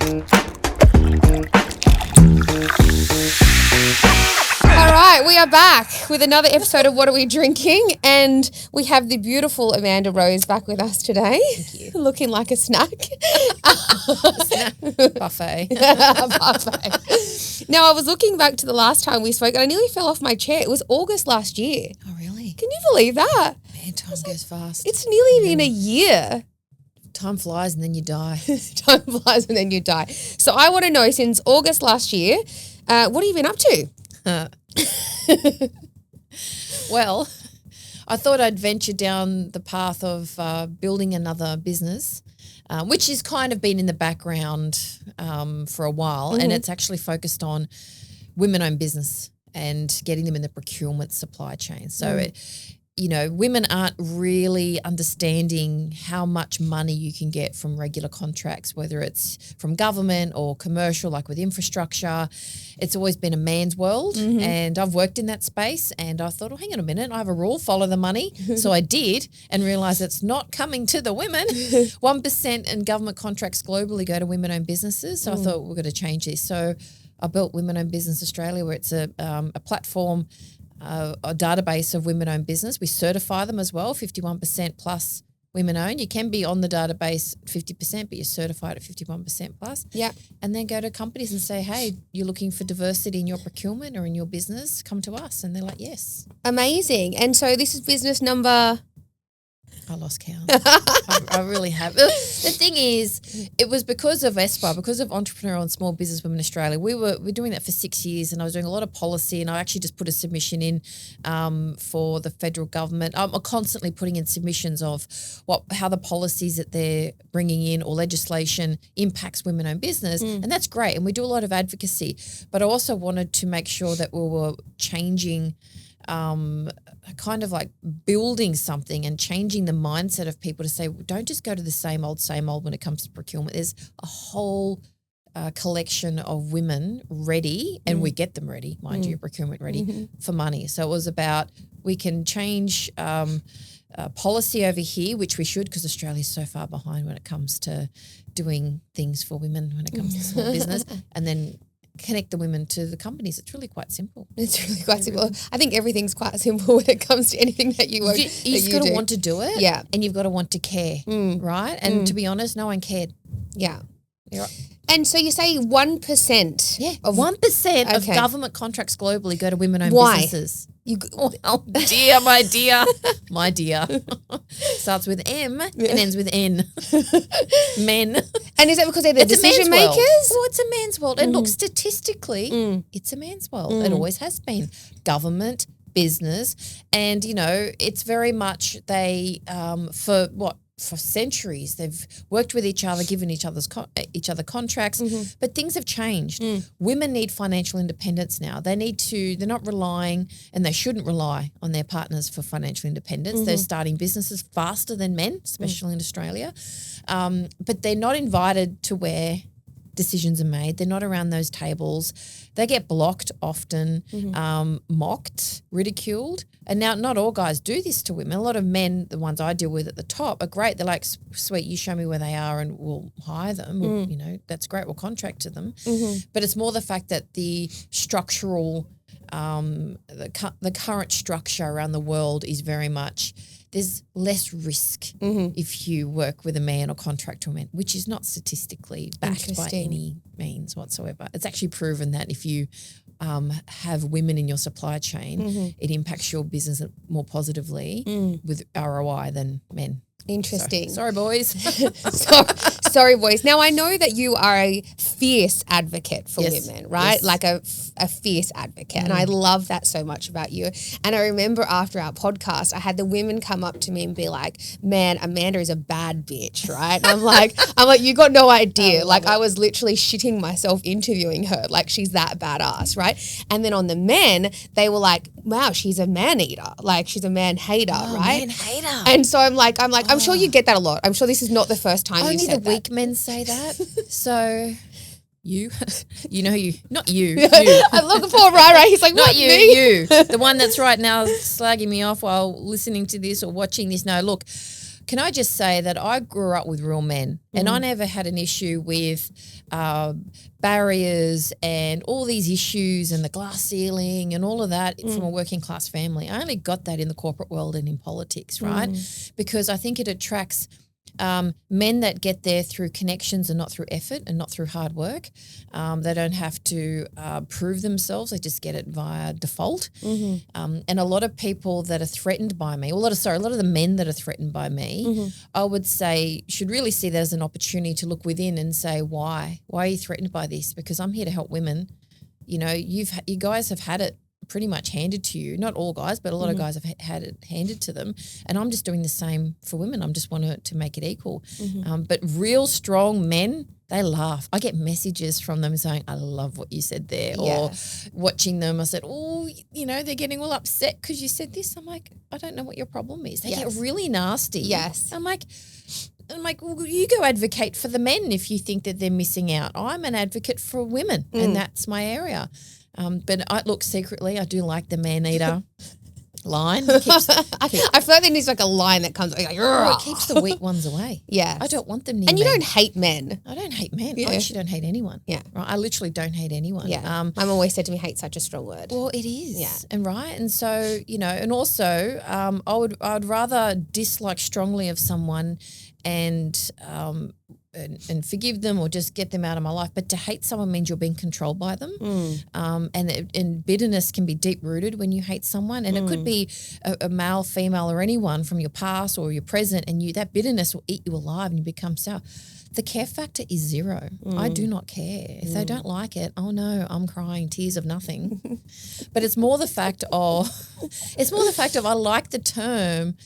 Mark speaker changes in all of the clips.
Speaker 1: All right, we are back with another episode of What Are We Drinking? And we have the beautiful Amanda Rose back with us today.
Speaker 2: Thank you.
Speaker 1: Looking like a snack.
Speaker 2: Buffet.
Speaker 1: Buffet. Now, I was looking back to the last time we spoke and I nearly fell off my chair. It was August last year.
Speaker 2: Oh, really?
Speaker 1: Can you believe that?
Speaker 2: Man, time goes fast.
Speaker 1: It's nearly been a year.
Speaker 2: Time flies and then you die.
Speaker 1: Time flies and then you die. So I want to know, since August last year, what have you been up to?
Speaker 2: Well, I thought I'd venture down the path of building another business, which has kind of been in the background for a while, and it's actually focused on women-owned business and getting them in the procurement supply chain. So, women aren't really understanding how much money you can get from regular contracts, whether it's from government or commercial, like with infrastructure. It's always been a man's world, and I've worked in that space, and I thought, oh, hang on a minute, I have a rule, follow the money. So I did, and realised it's not coming to the women. 1% in government contracts globally go to women-owned businesses, so I thought we're going to change this. So I built Women-Owned Business Australia, where it's a platform, a database of women-owned business. We certify them as well, 51% plus women-owned. You can be on the database 50%, but you're certified at 51% plus.
Speaker 1: Yeah.
Speaker 2: And then go to companies and say, hey, you're looking for diversity in your procurement or in your business, come to us. And they're like, yes.
Speaker 1: Amazing. And so this is business number...
Speaker 2: I lost count. I really have. The thing is, it was because of ESPA, because of Entrepreneurial and Small Business Women Australia. We're doing that for 6 years, and I was doing a lot of policy, and I actually just put a submission in for the federal government. I'm constantly putting in submissions of how the policies that they're bringing in or legislation impacts women-owned business, and that's great. And we do a lot of advocacy, but I also wanted to make sure that we were changing kind of like building something and changing the mindset of people to say, well, don't just go to the same old when it comes to procurement. There's a whole collection of women ready, and we get them ready, mind you, procurement ready for money. So it was about, we can change policy over here, which we should, because Australia's so far behind when it comes to doing things for women when it comes to small business, and then connect the women to the companies. It's really quite simple.
Speaker 1: It's really quite simple. I think everything's quite simple when it comes to anything that you want.
Speaker 2: You just got to want to do it, and you've got to want to care, right? And to be honest, no one cared.
Speaker 1: Yeah.
Speaker 2: You're right.
Speaker 1: And so you say 1%.
Speaker 2: Yeah, 1% of government contracts globally go to women-owned businesses. Oh dear, my dear. My dear. Starts with M and ends with N. Men.
Speaker 1: And is that because they're the decision makers?
Speaker 2: Well, it's a man's world. And look, statistically, it's a man's world. It always has been. Government, business, and, it's very much they, for centuries, they've worked with each other, given each other contracts, but things have changed. Women need financial independence now. They're not relying, and they shouldn't rely on their partners for financial independence. They're starting businesses faster than men, especially in Australia. But they're not invited to where decisions are made. They're not around those tables. They get blocked often, mocked, ridiculed. And now not all guys do this to women. A lot of men, the ones I deal with at the top, are great. They're like, sweet, you show me where they are and we'll hire them. We'll, that's great. We'll contract to them. But it's more the fact that the structural, the current structure around the world is very much, there's less risk if you work with a man or contract to a man, which is not statistically backed by any means whatsoever. It's actually proven that if you have women in your supply chain, it impacts your business more positively with ROI than men.
Speaker 1: Interesting.
Speaker 2: Sorry, boys.
Speaker 1: Sorry, boys. Now, I know that you are a fierce advocate for women, right?
Speaker 2: Yes.
Speaker 1: Like a fierce advocate. And I love that so much about you. And I remember after our podcast, I had the women come up to me and be like, man, Amanda is a bad bitch, right? And I'm like, you got no idea. I was literally shitting myself interviewing her. Like, she's that badass, right? And then on the men, they were like, wow, she's a man eater. Like, she's a man hater, right?
Speaker 2: Man hater.
Speaker 1: And so I'm like, I'm sure you get that a lot. I'm sure this is not the first time you said that.
Speaker 2: Only the weak men say that. So you, not you.
Speaker 1: I'm looking for right. He's like,
Speaker 2: not
Speaker 1: what,
Speaker 2: you,
Speaker 1: me?
Speaker 2: you. The one that's right now slagging me off while listening to this or watching this. No, look, can I just say that I grew up with real men and I never had an issue with barriers and all these issues and the glass ceiling and all of that from a working class family. I only got that in the corporate world and in politics, right? Because I think it attracts men that get there through connections and not through effort and not through hard work. They don't have to prove themselves. They just get it via default. And a lot of people that are threatened by me, a lot of the men that are threatened by me, I would say should really see that as an opportunity to look within and say, why? Why are you threatened by this? Because I'm here to help women. You know, you guys have had it pretty much handed to you. Not all guys, but a lot of guys have had it handed to them. And I'm just doing the same for women. I'm just wanting to make it equal. But real strong men, they laugh. I get messages from them saying, I love what you said there. Or watching them, I said, oh, you know, they're getting all upset because you said this. I'm like, I don't know what your problem is. They get really nasty.
Speaker 1: Yes.
Speaker 2: I'm like, well, you go advocate for the men if you think that they're missing out. I'm an advocate for women and that's my area. But look, secretly, I do like the man-eater line.
Speaker 1: I feel like there needs like a line that comes like,
Speaker 2: it keeps the weak ones away.
Speaker 1: Yeah.
Speaker 2: I don't want them near
Speaker 1: And you
Speaker 2: men.
Speaker 1: don't hate men.
Speaker 2: I don't hate men.
Speaker 1: Yeah.
Speaker 2: I actually don't hate anyone.
Speaker 1: Yeah.
Speaker 2: Right? I literally don't hate anyone.
Speaker 1: Yeah. My mum always said to me, hate's such a strong word.
Speaker 2: Well, it is.
Speaker 1: Yeah.
Speaker 2: And right. And so, you know, and also I would rather dislike strongly of someone and forgive them or just get them out of my life. But to hate someone means you're being controlled by them. And bitterness can be deep rooted when you hate someone. And it could be a male, female, or anyone from your past or your present, and that bitterness will eat you alive and you become sour. The care factor is zero. I do not care. If they don't like it, oh no, I'm crying tears of nothing. But it's more the fact of I like the term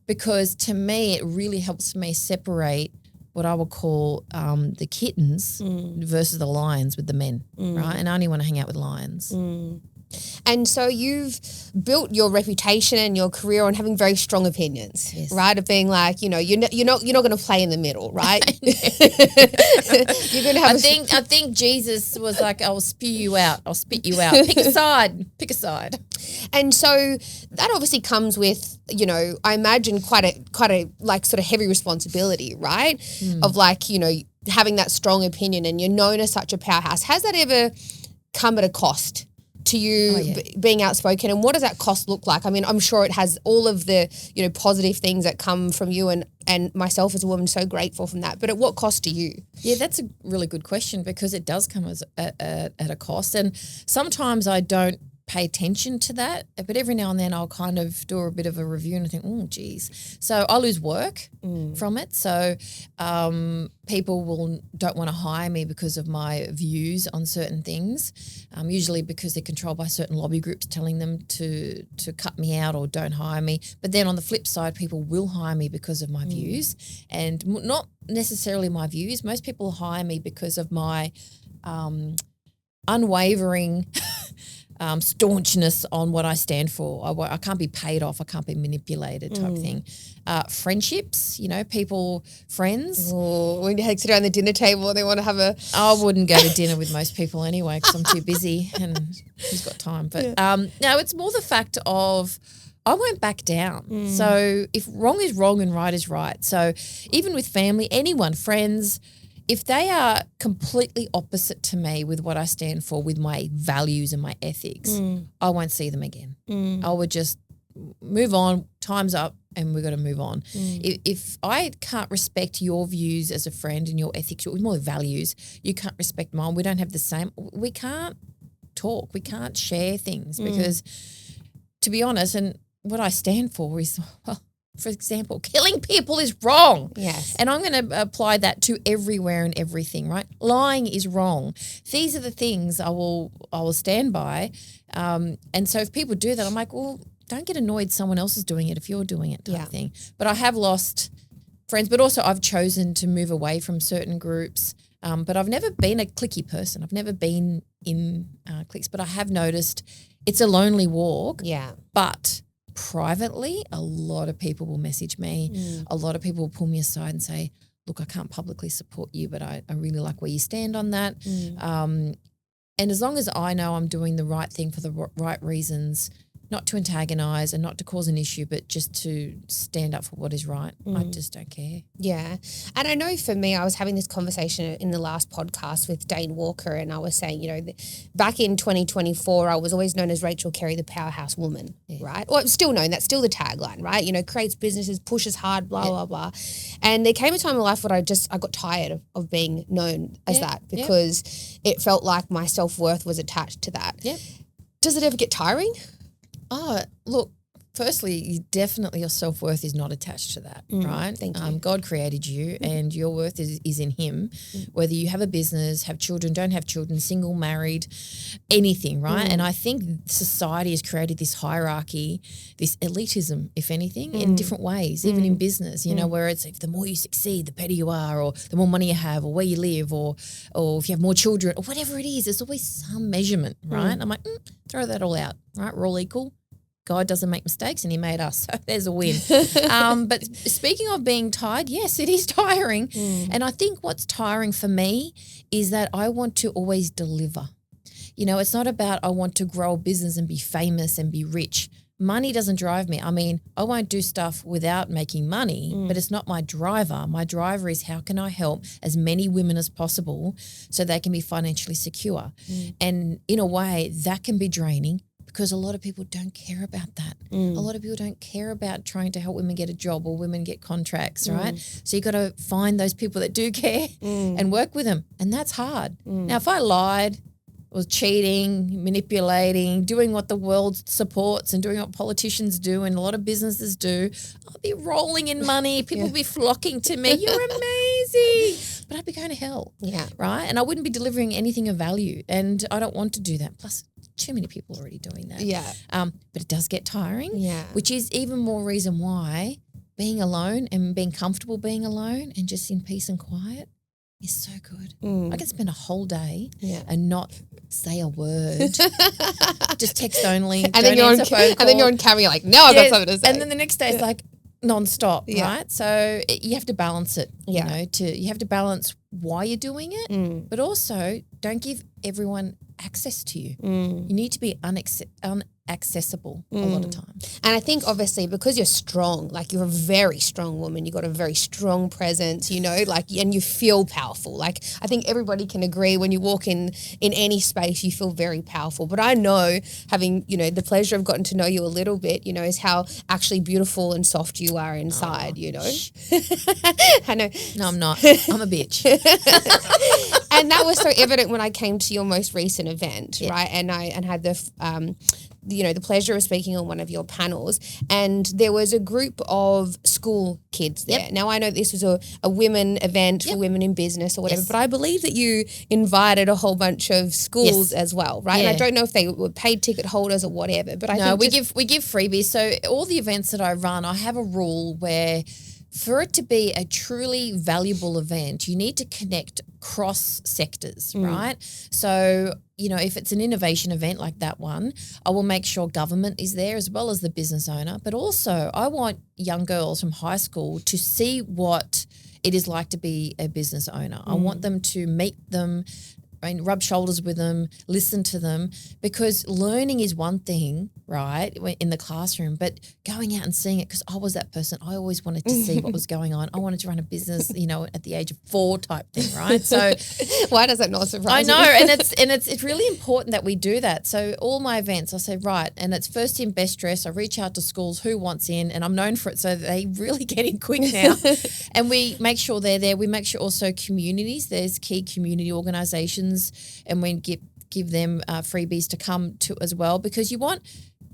Speaker 2: because to me it really helps me separate what I would call the kittens versus the lions with the men, right? And I only want to hang out with lions.
Speaker 1: And so you've built your reputation and your career on having very strong opinions, right? Of being like, you know, you're not going to play in the middle, right? You're going to have.
Speaker 2: I think Jesus was like, I'll spew you out. I'll spit you out. Pick a side. Pick a side.
Speaker 1: And so that obviously comes with, you know, I imagine quite a like sort of heavy responsibility, right? Of like, you know, having that strong opinion and you're known as such a powerhouse. Has that ever come at a cost to you being outspoken, and what does that cost look like? I mean, I'm sure it has all of the, you know, positive things that come from you and myself as a woman, so grateful from that. But at what cost to you?
Speaker 2: Yeah, that's a really good question because it does come as at a cost. And sometimes I don't pay attention to that, but every now and then I'll kind of do a bit of a review and I think, oh, geez. So I lose work from it. So people don't want to hire me because of my views on certain things, usually because they're controlled by certain lobby groups telling them to cut me out or don't hire me. But then on the flip side, people will hire me because of my views and not necessarily my views. Most people hire me because of my unwavering staunchness on what I stand for. I can't be paid off. I can't be manipulated type thing. Friendships, you know, friends.
Speaker 1: Oh, when you sit around the dinner table and they want to have
Speaker 2: I wouldn't go to dinner with most people anyway because I'm too busy and who's got time. But no, it's more the fact of I won't back down. So if wrong is wrong and right is right. So even with family, anyone, friends, if they are completely opposite to me with what I stand for, with my values and my ethics, I won't see them again. I would just move on, time's up, and we've got to move on. If I can't respect your views as a friend and your ethics, your more values, you can't respect mine, we don't have the same, we can't talk, we can't share things because, to be honest, and what I stand for is, well, for example, killing people is wrong.
Speaker 1: Yes.
Speaker 2: And I'm going to apply that to everywhere and everything, right? Lying is wrong. These are the things I will stand by. And so if people do that, I'm like, well, don't get annoyed someone else is doing it if you're doing it type thing. But I have lost friends, but also I've chosen to move away from certain groups. But I've never been a cliquey person. I've never been in cliques, but I have noticed it's a lonely walk.
Speaker 1: Yeah.
Speaker 2: But privately, a lot of people will message me. A lot of people will pull me aside and say, look, I can't publicly support you, but I really like where you stand on that. And as long as I know I'm doing the right thing for the right reasons, not to antagonize and not to cause an issue, but just to stand up for what is right. I just don't care.
Speaker 1: Yeah. And I know for me, I was having this conversation in the last podcast with Dane Walker, and I was saying, back in 2024, I was always known as Rachel Carey, the powerhouse woman, right? Well, still known. That's still the tagline, right? Creates businesses, pushes hard, blah, blah, blah. And there came a time in life where I got tired of being known as that because it felt like my self-worth was attached to that.
Speaker 2: Yeah.
Speaker 1: Does it ever get tiring?
Speaker 2: Oh, look, firstly, your self-worth is not attached to that, right?
Speaker 1: Thank you.
Speaker 2: God created you and your worth is in him, whether you have a business, have children, don't have children, single, married, anything, right? And I think society has created this hierarchy, this elitism, if anything, in different ways, even in business, where it's like the more you succeed, the better you are, or the more money you have, or where you live, or if you have more children, or whatever it is, there's always some measurement, right? I'm like, throw that all out, right? We're all equal. God doesn't make mistakes and he made us. So there's a win. But speaking of being tired, yes, it is tiring. And I think what's tiring for me is that I want to always deliver. It's not about I want to grow a business and be famous and be rich. Money doesn't drive me. I mean, I won't do stuff without making money, but it's not my driver. My driver is how can I help as many women as possible so they can be financially secure. And in a way, that can be draining, because a lot of people don't care about that. A lot of people don't care about trying to help women get a job or women get contracts, right? So you got to find those people that do care and work with them, and that's hard. Now, if I lied, was cheating, manipulating, doing what the world supports and doing what politicians do and a lot of businesses do, I'd be rolling in money. People would be flocking to me. You're amazing. But I'd be going to hell, right? And I wouldn't be delivering anything of value, and I don't want to do that. Plus, too many people are already doing that. But it does get tiring, which is even more reason why being alone and being comfortable being alone and just in peace and quiet is so good. I can spend a whole day and not say a word, just text only,
Speaker 1: and then you're on camera, you're like, no, I've got something to say.
Speaker 2: And then the next day it's like non-stop, right? So you have to balance it, you have to balance why you're doing it, but also don't give everyone access to you. You need to be unaccessible a lot of times.
Speaker 1: And I think obviously because you're strong, like you're a very strong woman, you've got a very strong presence, and you feel powerful. Like I think everybody can agree when you walk in any space, you feel very powerful. But I know, having, the pleasure of getting to know you a little bit, is how actually beautiful and soft you are inside, I know.
Speaker 2: No, I'm not. I'm a bitch.
Speaker 1: And that was so evident when I came to your most recent event, right? And I had the pleasure of speaking on one of your panels, and there was a group of school kids there. Now, I know this was a women event for women in business or whatever, but I believe that you invited a whole bunch of schools as well, right? And I don't know if they were paid ticket holders or whatever, but I think
Speaker 2: we give freebies. So all the events that I run, I have a rule where for it to be a truly valuable event, you need to connect cross sectors, right? So, if it's an innovation event like that one, I will make sure government is there as well as the business owner. But also I want young girls from high school to see what it is like to be a business owner. I want them to meet them, rub shoulders with them, listen to them, because learning is one thing, right, in the classroom, but going out and seeing it, because I was that person. I always wanted to see what was going on. I wanted to run a business, at the age of 4 type thing, right? So
Speaker 1: why does that not surprise you?
Speaker 2: I know, and it's really important that we do that. So all my events, I say, right, and it's first in, best dress. I reach out to schools, who wants in, and I'm known for it, so they really get in quick now. And we make sure they're there. We make sure also communities, there's key community organisations, and we give them freebies to come to as well, because you want,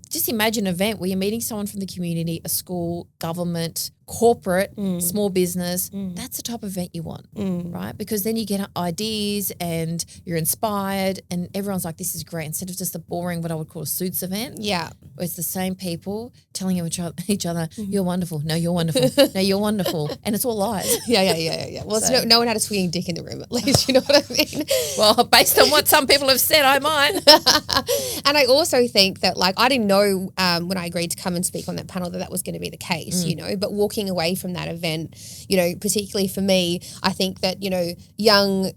Speaker 2: just imagine an event where you're meeting someone from the community, a school, government, corporate, small business. That's the type of event you want, right? Because then you get ideas and you're inspired, and everyone's like, this is great, instead of just the boring, what I would call a suits event.
Speaker 1: Yeah.
Speaker 2: Where it's the same people telling each other, you're wonderful. No, you're wonderful. No, you're wonderful. And it's all lies.
Speaker 1: Yeah. Well, so, no one had a swinging dick in the room, at least, you know what I mean?
Speaker 2: Well, based on what some people have said, I might.
Speaker 1: And I also think that, I didn't know when I agreed to come and speak on that panel that was going to be the case, but walking away from that event, particularly for me, I think that, young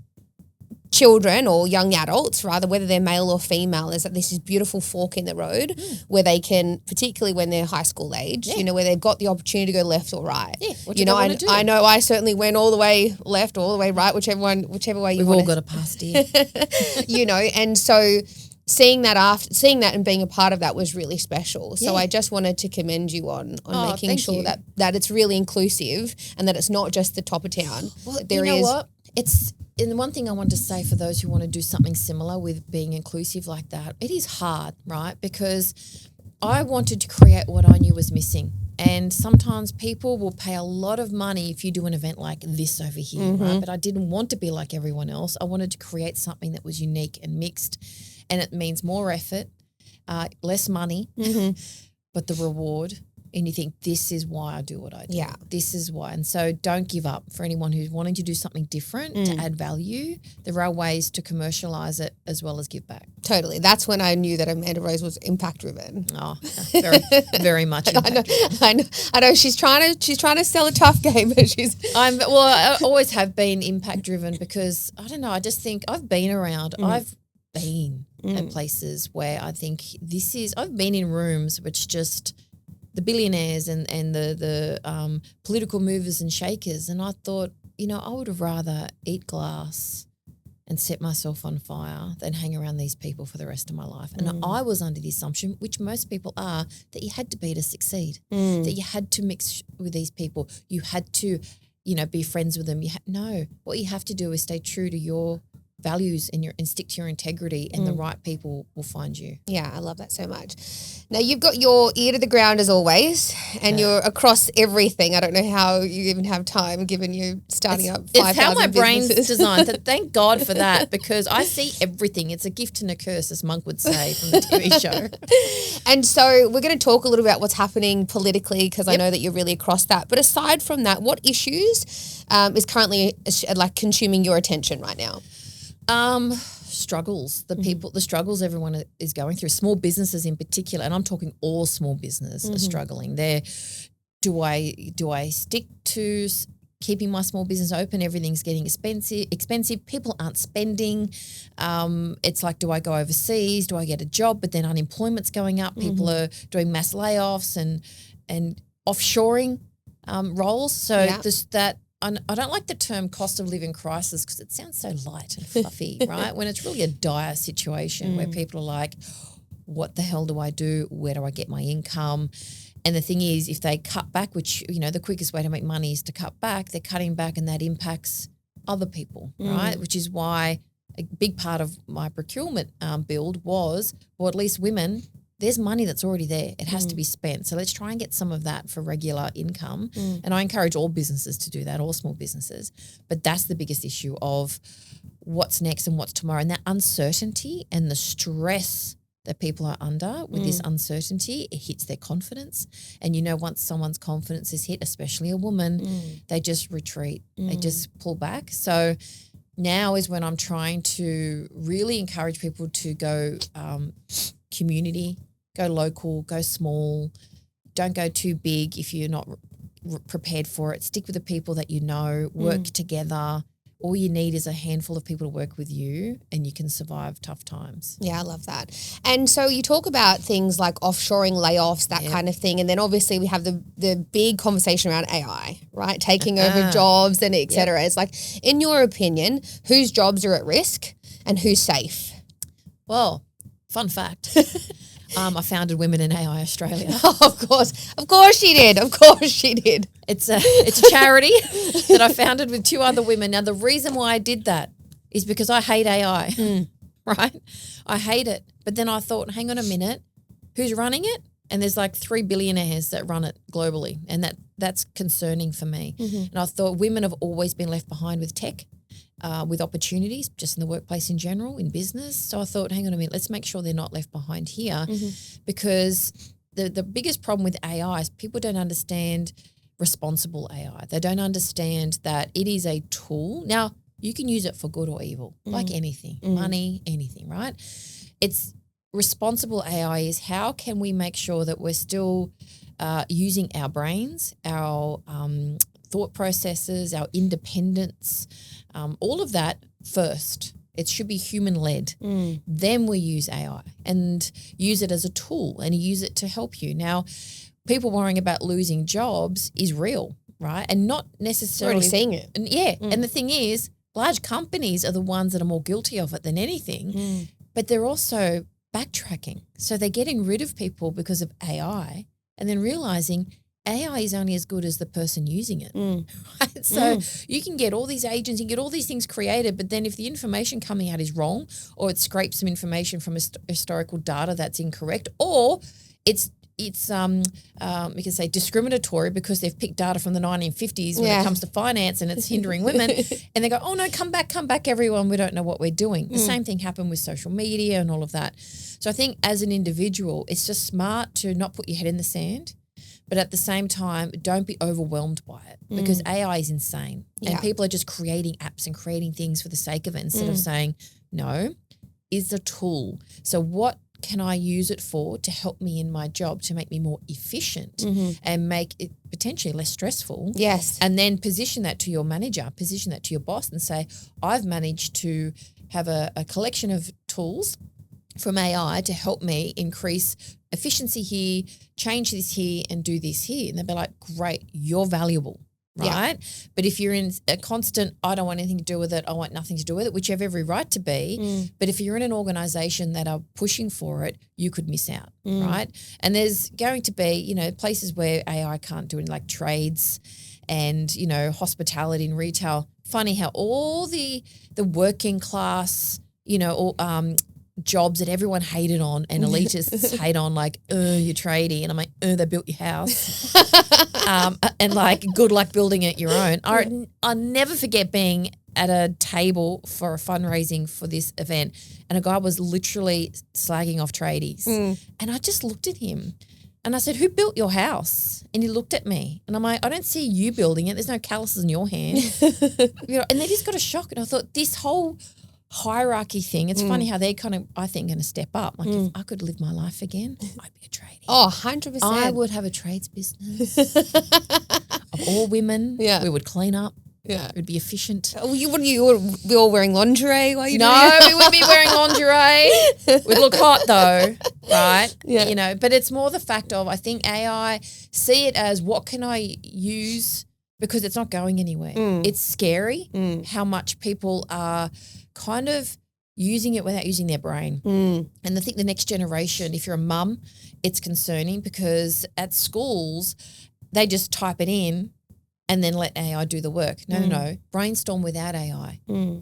Speaker 1: children or young adults, rather, whether they're male or female, is that this is beautiful fork in the road where they can, particularly when they're high school age, you know, where they've got the opportunity to go left or right.
Speaker 2: Yeah, what
Speaker 1: you
Speaker 2: do
Speaker 1: know,
Speaker 2: they wanna do?
Speaker 1: I know I certainly went all the way left or all the way right, whichever way you
Speaker 2: We've
Speaker 1: want.
Speaker 2: all got a past year.
Speaker 1: You know, and so seeing that and being a part of that was really special. So I just wanted to commend you on making sure that it's really inclusive and that it's not just the top of town.
Speaker 2: Well, you know what? And one thing I want to say for those who want to do something similar with being inclusive like that, it is hard, right? Because I wanted to create what I knew was missing. And sometimes people will pay a lot of money if you do an event like this over here, right? But I didn't want to be like everyone else. I wanted to create something that was unique and mixed. And it means more effort, less money, but the reward. And you think, this is why I do what I do.
Speaker 1: Yeah.
Speaker 2: This is why. And so don't give up. For anyone who's wanting to do something different to add value, there are ways to commercialise it as well as give back.
Speaker 1: Totally. That's when I knew that Amanda Rose was impact driven.
Speaker 2: Oh, very, very much impact driven.
Speaker 1: I know. She's trying to sell a tough game, but
Speaker 2: I always have been impact driven because I don't know. I just think I've been around. I've been at places where I think I've been in rooms which just the billionaires and the political movers and shakers. And I thought, you know, I would have rather eat glass and set myself on fire than hang around these people for the rest of my life. And I was under the assumption, which most people are, that you had to be to succeed, that you had to mix with these people. You had to, you know, be friends with them. No, what you have to do is stay true to your values and stick to your integrity, and the right people will find you.
Speaker 1: Yeah, I love that so much. Now, you've got your ear to the ground as always, and you're across everything. I don't know how you even have time, given you starting up 5,000
Speaker 2: It's how my brain's
Speaker 1: businesses.
Speaker 2: designed. So thank God for that, because I see everything. It's a gift and a curse, as Monk would say from the TV show.
Speaker 1: And so we're going to talk a little about what's happening politically, because I know that you're really across that. But aside from that, what issues is currently like consuming your attention right now?
Speaker 2: Struggles, the struggles everyone is going through, small businesses in particular, and I'm talking all small business are struggling. Do I stick to keeping my small business open? Everything's getting expensive. People aren't spending. It's like, do I go overseas? Do I get a job? But then unemployment's going up. People are doing mass layoffs and offshoring roles. So I don't like the term cost of living crisis because it sounds so light and fluffy, right? When it's really a dire situation where people are like, what the hell do I do? Where do I get my income? And the thing is, if they cut back, which, you know, the quickest way to make money is to cut back, they're cutting back and that impacts other people, right? Which is why a big part of my procurement build was, or at least women, there's money that's already there. It has to be spent. So let's try and get some of that for regular income. And I encourage all businesses to do that, all small businesses. But that's the biggest issue of what's next and what's tomorrow. And that uncertainty and the stress that people are under with this uncertainty, it hits their confidence. And, you know, once someone's confidence is hit, especially a woman, they just retreat. They just pull back. So now is when I'm trying to really encourage people to go community, go local, go small. Don't go too big if you're not prepared for it. Stick with the people that you know, work together. All you need is a handful of people to work with you and you can survive tough times.
Speaker 1: Yeah, I love that. And so you talk about things like offshoring, layoffs, that kind of thing. And then obviously we have the big conversation around AI, right? Taking over jobs and et cetera. It's like, in your opinion, whose jobs are at risk and who's safe?
Speaker 2: Well, fun fact. I founded Women in AI Australia.
Speaker 1: Of course she did.
Speaker 2: It's a charity that I founded with two other women. Now, the reason why I did that is because I hate AI, right? I hate it. But then I thought, hang on a minute, who's running it? And there's like 3 billionaires that run it globally, and that's concerning for me. And I thought women have always been left behind with tech. With opportunities just in the workplace in general, in business. So I thought, hang on a minute, let's make sure they're not left behind here because the biggest problem with AI is people don't understand responsible AI. They don't understand that it is a tool. Now, you can use it for good or evil, like anything, money, anything, right? It's responsible AI is how can we make sure that we're still using our brains, our thought processes, our independence, all of that first. It should be human-led. Then we use AI and use it as a tool and use it to help you. Now, people worrying about losing jobs is real, right? And not necessarily
Speaker 1: already seeing it.
Speaker 2: And and the thing is, large companies are the ones that are more guilty of it than anything, but they're also backtracking. So they're getting rid of people because of AI and then realizing AI is only as good as the person using it. Right? So you can get all these agents, you can get all these things created, but then if the information coming out is wrong or it scrapes some information from historical data that's incorrect, or it's we can say discriminatory because they've picked data from the 1950s when it comes to finance and it's hindering women, and they go, oh no, come back everyone, we don't know what we're doing. The same thing happened with social media and all of that. So I think as an individual, it's just smart to not put your head in the sand, but at the same time, don't be overwhelmed by it because AI is insane and people are just creating apps and creating things for the sake of it instead of saying, no, it's a tool. So what can I use it for to help me in my job, to make me more efficient and make it potentially less stressful?
Speaker 1: Yes.
Speaker 2: And then position that to your manager, position that to your boss and say, I've managed to have a collection of tools from AI to help me increase efficiency here, change this here and do this here. And they'll be like, great, you're valuable. Right. But if you're in a constant, I don't want anything to do with it, I want nothing to do with it, which you have every right to be. But if you're in an organisation that are pushing for it, you could miss out. Right. And there's going to be, you know, places where AI can't do it, like trades and, you know, hospitality and retail. Funny how all the working class, you know, jobs that everyone hated on and elitists hate on, like, you're tradie. And I'm like, they built your house. And like, good luck building it your own. I'll never forget being at a table for a fundraising for this event and a guy was literally slagging off tradies. And I just looked at him and I said, who built your house? And he looked at me and I'm like, I don't see you building it. There's no calluses in your hand. You know, and they just got a shock. And I thought this whole hierarchy thing, it's funny how they're kind of, I think, going to step up. Like if I could live my life again, I'd be a tradie.
Speaker 1: Oh, 100%.
Speaker 2: I would have a trades business of all women.
Speaker 1: Yeah.
Speaker 2: We would clean up.
Speaker 1: Yeah.
Speaker 2: It would be efficient.
Speaker 1: Oh, you would be all wearing lingerie while you do
Speaker 2: No, we wouldn't be wearing lingerie. We'd look hot though, right?
Speaker 1: Yeah.
Speaker 2: You know, but it's more the fact of, I think AI, see it as what can I use because it's not going anywhere. It's scary how much people are kind of using it without using their brain. And I think the next generation, if you're a mum, it's concerning because at schools, they just type it in and then let AI do the work. No. Brainstorm without AI.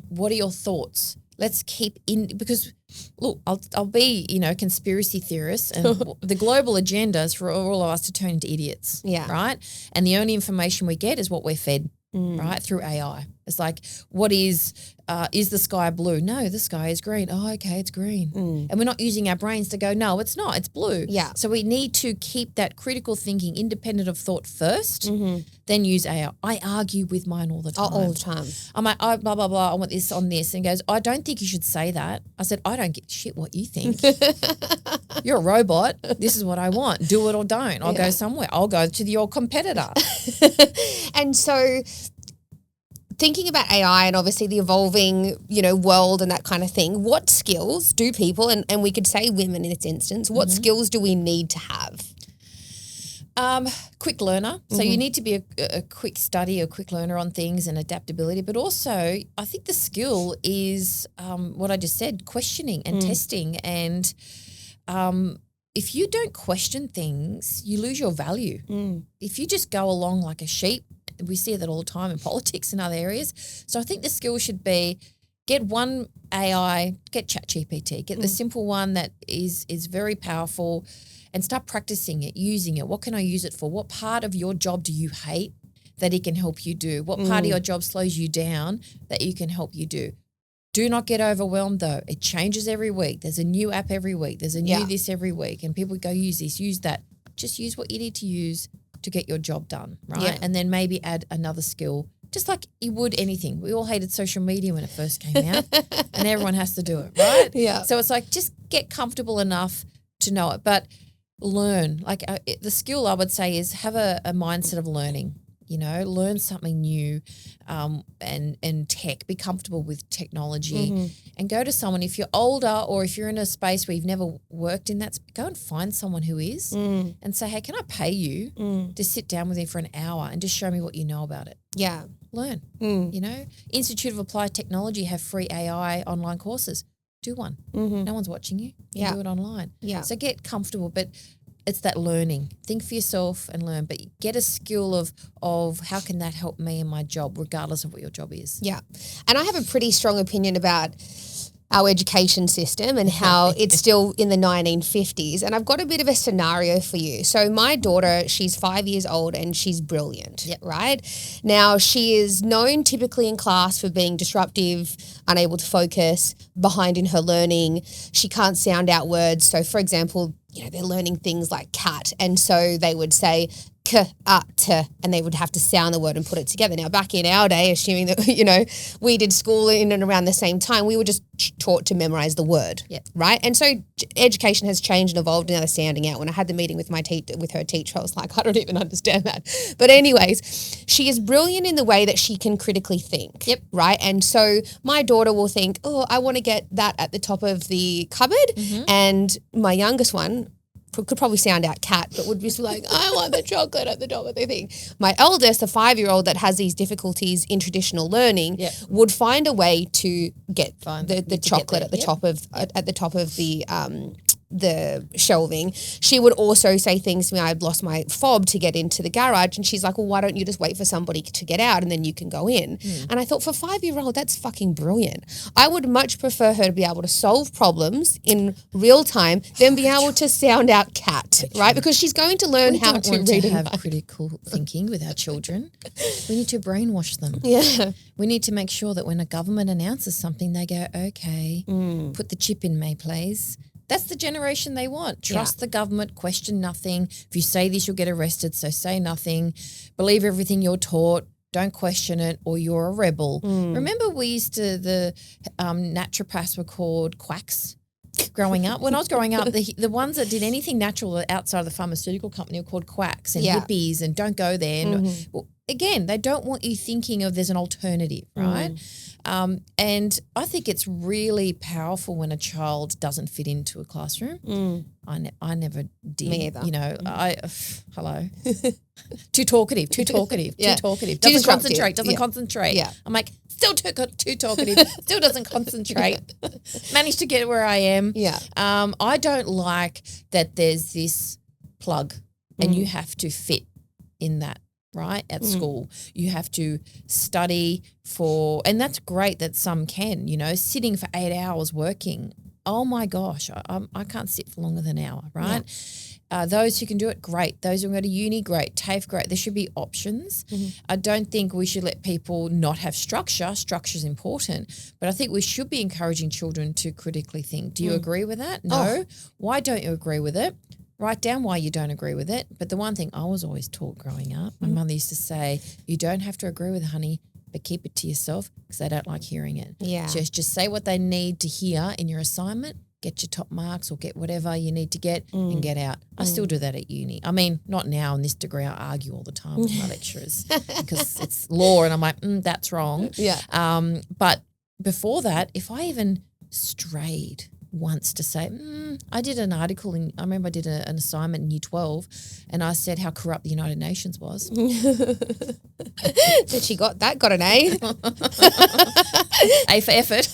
Speaker 2: What are your thoughts? Let's keep in, because look, I'll be, you know, conspiracy theorists and the global agenda is for all of us to turn into idiots.
Speaker 1: Yeah.
Speaker 2: Right. And the only information we get is what we're fed. Right, through AI. It's like, what is the sky blue? No, the sky is green. Oh, okay, it's green. And we're not using our brains to go, no, it's not, it's blue.
Speaker 1: Yeah.
Speaker 2: So we need to keep that critical thinking, independent of thought first, then use AI. I argue with mine all the time.
Speaker 1: all the time.
Speaker 2: I'm like, oh, blah, blah, blah, I want this on this. And he goes, I don't think you should say that. I said, I don't give shit what you think. You're a robot. This is what I want. Do it or don't. I'll go somewhere. I'll go to your competitor.
Speaker 1: And so thinking about AI and obviously the evolving, you know, world and that kind of thing, what skills do people, and we could say women in this instance, what skills do we need to have?
Speaker 2: Quick learner. So you need to be a quick study, a quick learner on things and adaptability. But also I think the skill is what I just said, questioning and testing. And if you don't question things, you lose your value. If you just go along like a sheep, we see that all the time in politics and other areas. So I think the skill should be get one AI, get ChatGPT, get the simple one that is very powerful and start practicing it, using it. What can I use it for? What part of your job do you hate that it can help you do? What part of your job slows you down that you can help you do? Do not get overwhelmed though. It changes every week. There's a new app every week. There's a new this every week. And people go, use this, use that. Just use what you need to use to get your job done, right?
Speaker 1: Yeah.
Speaker 2: And then maybe add another skill, just like you would anything. We all hated social media when it first came out and everyone has to do it, right?
Speaker 1: Yeah.
Speaker 2: So it's like just get comfortable enough to know it, but learn. Like the skill I would say is have a mindset of learning. learn something new and tech, be comfortable with technology and go to someone. If you're older or if you're in a space where you've never worked in that, go and find someone who is and say, hey, can I pay you to sit down with me for an hour and just show me what you know about it?
Speaker 1: Yeah.
Speaker 2: Learn, Institute of Applied Technology have free AI online courses. Do one. No one's watching you. You do it online.
Speaker 1: Yeah.
Speaker 2: So get comfortable, but it's that learning. Think for yourself and learn, but get a skill of how can that help me in my job, regardless of what your job is.
Speaker 1: Yeah. And I have a pretty strong opinion about our education system and how it's still in the 1950s. And I've got a bit of a scenario for you. So my daughter, she's 5 years old and she's brilliant, right? Now, she is known typically in class for being disruptive, unable to focus, behind in her learning. She can't sound out words. So, for example, they're learning things like cat. And so they would say k-a-t, and they would have to sound the word and put it together. Now, back in our day, assuming that, we did school in and around the same time, we were just taught to memorize the word, right? And so education has changed and evolved, now they're sounding out. When I had the meeting with with her teacher, I was like, I don't even understand that. But anyways, she is brilliant in the way that she can critically think, right? And so my daughter will think, oh, I want to get that at the top of the cupboard. And my youngest one could probably sound out cat, but would just be like, I want the chocolate at the top of the thing. My eldest, the 5-year-old that has these difficulties in traditional learning, would find a way to get the chocolate at the top of at the top of the shelving. She would also say things to me, I'd lost my fob to get into the garage, and she's like, well, why don't you just wait for somebody to get out and then you can go in? And I thought, for a 5-year-old, that's fucking brilliant. I would much prefer her to be able to solve problems in real time than be able to sound out cat, right? Because she's going to learn how to read and
Speaker 2: have critical thinking with our children. We need to brainwash them.
Speaker 1: Yeah.
Speaker 2: We need to make sure that when a government announces something, they go, okay, put the chip in me, please. That's the generation they want. Trust the government, question nothing. If you say this, you'll get arrested, so say nothing. Believe everything you're taught. Don't question it, or you're a rebel. Remember the naturopaths were called quacks growing up? When I was growing up, the ones that did anything natural outside of the pharmaceutical company were called quacks and hippies and don't go there. And, well, again, they don't want you thinking of there's an alternative, right? And I think it's really powerful when a child doesn't fit into a classroom. I never did.
Speaker 1: Me either.
Speaker 2: Hello. Too talkative. Doesn't concentrate.
Speaker 1: Yeah.
Speaker 2: I'm like, still too talkative, still doesn't concentrate. Managed to get where I am.
Speaker 1: Yeah.
Speaker 2: I don't like that there's this plug and you have to fit in that. Right, at school. You have to study and that's great that some can, sitting for 8 hours working. Oh my gosh, I can't sit for longer than an hour, right? Those who can do it, great. Those who go to uni, great. TAFE, great. There should be options. I don't think we should let people not have structure. Structure is important, but I think we should be encouraging children to critically think. Do you agree with that? No. Why don't you agree with it? Write down why you don't agree with it. But the one thing I was always taught growing up, my mother used to say, you don't have to agree with it, honey, but keep it to yourself because they don't like hearing it.
Speaker 1: Yeah.
Speaker 2: Just say what they need to hear in your assignment, get your top marks or get whatever you need to get and get out. I still do that at uni. I mean, not now in this degree. I argue all the time with my lecturers because it's law and I'm like, that's wrong.
Speaker 1: Yeah.
Speaker 2: But before that, if I even strayed once to say, I did an article I remember I did an assignment in Year 12 and I said how corrupt the United Nations was.
Speaker 1: That she got an A.
Speaker 2: A for effort.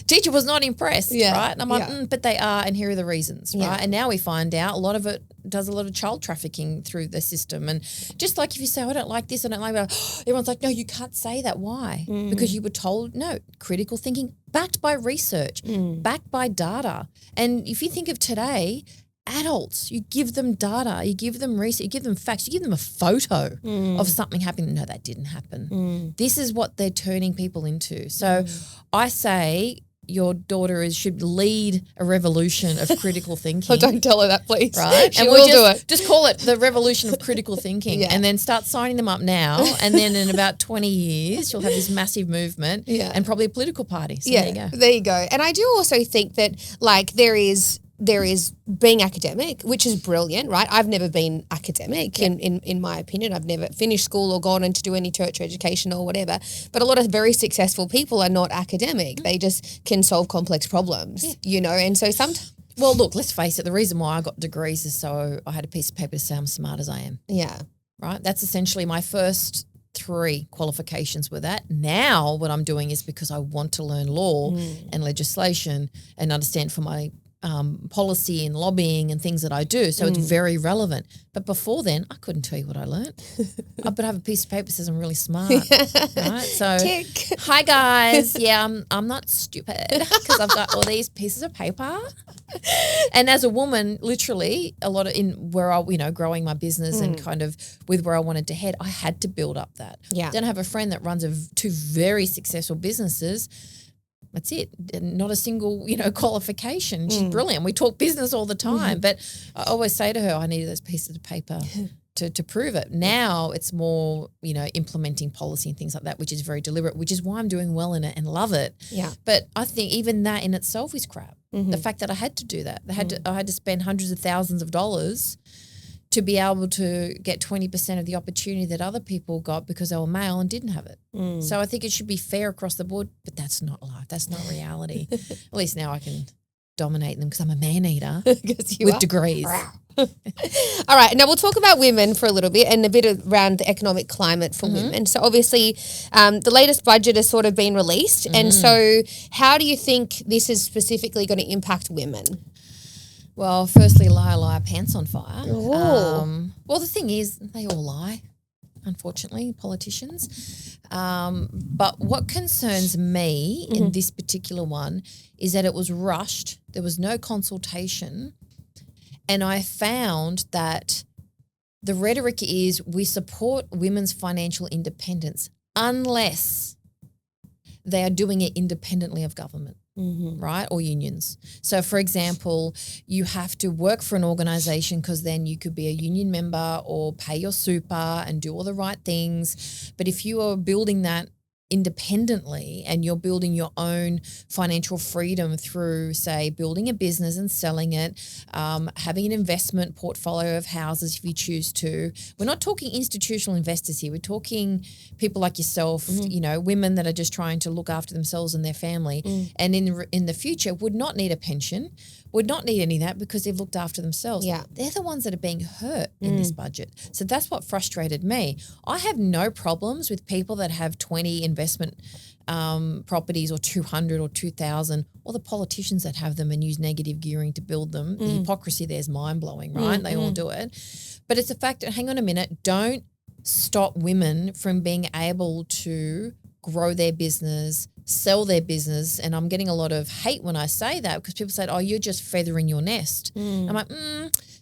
Speaker 2: Teacher was not impressed, right? And I'm like, but they are, and here are the reasons, right? And now we find out a lot of it does a lot of child trafficking through the system. And just like if you say, I don't like this, I don't like that, everyone's like, no, you can't say that. Why? Because you were told, no, critical thinking, backed by research, backed by data. And if you think of today, adults, you give them data, you give them research, you give them facts, you give them a photo of something happening. No, that didn't happen. This is what they're turning people into. So I say your daughter should lead a revolution of critical thinking.
Speaker 1: Oh, don't tell her that, please.
Speaker 2: Right?
Speaker 1: She will do it.
Speaker 2: Just call it the revolution of critical thinking and then start signing them up now. And then in about 20 years, you'll have this massive movement and probably a political party. So there you go.
Speaker 1: There you go. And I do also think that there is there is being academic, which is brilliant, right? I've never been academic in my opinion. I've never finished school or gone on to do any tertiary education or whatever. But a lot of very successful people are not academic. They just can solve complex problems, you know, and so sometimes.
Speaker 2: Well, look, let's face it, the reason why I got degrees is so I had a piece of paper to say I'm smart as I am.
Speaker 1: Yeah.
Speaker 2: Right? That's essentially my first 3 qualifications were that. Now what I'm doing is because I want to learn law and legislation and understand for my policy and lobbying and things that I do. So it's very relevant. But before then, I couldn't tell you what I learned. But I have a piece of paper that says I'm really smart. Right? So,
Speaker 1: Tick.
Speaker 2: Hi guys. Yeah, I'm not stupid because I've got all these pieces of paper. And as a woman, literally, a lot of in where I, you know, growing my business and kind of with where I wanted to head, I had to build up that.
Speaker 1: Yeah.
Speaker 2: Then I have a friend that runs 2 very successful businesses. That's it. Not a single, you know, qualification. She's brilliant. We talk business all the time, but I always say to her, I needed those pieces of paper to prove it. Now it's more, you know, implementing policy and things like that, which is very deliberate, which is why I'm doing well in it and love it.
Speaker 1: Yeah.
Speaker 2: But I think even that in itself is crap. The fact that I had to do that, I had to spend hundreds of thousands of dollars to be able to get 20% of the opportunity that other people got because they were male and didn't have it. So I think it should be fair across the board, but that's not life. That's not reality. At least now I can dominate them because I'm a man-eater with degrees.
Speaker 1: All right. Now we'll talk about women for a little bit and a bit around the economic climate for women. So obviously the latest budget has sort of been released. And so how do you think this is specifically going to impact women?
Speaker 2: Well, firstly, liar, pants on fire. Well, the thing is, they all lie, unfortunately, politicians. But what concerns me in this particular one is that it was rushed. There was no consultation. And I found that the rhetoric is we support women's financial independence unless they are doing it independently of government. Right? Or unions. So, for example, you have to work for an organisation because then you could be a union member or pay your super and do all the right things. But if you are building that independently and you're building your own financial freedom through, say, building a business and selling it, having an investment portfolio of houses if you choose to. We're not talking institutional investors here. We're talking people like yourself, you know, women that are just trying to look after themselves and their family and in the future would not need a pension, would not need any of that because they've looked after themselves.
Speaker 1: Yeah.
Speaker 2: They're the ones that are being hurt in this budget. So that's what frustrated me. I have no problems with people that have 20 investment properties or 200 or 2,000 or the politicians that have them and use negative gearing to build them. The hypocrisy there is mind-blowing, right? They all do it. But it's the fact that, hang on a minute, don't stop women from being able to grow their business, sell their business. And I'm getting a lot of hate when I say that because people say, oh, you're just feathering your nest. I'm like,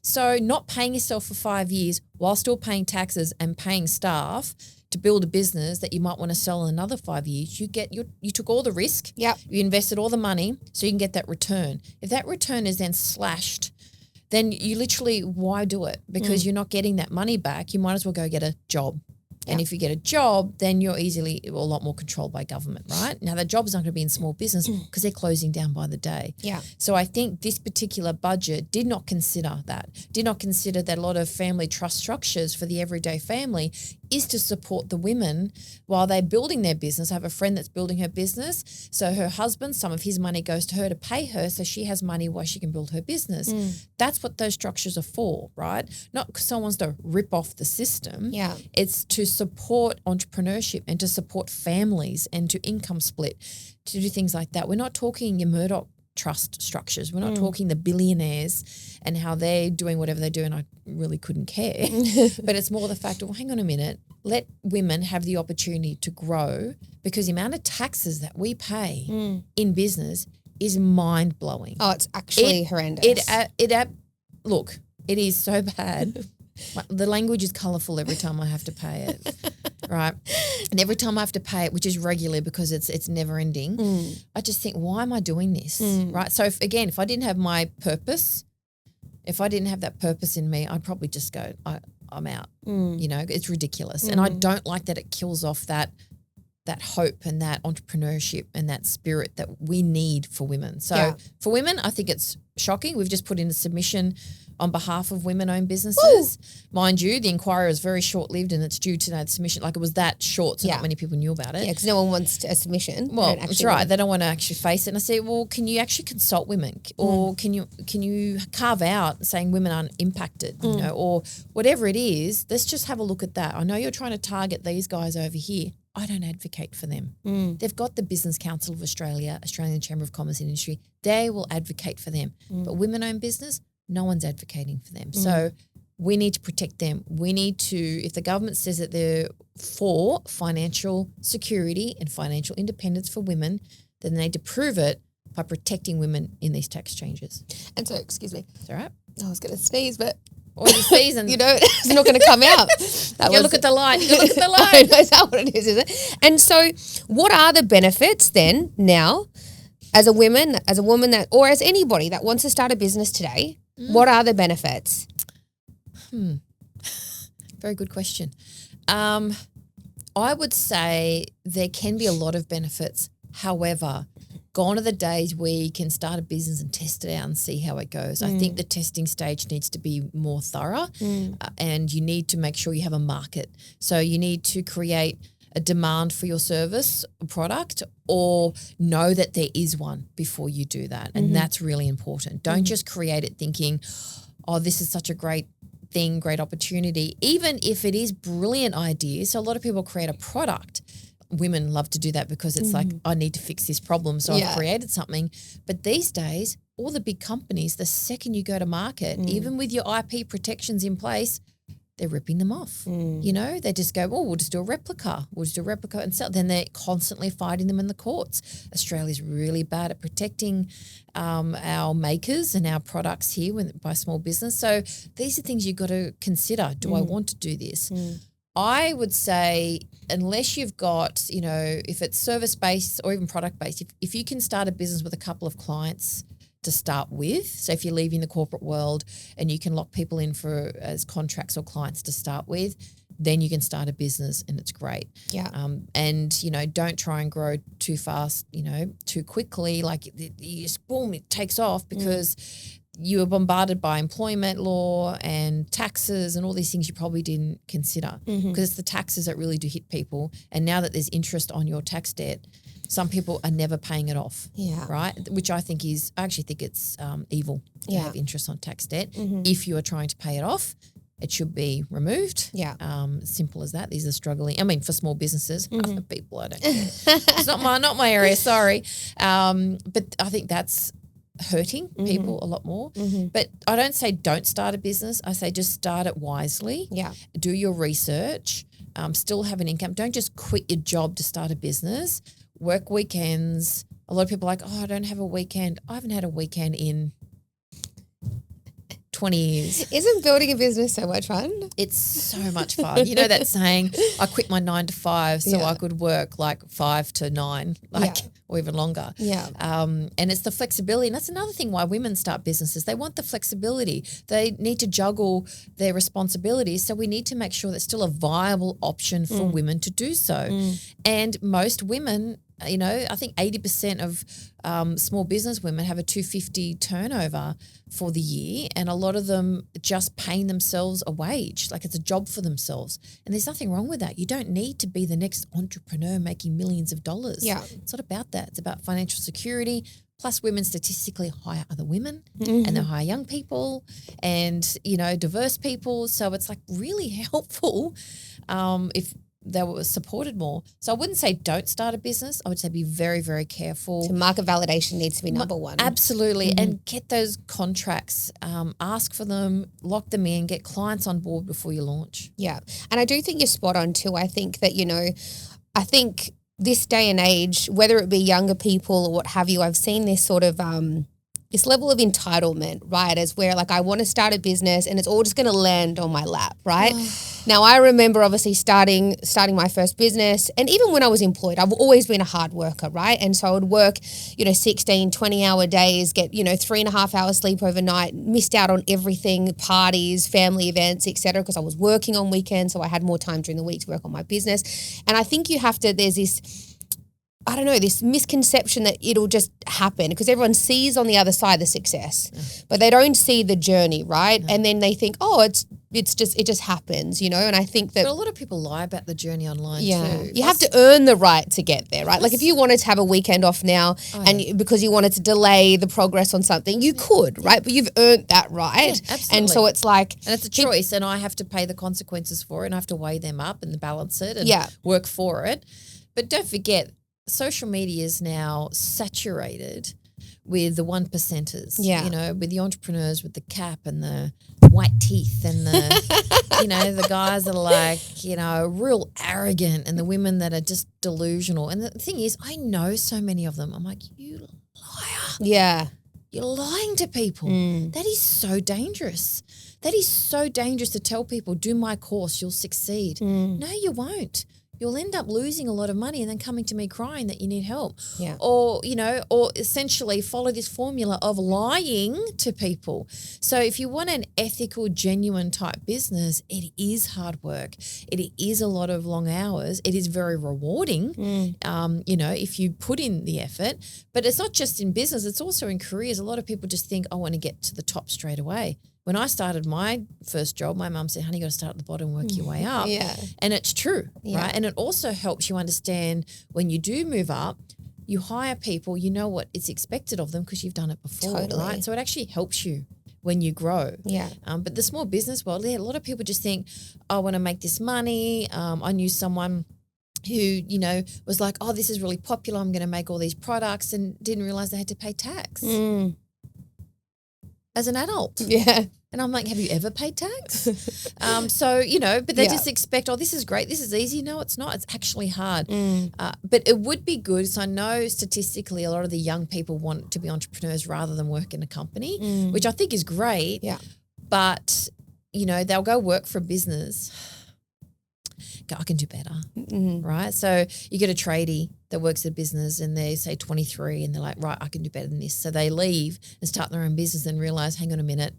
Speaker 2: so not paying yourself for 5 years while still paying taxes and paying staff to build a business that you might want to sell in another 5 years, you took all the risk.
Speaker 1: Yep.
Speaker 2: You invested all the money so you can get that return. If that return is then slashed, then you literally, why do it? Because you're not getting that money back. You might as well go get a job. And if you get a job, then you're a lot more controlled by government, right? Now, that job is not going to be in small business because they're closing down by the day.
Speaker 1: Yeah.
Speaker 2: So I think this particular budget did not consider that, that a lot of family trust structures for the everyday family is to support the women while they're building their business. I have a friend that's building her business. So her husband, some of his money goes to her to pay her so she has money while she can build her business. That's what those structures are for, right? Not because someone wants to rip off the system.
Speaker 1: Yeah.
Speaker 2: It's to support entrepreneurship and to support families and to income split, to do things like that. We're not talking your Murdoch trust structures. We're not talking the billionaires and how they're doing whatever they do, and I really couldn't care. But it's more the fact of, well, hang on a minute, let women have the opportunity to grow because the amount of taxes that we pay in business is mind-blowing.
Speaker 1: Oh, it's actually horrendous.
Speaker 2: Look, it is so bad. The language is colourful every time I have to pay it, right? And every time I have to pay it, which is regular because it's never ending, I just think, why am I doing this, right? So, if I didn't have my purpose, if I didn't have that purpose in me, I'd probably just go, I'm out. You know, it's ridiculous. And I don't like that it kills off that that hope and that entrepreneurship and that spirit that we need for women. So for women, I think it's shocking. We've just put in a submission on behalf of women-owned businesses. Woo! Mind you, the inquiry is very short-lived and it's due today, the submission. Like it was that short, so not many people knew about it.
Speaker 1: Yeah, because no one wants a submission.
Speaker 2: Well, that's right. They don't want to actually face it. And I said, well, can you actually consult women? Or can you carve out saying women aren't impacted, you know, or whatever it is, let's just have a look at that. I know you're trying to target these guys over here. I don't advocate for them. They've got the Business Council of Australia, Australian Chamber of Commerce and Industry. They will advocate for them. But women-owned business, no one's advocating for them. So we need to protect them. We need to, if the government says that they're for financial security and financial independence for women, then they need to prove it by protecting women in these tax changes.
Speaker 1: And so, excuse me.
Speaker 2: It's all right.
Speaker 1: I was going to sneeze, but
Speaker 2: or the season.
Speaker 1: You know, it's not going to come out.
Speaker 2: Look at the light. You look at the light.
Speaker 1: No, is that what it is it? And so what are the benefits then now as a woman that, or as anybody that wants to start a business today, what are the benefits?
Speaker 2: Very good question. I would say there can be a lot of benefits. However, gone are the days where you can start a business and test it out and see how it goes. I think the testing stage needs to be more thorough and you need to make sure you have a market. So you need to create a demand for your service or product or know that there is one before you do that. And that's really important. Don't just create it thinking, oh, this is such a great thing, great opportunity, even if it is brilliant ideas. So a lot of people create a product. Women love to do that because it's like, I need to fix this problem. So I've created something. But these days, all the big companies, the second you go to market, even with your IP protections in place, they're ripping them off. You know, they just go, oh, we'll just do a replica. We'll just do a replica and sell. Then they're constantly fighting them in the courts. Australia's really bad at protecting our makers and our products here by small business. So these are things you've got to consider. Do I want to do this? I would say unless you've got, you know, if it's service-based or even product-based, if you can start a business with a couple of clients to start with. So if you're leaving the corporate world and you can lock people in for as contracts or clients to start with, then you can start a business and it's great.
Speaker 1: Yeah.
Speaker 2: And, you know, don't try and grow too fast, you know, too quickly. Like you just, boom, it takes off because you were bombarded by employment law and taxes and all these things you probably didn't consider because it's the taxes that really do hit people. And now that there's interest on your tax debt, some people are never paying it off, right? Which I actually think it's evil to have interest on tax debt. If you are trying to pay it off, it should be removed. Simple as that. These are struggling. I mean, for small businesses, other people, I don't care. It's not my area, sorry. But I think that's hurting people a lot more. But I don't say don't start a business. I say just start it wisely. Do your research. Still have an income. Don't just quit your job to start a business. Work weekends. A lot of people are like, oh, I don't have a weekend. I haven't had a weekend in 20 years.
Speaker 1: Isn't building a business so much fun?
Speaker 2: It's so much fun. You know that saying, I quit my 9 to 5 so I could work like 5 to 9, or even longer. And it's the flexibility. And that's another thing why women start businesses. They want the flexibility. They need to juggle their responsibilities. So we need to make sure that's still a viable option for women to do so. And most women, you know, I think 80% of small business women have a 250 turnover for the year, and a lot of them just paying themselves a wage, like it's a job for themselves. And there's nothing wrong with that. You don't need to be the next entrepreneur making millions of dollars. It's not about that. It's about financial security. Plus, women statistically hire other women and they hire young people and, you know, diverse people. So it's like really helpful if they were supported more. So I wouldn't say don't start a business. I would say be very, very careful.
Speaker 1: So market validation needs to be number one.
Speaker 2: Absolutely. And get those contracts, ask for them, lock them in, get clients on board before you launch.
Speaker 1: Yeah. And I do think you're spot on too. I think that, you know, this day and age, whether it be younger people or what have you, I've seen this sort of this level of entitlement, right? As where like I want to start a business and it's all just going to land on my lap, right? Now I remember obviously starting my first business, and even when I was employed, I've always been a hard worker, right? And so I would work, 16, 20-hour days, get, 3.5 hours sleep overnight, missed out on everything, parties, family events, etc., because I was working on weekends, so I had more time during the week to work on my business. And I think there's this misconception that it'll just happen because everyone sees on the other side the success, but they don't see the journey, right? And then they think, oh, it just happens, and I think that.
Speaker 2: But a lot of people lie about the journey online too.
Speaker 1: You have to earn the right to get there, right? Like if you wanted to have a weekend off now because you wanted to delay the progress on something, you could, right? But you've earned that right.
Speaker 2: Yeah, absolutely.
Speaker 1: And so it's like.
Speaker 2: And it's a choice, and I have to pay the consequences for it, and I have to weigh them up and balance it and work for it. But don't forget, social media is now saturated with the 1%ers, with the entrepreneurs with the cap and the white teeth and the, the guys that are like, real arrogant, and the women that are just delusional. And the thing is, I know so many of them. I'm like, you liar.
Speaker 1: Yeah.
Speaker 2: You're lying to people. That is so dangerous. That is so dangerous to tell people, do my course, you'll succeed. No, you won't. You'll end up losing a lot of money and then coming to me crying that you need help.
Speaker 1: Yeah.
Speaker 2: Or essentially follow this formula of lying to people. So if you want an ethical, genuine type business, it is hard work. It is a lot of long hours. It is very rewarding, if you put in the effort. But it's not just in business, it's also in careers. A lot of people just think, I want to get to the top straight away. When I started my first job, my mum said, honey, you got to start at the bottom and work your way up.
Speaker 1: Yeah.
Speaker 2: And it's true, right? And it also helps you understand when you do move up, you hire people, you know what is expected of them because you've done it before, right? So it actually helps you when you grow.
Speaker 1: Yeah.
Speaker 2: But the small business world, a lot of people just think, I want to make this money. I knew someone who, was like, oh, this is really popular, I'm going to make all these products, and didn't realize they had to pay tax. As an adult.
Speaker 1: Yeah.
Speaker 2: And I'm like, have you ever paid tax? But they just expect, oh, this is great, this is easy. No, it's not. It's actually hard. But it would be good. So I know statistically a lot of the young people want to be entrepreneurs rather than work in a company, which I think is great.
Speaker 1: Yeah.
Speaker 2: But, they'll go work for a business. Go, I can do better, right? So you get a tradie that works at a business and they say 23 and they're like, right, I can do better than this. So they leave and start their own business and realize, hang on a minute,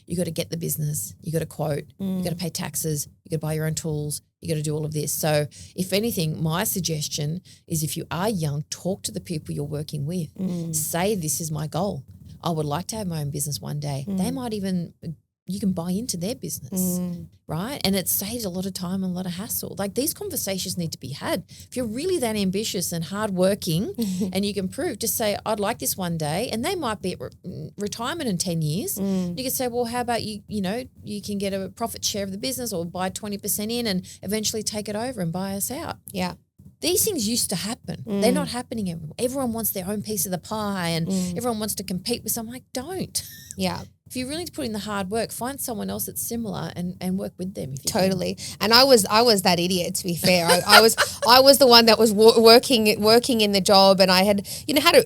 Speaker 2: you got to get the business, you got to quote, you got to pay taxes, you got to buy your own tools, you got to do all of this. So if anything, my suggestion is if you are young, talk to the people you're working with. Say, this is my goal. I would like to have my own business one day. They might even you can buy into their business, right? And it saves a lot of time and a lot of hassle. Like, these conversations need to be had. If you're really that ambitious and hardworking and you can prove, just say, I'd like this one day, and they might be at retirement in 10 years. You can say, well, how about you can get a profit share of the business or buy 20% in and eventually take it over and buy us out.
Speaker 1: Yeah.
Speaker 2: These things used to happen. They're not happening anymore. Everyone wants their own piece of the pie and everyone wants to compete with someone. Like, don't.
Speaker 1: Yeah.
Speaker 2: If you really need to put in the hard work, find someone else that's similar and work with them. If you
Speaker 1: totally.
Speaker 2: Can.
Speaker 1: And I was that idiot, to be fair. I was the one that was working in the job, and I had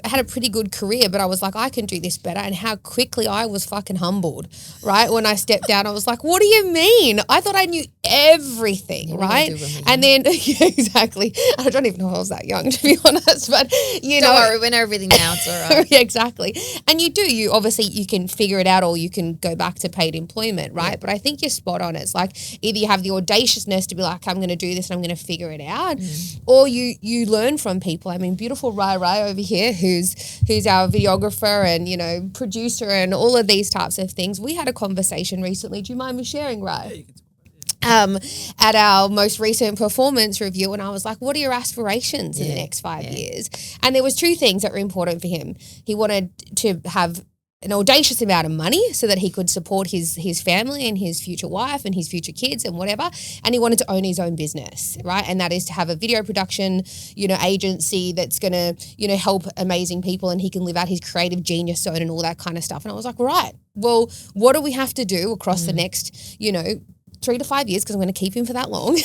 Speaker 1: had a pretty good career, but I was like, I can do this better. And how quickly I was fucking humbled, right? When I stepped down, I was like, what do you mean? I thought I knew everything, right? And then yeah, exactly. I don't even know if I was that young, to be honest, but
Speaker 2: don't worry, we know everything now. It's all right.
Speaker 1: Yeah, exactly. And you obviously you can figure it out, or you can go back to paid employment, right? Yeah. But I think you're spot on. It's like either you have the audaciousness to be like, I'm going to do this and I'm going to figure it out, or you learn from people. I mean, beautiful Rai over here, who's our videographer and producer and all of these types of things. We had a conversation recently. Do you mind me sharing, Rai? Yeah, you can. At our most recent performance review, and I was like, what are your aspirations in the next 5 years? And there was two things that were important for him. He wanted to have an audacious amount of money so that he could support his family and his future wife and his future kids and whatever. And he wanted to own his own business, right? And that is to have a video production, agency that's going to, help amazing people, and he can live out his creative genius zone and all that kind of stuff. And I was like, right, well, what do we have to do across the next, 3 to 5 years because I'm going to keep him for that long,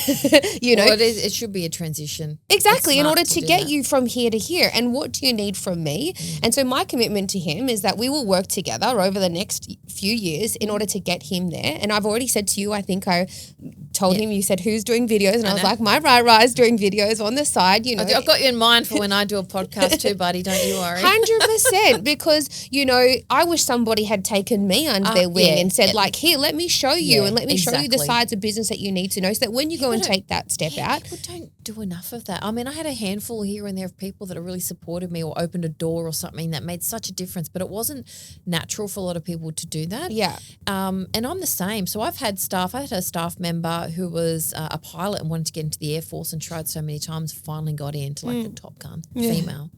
Speaker 1: you know.
Speaker 2: Well, it should be a transition.
Speaker 1: Exactly, in order to get you from here to here. And what do you need from me? And so my commitment to him is that we will work together over the next few years in order to get him there. And I've already said to you, I think I told him, you said, who's doing videos? And I was like, my right is doing videos on the side, you know.
Speaker 2: I've got you in mind for when I do a podcast too, buddy. Don't you worry.
Speaker 1: 100%, because, you know, I wish somebody had taken me under their wing and said like, here, let me show you and let me show you the sides of business that you need to know so that when you go and take that step out.
Speaker 2: People don't do enough of that. I mean, I had a handful here and there of people that have really supported me or opened a door or something that made such a difference, but it wasn't natural for a lot of people to do that.
Speaker 1: Yeah.
Speaker 2: And I'm the same. So I had a staff member who was a pilot and wanted to get into the Air Force and tried so many times, finally got into like the Top Gun, female.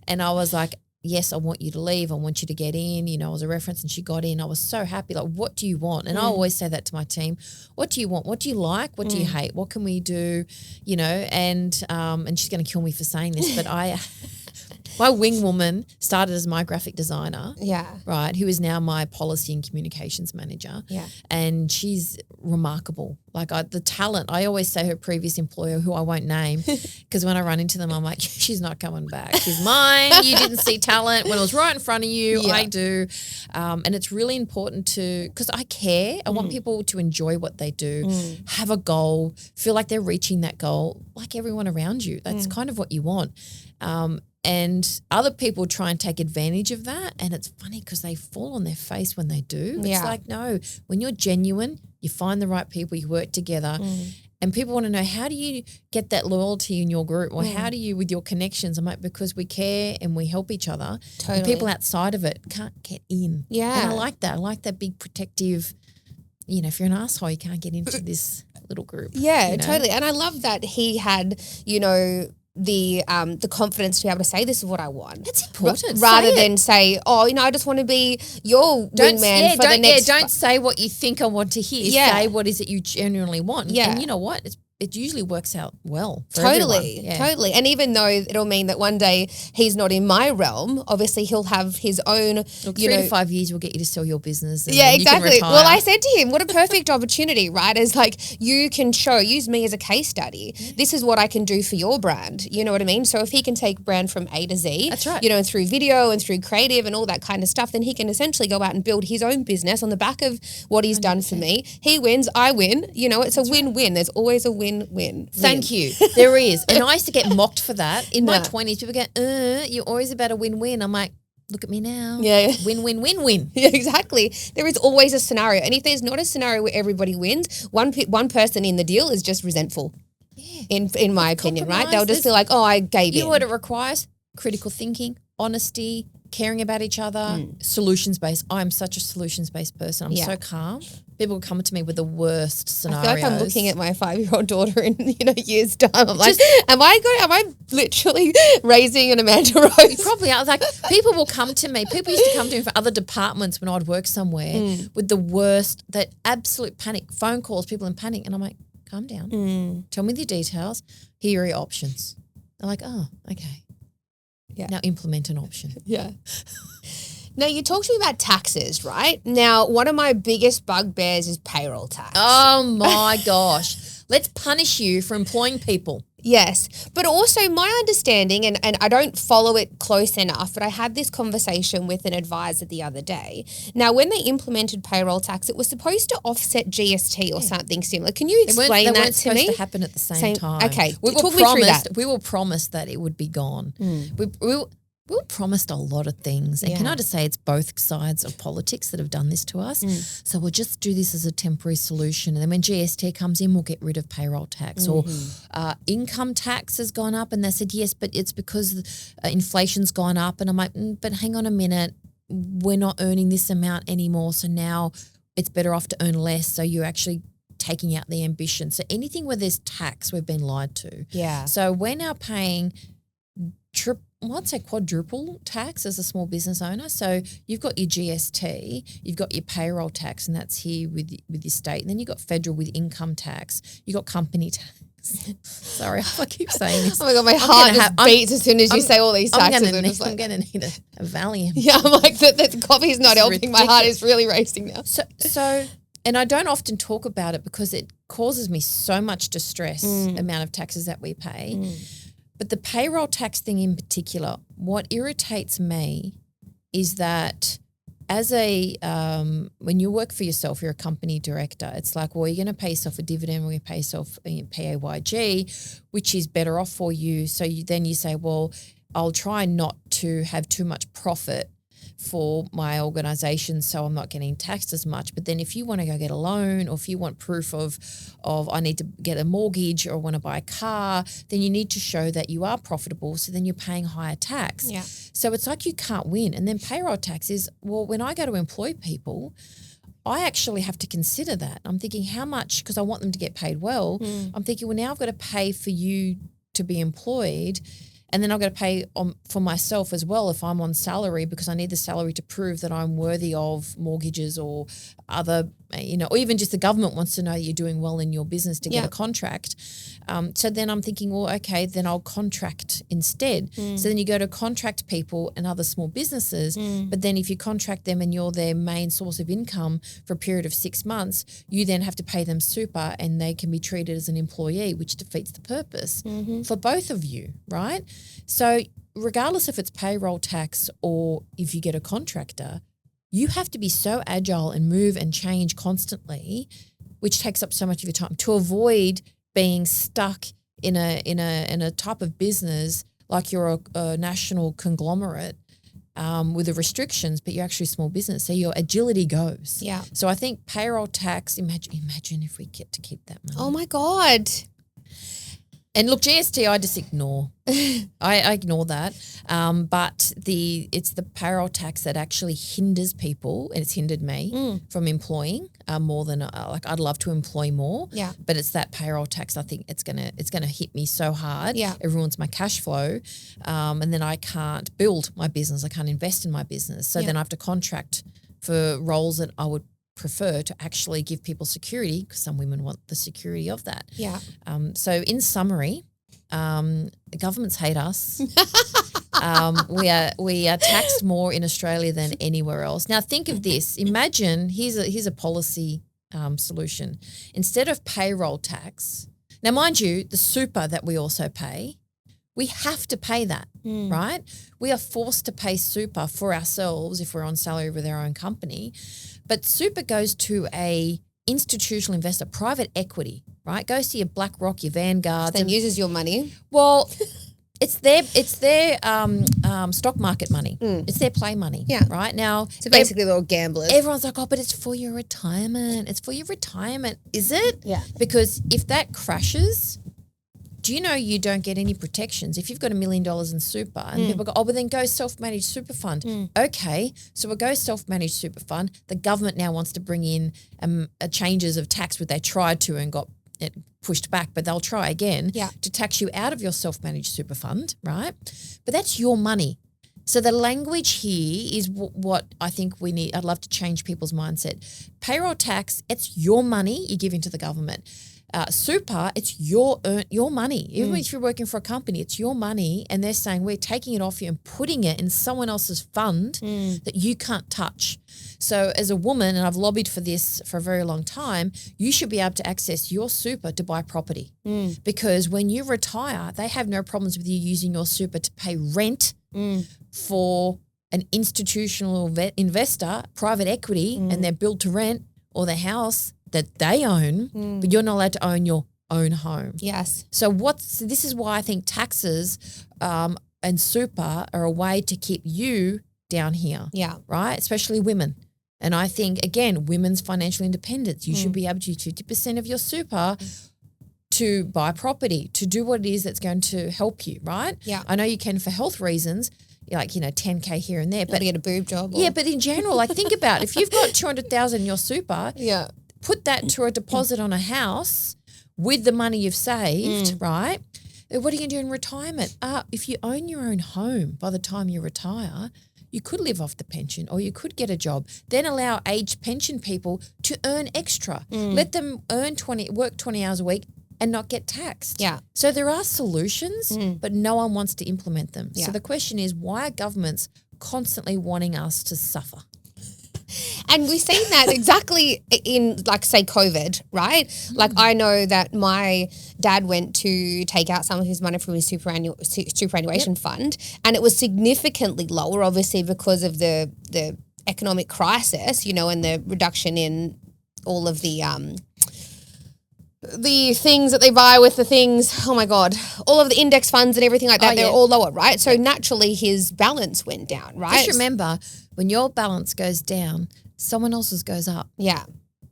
Speaker 2: And I was like, yes, I want you to leave. I want you to get in. You know, I was a reference and she got in. I was so happy. Like, what do you want? And I always say that to my team. What do you want? What do you like? What do you hate? What can we do? You know, and she's going to kill me for saying this, but my wing woman started as my graphic designer.
Speaker 1: Yeah.
Speaker 2: Right. Who is now my policy and communications manager.
Speaker 1: Yeah.
Speaker 2: And she's remarkable. Like the talent, I always say her previous employer, who I won't name, because when I run into them, I'm like, she's not coming back. She's mine. You didn't see talent when it was right in front of you. I do. And it's really important because I care. I want people to enjoy what they do, have a goal, feel like they're reaching that goal, like everyone around you. That's kind of what you want. And other people try and take advantage of that. And it's funny because they fall on their face when they do. It's like, no, when you're genuine, you find the right people, you work together. And people want to know, how do you get that loyalty in your group? Or how do you, with your connections? I'm like, because we care and we help each other. Totally. And people outside of it can't get in. Yeah. And I like that. I like that big protective, you know, if you're an asshole, you can't get into this little group.
Speaker 1: Yeah,
Speaker 2: you know?
Speaker 1: Totally. And I love that he had, you know, the confidence to be able to say, this is what I want.
Speaker 2: That's important.
Speaker 1: Rather than say, oh, you know, I just want to be your wingman for the next.
Speaker 2: Don't say what you think I want to hear. Say what is it you genuinely want. Yeah. And you know what? It usually works out well for
Speaker 1: Totally. And even though it'll mean that one day he's not in my realm, obviously he'll have his own.
Speaker 2: Look, 3 to 5 years will get you to sell your business. And
Speaker 1: exactly. Well, I said to him, what a perfect opportunity, right? As like, you can use me as a case study. This is what I can do for your brand. You know what I mean? So if he can take brand from A to Z,
Speaker 2: that's right.
Speaker 1: You know, and through video and through creative and all that kind of stuff, then he can essentially go out and build his own business on the back of what he's 100%. Done for me. He wins, I win. You know, it's a win-win. There's always a win-win.
Speaker 2: Thank you. There is. And I used to get mocked for that. In my 20s, people go, you're always about a win-win. I'm like, look at me now. Yeah. Win-win-win-win.
Speaker 1: Yeah, exactly. There is always a scenario. And if there's not a scenario where everybody wins, one person in the deal is just resentful. Yeah. In my opinion, right? They'll just feel like, oh, I gave in.
Speaker 2: You know what it requires? Critical thinking, honesty, caring about each other, solutions-based. I'm such a solutions-based person. I'm so calm. People come to me with the worst scenarios.
Speaker 1: I feel like I'm looking at my 5-year-old daughter in years' time. I'm like, am I literally raising an Amanda Rose?
Speaker 2: You probably are. Like, people will come to me. People used to come to me for other departments when I'd work somewhere with the worst, that absolute panic, phone calls, people in panic. And I'm like, calm down. Tell me the details. Here are your options. They're like, oh, okay. Yeah. Now implement an option.
Speaker 1: Yeah. Now, you talked to me about taxes, right? Now, one of my biggest bugbears is payroll tax.
Speaker 2: Oh, my gosh. Let's punish you for employing people.
Speaker 1: Yes, but also my understanding, and I don't follow it close enough, but I had this conversation with an advisor the other day. Now, when they implemented payroll tax, it was supposed to offset GST or something similar. Can you explain that to me? They weren't supposed
Speaker 2: to happen at the same time.
Speaker 1: Okay,
Speaker 2: we were promised that it would be gone. We were promised a lot of things. And can I just say, it's both sides of politics that have done this to us. So we'll just do this as a temporary solution. And then when GST comes in, we'll get rid of payroll tax. Or income tax has gone up. And they said, yes, but it's because inflation's gone up. And I'm like, but hang on a minute. We're not earning this amount anymore. So now it's better off to earn less. So you're actually taking out the ambition. So anything where there's tax, we've been lied to.
Speaker 1: Yeah.
Speaker 2: So we're now paying I'd say quadruple tax as a small business owner. So you've got your GST, you've got your payroll tax, and that's here with your state. And then you've got federal with income tax. You've got company tax. Sorry, I keep saying this.
Speaker 1: Oh my God, my heart just beats as soon as you say all these taxes.
Speaker 2: I'm going to need a Valium.
Speaker 1: Yeah, I'm like, the coffee's not helping. Ridiculous. My heart is really racing now.
Speaker 2: So And I don't often talk about it because it causes me so much distress, amount of taxes that we pay. But the payroll tax thing in particular, what irritates me is that as when you work for yourself, you're a company director, it's like, well, you're going to pay yourself a dividend, we're going to pay yourself PAYG, which is better off for you. So then you say, well, I'll try not to have too much profit for my organisation, so I'm not getting taxed as much. But then if you want to go get a loan, or if you want proof of I need to get a mortgage or want to buy a car, then you need to show that you are profitable, so then you're paying higher tax.
Speaker 1: Yeah.
Speaker 2: So it's like you can't win. And then payroll tax is, well, when I go to employ people, I actually have to consider that. I'm thinking how much, because I want them to get paid well. I'm thinking, well, now I've got to pay for you to be employed. And then I've got to pay for myself as well if I'm on salary, because I need the salary to prove that I'm worthy of mortgages or other, or even just the government wants to know you're doing well in your business to get a contract. So then I'm thinking, well, okay, then I'll contract instead. So then you go to contract people and other small businesses, but then if you contract them and you're their main source of income for a period of 6 months, you then have to pay them super and they can be treated as an employee, which defeats the purpose for both of you, right? So regardless if it's payroll tax or if you get a contractor, you have to be so agile and move and change constantly, which takes up so much of your time, to avoid being stuck in a type of business like you're a national conglomerate with the restrictions, but you're actually a small business. So your agility goes. Yeah. So I think payroll tax, imagine if we get to keep that money.
Speaker 1: Oh my God.
Speaker 2: And look, GST, I just ignore. I ignore that. But it's the payroll tax that actually hinders people, and it's hindered me from employing more than I'd love to employ more. Yeah. But it's that payroll tax. I think it's gonna hit me so hard. Yeah. It ruins my cash flow, and then I can't build my business. I can't invest in my business. So then I have to contract for roles that I would prefer to actually give people security, because some women want the security of that. Yeah. So in summary, governments hate us. We are taxed more in Australia than anywhere else. Now think of this. Imagine here's a policy solution. Instead of payroll tax, now mind you, the super that we also pay, we have to pay that, right? We are forced to pay super for ourselves if we're on salary with our own company. But super goes to a institutional investor, private equity, right? Goes to your BlackRock, your Vanguard.
Speaker 1: Then uses your money.
Speaker 2: Well, it's their stock market money. It's their play money, right? Now,
Speaker 1: so basically they're all gamblers.
Speaker 2: Everyone's like, oh, but it's for your retirement. It's for your retirement. Is it? Yeah. Because if that crashes, do you know you don't get any protections if you've got $1 million in super and people go, oh, but then go self-managed super fund. Okay, so we'll go self-managed super fund. The government now wants to bring in changes of tax, where they tried to and got it pushed back, but they'll try again to tax you out of your self-managed super fund, right? But that's your money. So the language here is what I think we need. I'd love to change people's mindset. Payroll tax, it's your money you give into the government. Super, it's your money. Even if you're working for a company, it's your money, and they're saying we're taking it off you and putting it in someone else's fund that you can't touch. So as a woman, and I've lobbied for this for a very long time, you should be able to access your super to buy property, because when you retire, they have no problems with you using your super to pay rent for an institutional investor, private equity, and they're built to rent, or the house that they own, but you're not allowed to own your own home. Yes. So this is why I think taxes and super are a way to keep you down here. Yeah. Right? Especially women. And I think, again, women's financial independence. You should be able to use 50% of your super to buy property, to do what it is that's going to help you, right? Yeah. I know you can for health reasons, like, $10K here and there. But
Speaker 1: to get a boob job.
Speaker 2: Yeah, but in general, think about it. If you've got $200,000 in your super, put that to a deposit on a house with the money you've saved, right? What are you going to do in retirement? If you own your own home by the time you retire, you could live off the pension, or you could get a job. Then allow aged pension people to earn extra. Let them work 20 hours a week and not get taxed. Yeah. So there are solutions, but no one wants to implement them. Yeah. So the question is, why are governments constantly wanting us to suffer?
Speaker 1: And we've seen that exactly in, like, say, COVID, right? Like, I know that my dad went to take out some of his money from his superannuation fund, and it was significantly lower, obviously, because of the economic crisis, you know, and the reduction in all of the things that they buy with the things, oh my God, all of the index funds and everything like that, they're all lower, right? So naturally his balance went down, right?
Speaker 2: Just remember, when your balance goes down, someone else's goes up.
Speaker 1: Yeah.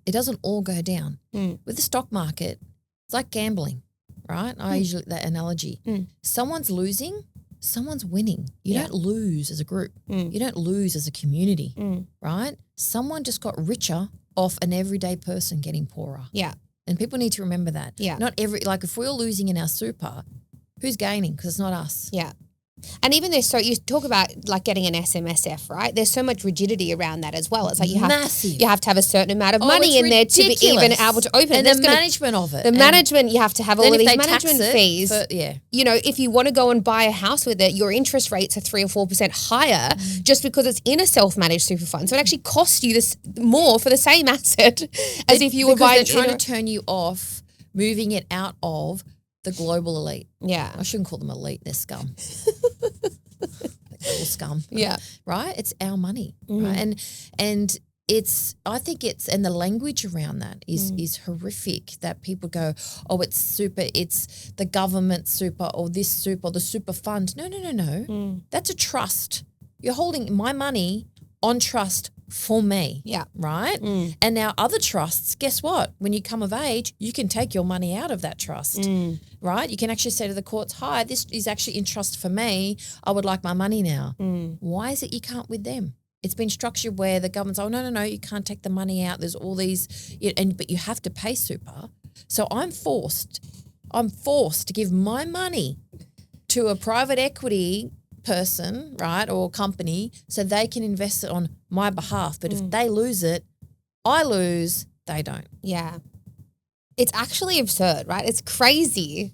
Speaker 2: It doesn't all go down. With the stock market, it's like gambling, right? I usually that analogy. Someone's losing, someone's winning. You don't lose as a group. You don't lose as a community, right? Someone just got richer off an everyday person getting poorer.
Speaker 1: Yeah.
Speaker 2: And people need to remember that.
Speaker 1: Yeah.
Speaker 2: Not every, like if we're losing in our super, who's gaining? Because it's not us.
Speaker 1: Yeah. And even there's, so you talk about like getting an SMSF, right? There's so much rigidity around that as well. It's like you have to have a certain amount of money in there to be even able to open it.
Speaker 2: And the management of it.
Speaker 1: The management, you have to have all of these management fees. You know, if you want to go and buy a house with it, your interest rates are 3 or 4% higher just because it's in a self-managed super fund. So it actually costs you this more for the same asset as if you were buying.
Speaker 2: Because they're trying to turn you off, moving it out of the global elite.
Speaker 1: Yeah.
Speaker 2: I shouldn't call them elite, they're scum. They're all scum.
Speaker 1: Yeah.
Speaker 2: Right? It's our money. Right? And it's, I think it's, and the language around that is horrific, that people go, oh, it's super, it's the government super or this super or the super fund. No. That's a trust. You're holding my money on trust for me.
Speaker 1: Yeah.
Speaker 2: Right? And now other trusts, guess what? When you come of age, you can take your money out of that trust. Right? You can actually say to the courts, hi, this is actually in trust for me. I would like my money now. Why is it you can't with them? It's been structured where the government's, oh, no, you can't take the money out. There's all these, but you have to pay super. So I'm forced to give my money to a private equity person, right, or company, so they can invest it on my behalf. But if they lose it, I lose, they don't.
Speaker 1: Yeah. It's actually absurd, right? It's crazy.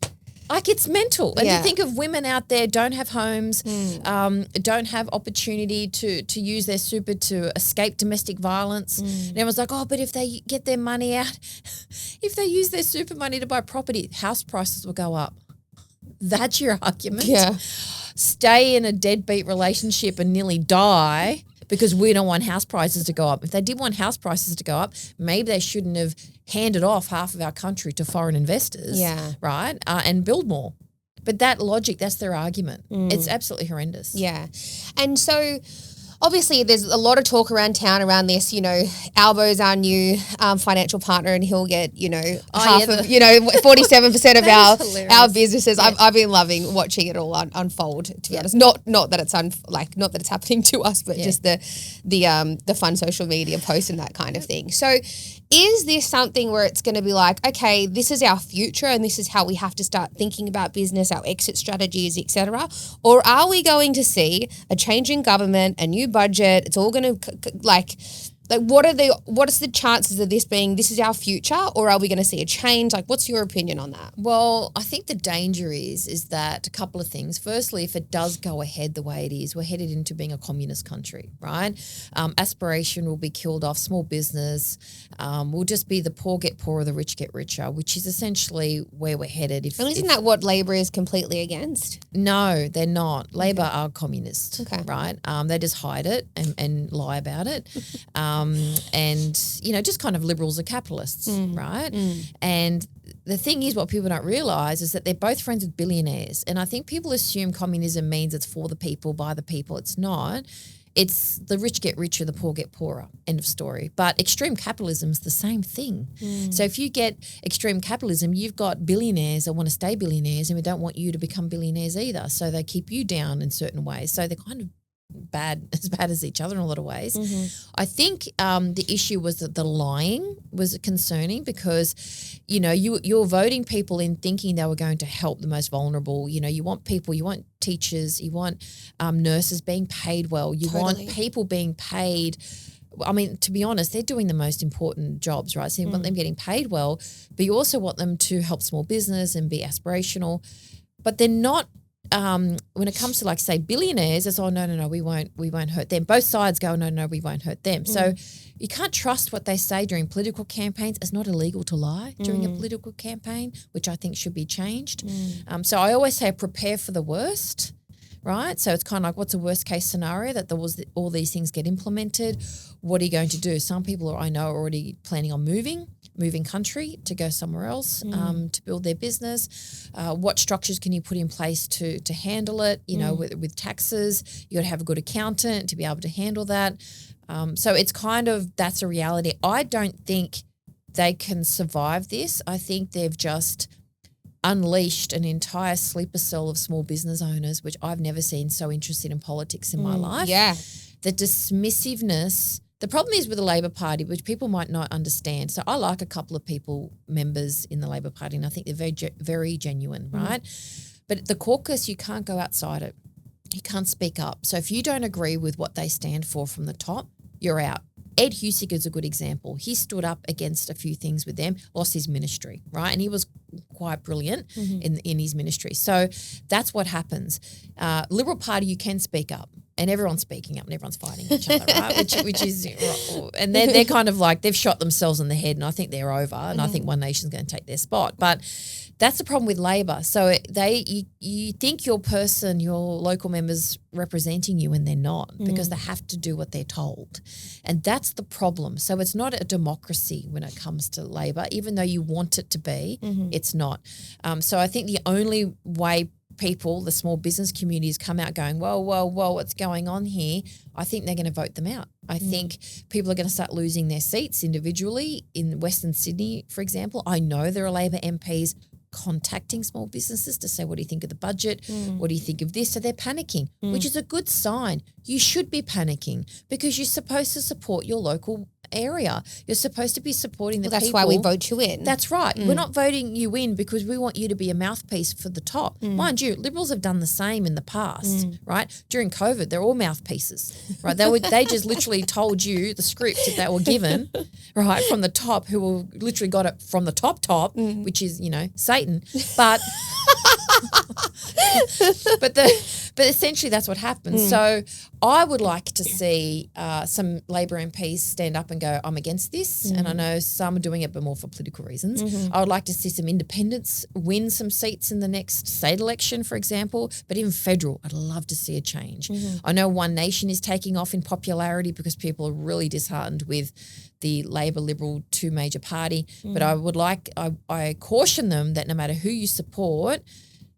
Speaker 2: Like, it's mental. And to think of women out there don't have homes, don't have opportunity to use their super to escape domestic violence. And everyone's like, oh, but if they get their money out, if they use their super money to buy property, house prices will go up. That's your argument?
Speaker 1: Yeah.
Speaker 2: Stay in a deadbeat relationship and nearly die because we don't want house prices to go up. If they did want house prices to go up, maybe they shouldn't have handed off half of our country to foreign investors, right, and build more. But that logic, that's their argument. It's absolutely horrendous.
Speaker 1: Yeah. And so obviously there's a lot of talk around town around this, you know, Albo's our new financial partner and he'll get, you know, half of, you know, 47% of our businesses. Yeah. I've been loving watching it all unfold, to be honest. Not that it's not that it's happening to us, but just the fun social media posts and that kind of thing. So is this something where it's going to be like, okay, this is our future and this is how we have to start thinking about business, our exit strategies, etc.? Or are we going to see a change in government, a new budget? It's all going to like what is the chances of this being, this is our future, or are we going to see a change? Like, what's your opinion on that?
Speaker 2: Well, I think the danger is that a couple of things. Firstly, if it does go ahead the way it is, we're headed into being a communist country, right? Aspiration will be killed off, small business will just be the poor get poorer, the rich get richer, which is essentially where we're headed.
Speaker 1: Isn't that what Labor is completely against?
Speaker 2: No, they're not. Labor are communist, right? They just hide it and lie about it. And, you know, just kind of liberals are capitalists, right? And the thing is, what people don't realise is that they're both friends with billionaires. And I think people assume communism means it's for the people, by the people. It's not. It's the rich get richer, the poor get poorer, end of story. But extreme capitalism is the same thing. So if you get extreme capitalism, you've got billionaires that want to stay billionaires and we don't want you to become billionaires either. So they keep you down in certain ways. So they're kind of as bad as each other in a lot of ways. I think the issue was that the lying was concerning because, you know, you're voting people in thinking they were going to help the most vulnerable. You know, you want people, you want teachers, you want nurses being paid well, you want people being paid. I mean, to be honest, they're doing the most important jobs, right? So you want them getting paid well, but you also want them to help small business and be aspirational, but they're not when it comes to like say billionaires, it's no, we won't hurt them. Both sides go no, we won't hurt them. So you can't trust what they say during political campaigns. It's not illegal to lie during a political campaign, which I think should be changed. So I always say prepare for the worst. Right, so it's kind of like, what's the worst case scenario that all these things get implemented? What are you going to do? Some people I know are already planning on moving country to go somewhere else to build their business. What structures can you put in place to handle it? You know, with taxes, you got to have a good accountant to be able to handle that. So it's kind of, that's a reality. I don't think they can survive this. I think they've just unleashed an entire sleeper cell of small business owners, which I've never seen so interested in politics in my life.
Speaker 1: Yeah.
Speaker 2: The dismissiveness. The problem is with the Labor Party, which people might not understand. So I like a couple of members in the Labor Party, and I think they're very genuine, right? But the caucus, you can't go outside it. You can't speak up. So if you don't agree with what they stand for from the top, you're out. Ed Husick is a good example. He stood up against a few things with them, lost his ministry, right? And he was quite brilliant in his ministry. So that's what happens. Liberal Party, you can speak up, and everyone's speaking up and everyone's fighting each other, right? Which is, and they're kind of like, they've shot themselves in the head, and I think they're over, and I think One Nation's going to take their spot. But that's the problem with Labor. So you think your local member's representing you, and they're not, because they have to do what they're told. And that's the problem. So it's not a democracy when it comes to Labor, even though you want it to be, it's not. So I think the only way people, the small business communities, come out going, whoa, what's going on here? I think they're going to vote them out. I think people are going to start losing their seats individually. In Western Sydney, for example, I know there are Labor MPs contacting small businesses to say, what do you think of the budget? What do you think of this? So they're panicking, which is a good sign. You should be panicking because you're supposed to support your local area. You're supposed to be supporting the people.
Speaker 1: That's why we vote you in.
Speaker 2: That's right. We're not voting you in because we want you to be a mouthpiece for the top. Mind you, Liberals have done the same in the past, right? During COVID, they're all mouthpieces, right? They just literally told you the script that they were given, right, from the top, who literally got it from the top, which is, Satan. But but essentially that's what happens. So I would like to see some Labor MPs stand up and go, I'm against this. And I know some are doing it, but more for political reasons. I would like to see some independents win some seats in the next state election, for example, but even federal, I'd love to see a change. I know One Nation is taking off in popularity because people are really disheartened with the Labor Liberal two major party. But I caution them that no matter who you support,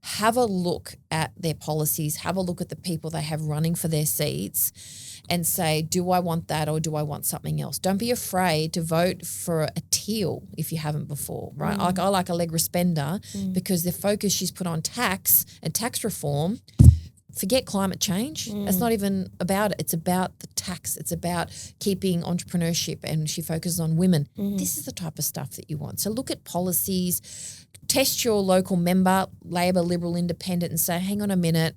Speaker 2: have a look at their policies, have a look at the people they have running for their seats and say, do I want that or do I want something else? Don't be afraid to vote for a Teal if you haven't before, right? Like I like Allegra Spender because the focus she's put on tax and tax reform. Forget climate change. It's not even about it. It's about the tax. It's about keeping entrepreneurship, and she focuses on women. This is the type of stuff that you want. So look at policies, test your local member, Labor, Liberal, Independent, and say, hang on a minute,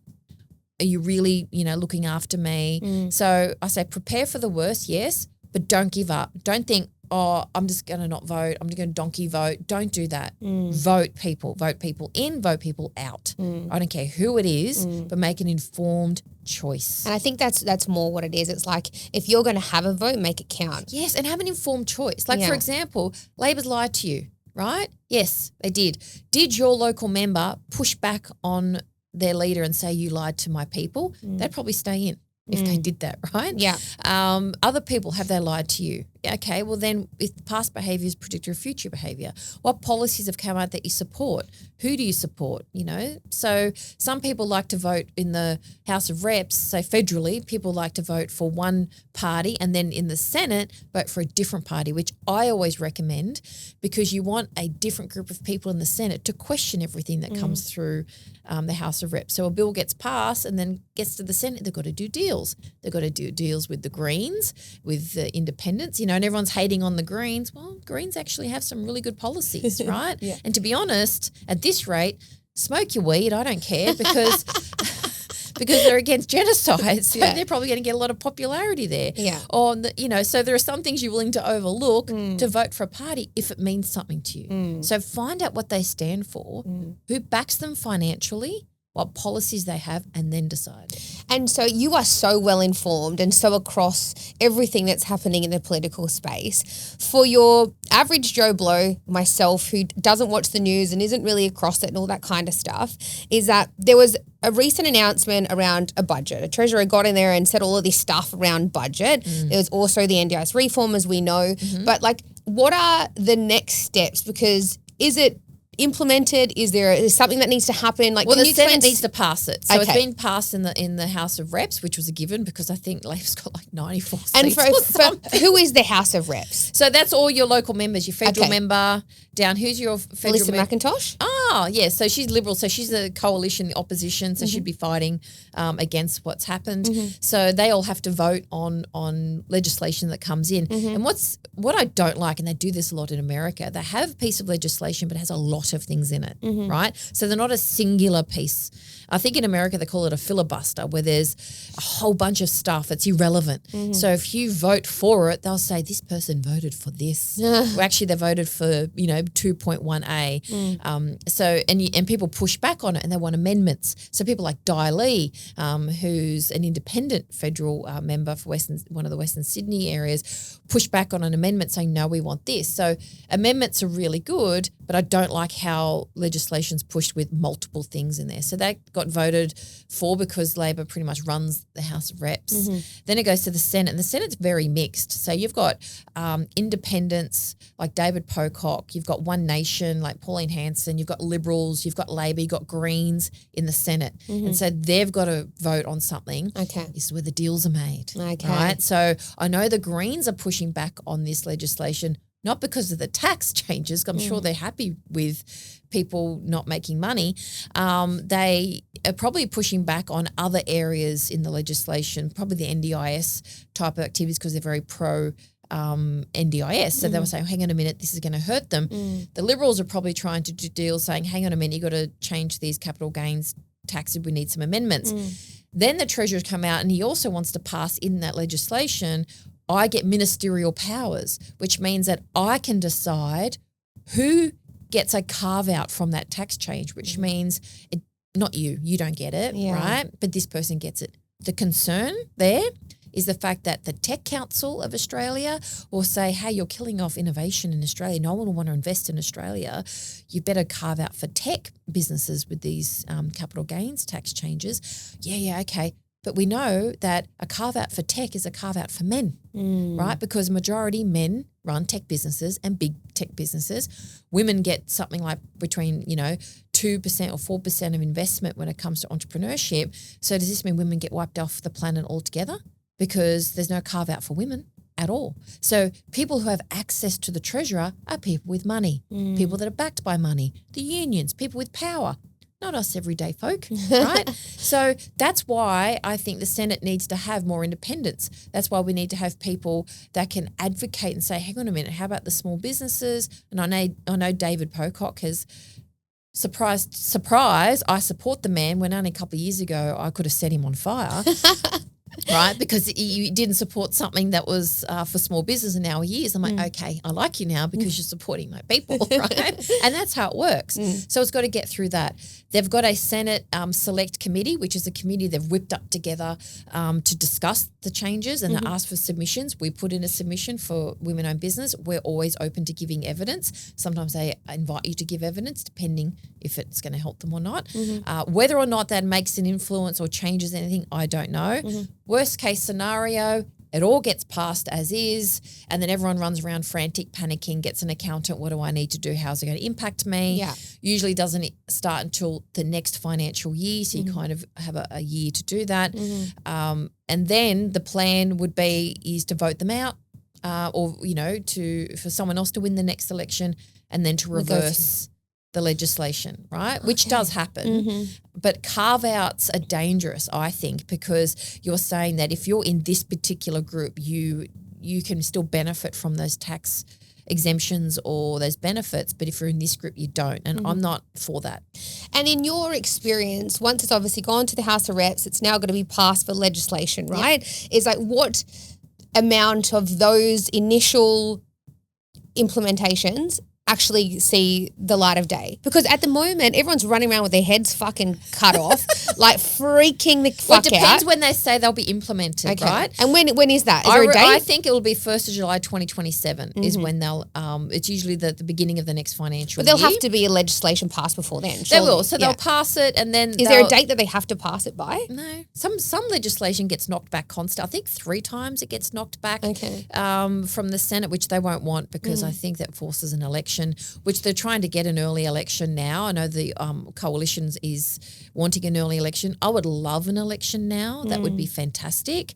Speaker 2: are you really, looking after me? So I say prepare for the worst, yes, but don't give up. Don't think, I'm just going to not vote. I'm just going to donkey vote. Don't do that. Vote people in, vote people out. I don't care who it is, but make an informed choice.
Speaker 1: And I think that's more what it is. It's like if you're going to have a vote, make it count.
Speaker 2: Yes, and have an informed choice. Like, for example, Labor's lied to you, right? Yes, they did. Did your local member push back on their leader and say, you lied to my people? They'd probably stay in if they did that, right?
Speaker 1: Yeah.
Speaker 2: Other people, have they lied to you? Okay, well then if past behaviour is predictor of future behaviour, what policies have come out that you support? Who do you support, So some people like to vote in the House of Reps, say federally, people like to vote for one party and then in the Senate vote for a different party, which I always recommend because you want a different group of people in the Senate to question everything that comes through the House of Reps. So a bill gets passed and then gets to the Senate, they've got to do deals. They've got to do deals with the Greens, with the Independents, and everyone's hating on the Greens. Well, Greens actually have some really good policies, right? And to be honest, at this rate, smoke your weed. I don't care because they're against genocide. So they're probably going to get a lot of popularity there.
Speaker 1: Yeah.
Speaker 2: Or, so there are some things you're willing to overlook to vote for a party if it means something to you. So find out what they stand for, who backs them financially, what policies they have, and then decide.
Speaker 1: And so you are so well informed and so across everything that's happening in the political space. For your average Joe Blow, myself, who doesn't watch the news and isn't really across it and all that kind of stuff, is that there was a recent announcement around a budget. A treasurer got in there and said all of this stuff around budget. There was also the NDIS reform, as we know. But like, what are the next steps? Because is it implemented? Is there something that needs to happen? Like,
Speaker 2: well,
Speaker 1: can
Speaker 2: the
Speaker 1: you
Speaker 2: Senate needs to pass it. So it's
Speaker 1: Okay.
Speaker 2: been passed in the House of Reps, which was a given because I think Labor's got like 94 seats.
Speaker 1: And
Speaker 2: or something.
Speaker 1: who is the House of Reps?
Speaker 2: So that's all your local members, your federal
Speaker 1: Okay.
Speaker 2: member down. Who's your federal
Speaker 1: Melissa
Speaker 2: member?
Speaker 1: McIntosh?
Speaker 2: Oh, yeah. So she's Liberal. So she's the coalition, the opposition. So she'd be fighting against what's happened. So they all have to vote on legislation that comes in. And what I don't like, and they do this a lot in America, they have a piece of legislation but it has a lot of things in it, right? So they're not a singular piece. I think in America they call it a filibuster, where there's a whole bunch of stuff that's irrelevant. So if you vote for it, they'll say this person voted for this. Well, actually, they voted for 2.1A. So and people push back on it and they want amendments. So people like Di Lee, who's an independent federal member for one of the Western Sydney areas, push back on an amendment saying no, we want this. So amendments are really good, but I don't like how legislation's pushed with multiple things in there. So that got voted for because Labor pretty much runs the House of Reps. Then it goes to the Senate, and the Senate's very mixed. So you've got independents like David Pocock, you've got One Nation like Pauline Hanson, you've got Liberals, you've got Labor, you've got Greens in the Senate. And so they've got to vote on something.
Speaker 1: Okay.
Speaker 2: This is where the deals are made.
Speaker 1: Okay.
Speaker 2: Right? So I know the Greens are pushing back on this legislation, not because of the tax changes. I'm sure they're happy with people not making money. They are probably pushing back on other areas in the legislation, probably the NDIS type of activities because they're very pro NDIS. So they were saying, hang on a minute, this is going to hurt them. The Liberals are probably trying to do deals saying, hang on a minute, you've got to change these capital gains taxes. We need some amendments. Then the Treasurer's come out and he also wants to pass in that legislation, I get ministerial powers, which means that I can decide who gets a carve out from that tax change, which means not you don't get it, right? But this person gets it. The concern there is the fact that the Tech Council of Australia will say, hey, you're killing off innovation in Australia. No one will want to invest in Australia. You better carve out for tech businesses with these capital gains tax changes. Yeah, okay. But we know that a carve-out for tech is a carve-out for men, right? Because majority men run tech businesses and big tech businesses. Women get something like between, 2% or 4% of investment when it comes to entrepreneurship. So does this mean women get wiped off the planet altogether? Because there's no carve-out for women at all. So people who have access to the Treasurer are people with money, people that are backed by money, the unions, people with power. Not us everyday folk, right? So that's why I think the Senate needs to have more independence. That's why we need to have people that can advocate and say, hang on a minute, how about the small businesses? And I know David Pocock has surprise, I support the man when only a couple of years ago I could have set him on fire. Right, because he didn't support something that was for small business, and now he is. I'm like, okay, I like you now because you're supporting my people, right? And that's how it works. So it's got to get through that. They've got a Senate Select Committee, which is a committee they've whipped up together to discuss the changes and they ask for submissions. We put in a submission for women-owned business. We're always open to giving evidence. Sometimes they invite you to give evidence depending if it's going to help them or not. Whether or not that makes an influence or changes anything, I don't know. Worst case scenario, it all gets passed as is, and then everyone runs around frantic, panicking, gets an accountant. What do I need to do? How's it going to impact me?
Speaker 1: Yeah.
Speaker 2: Usually doesn't start until the next financial year, so you kind of have a year to do that. And then the plan would is to vote them out or, for someone else to win the next election and then to reverse the legislation, right? Which does happen. But carve-outs are dangerous, I think, because you're saying that if you're in this particular group, you can still benefit from those tax exemptions or those benefits, but if you're in this group, you don't. And I'm not for that. And
Speaker 1: in your experience, once it's obviously gone to the House of Reps, it's now going to be passed for legislation, right? Is like what amount of those initial implementations actually see the light of day. Because at the moment, everyone's running around with their heads fucking cut off, like freaking the fuck out.
Speaker 2: It depends when they say they'll be implemented, right?
Speaker 1: And when is that? Is there a date?
Speaker 2: I think it will be 1st of July 2027 is when they'll it's usually the beginning of the next financial year.
Speaker 1: But there'll have to be a legislation passed before then.
Speaker 2: They will. So they'll pass it and then
Speaker 1: is there a date that they have to pass it by?
Speaker 2: No. Some legislation gets knocked back constantly. I think 3 times it gets knocked back from the Senate, which they won't want because I think that forces an election, which they're trying to get an early election now. I know the coalitions is wanting an early election. I would love an election now. That would be fantastic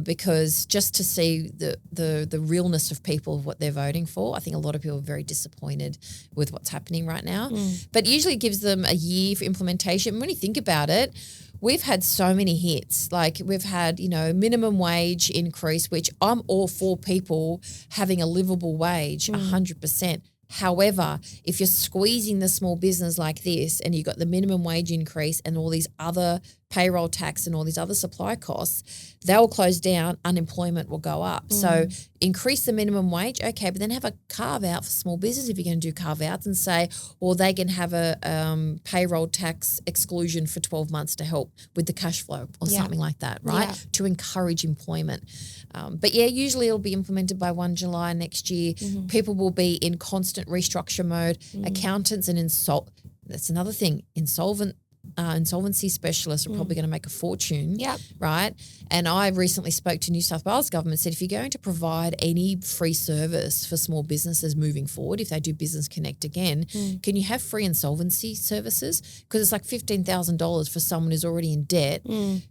Speaker 2: because just to see the realness of people of what they're voting for. I think a lot of people are very disappointed with what's happening right now. But usually it gives them a year for implementation. When you think about it, we've had so many hits. Like we've had, minimum wage increase, which I'm all for people having a livable wage, 100%. However, if you're squeezing the small business like this and you've got the minimum wage increase and all these other payroll tax and all these other supply costs, they'll close down, unemployment will go up. So increase the minimum wage, okay, but then have a carve-out for small business if you're going to do carve-outs and say, well, they can have a payroll tax exclusion for 12 months to help with the cash flow or something like that, right, to encourage employment. But, usually it'll be implemented by 1 July next year. People will be in constant restructure mode. Accountants and that's another thing, insolvency specialists are probably going to make a fortune, right? And I recently spoke to New South Wales government, said if you're going to provide any free service for small businesses moving forward, if they do Business Connect again, can you have free insolvency services? Because it's like $15,000 for someone who's already in debt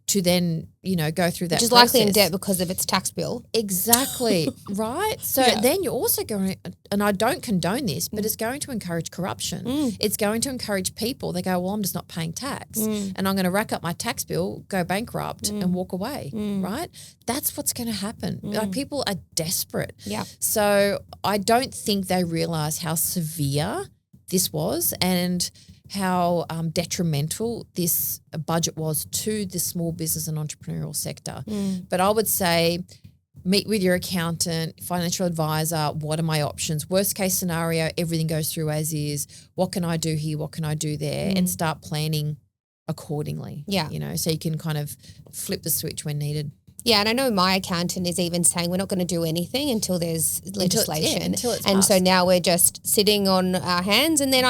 Speaker 2: to then, go through that process. Which is
Speaker 1: likely in debt because of its tax bill.
Speaker 2: Exactly, right? So then you're also going, and I don't condone this, but it's going to encourage corruption. It's going to encourage people. They go, well, I'm just not paying tax and I'm going to rack up my tax bill, go bankrupt and walk away, right? That's what's going to happen. Like people are desperate.
Speaker 1: Yeah.
Speaker 2: So I don't think they realise how severe this was and how detrimental this budget was to the small business and entrepreneurial sector. But I would say meet with your accountant, financial advisor, what are my options? Worst case scenario, everything goes through as is. What can I do here? What can I do there? And start planning accordingly.
Speaker 1: Yeah.
Speaker 2: So you can kind of flip the switch when needed.
Speaker 1: Yeah, and I know my accountant is even saying we're not going to do anything until there's legislation.
Speaker 2: Until it's
Speaker 1: and
Speaker 2: passed.
Speaker 1: So now we're just sitting on our hands, and then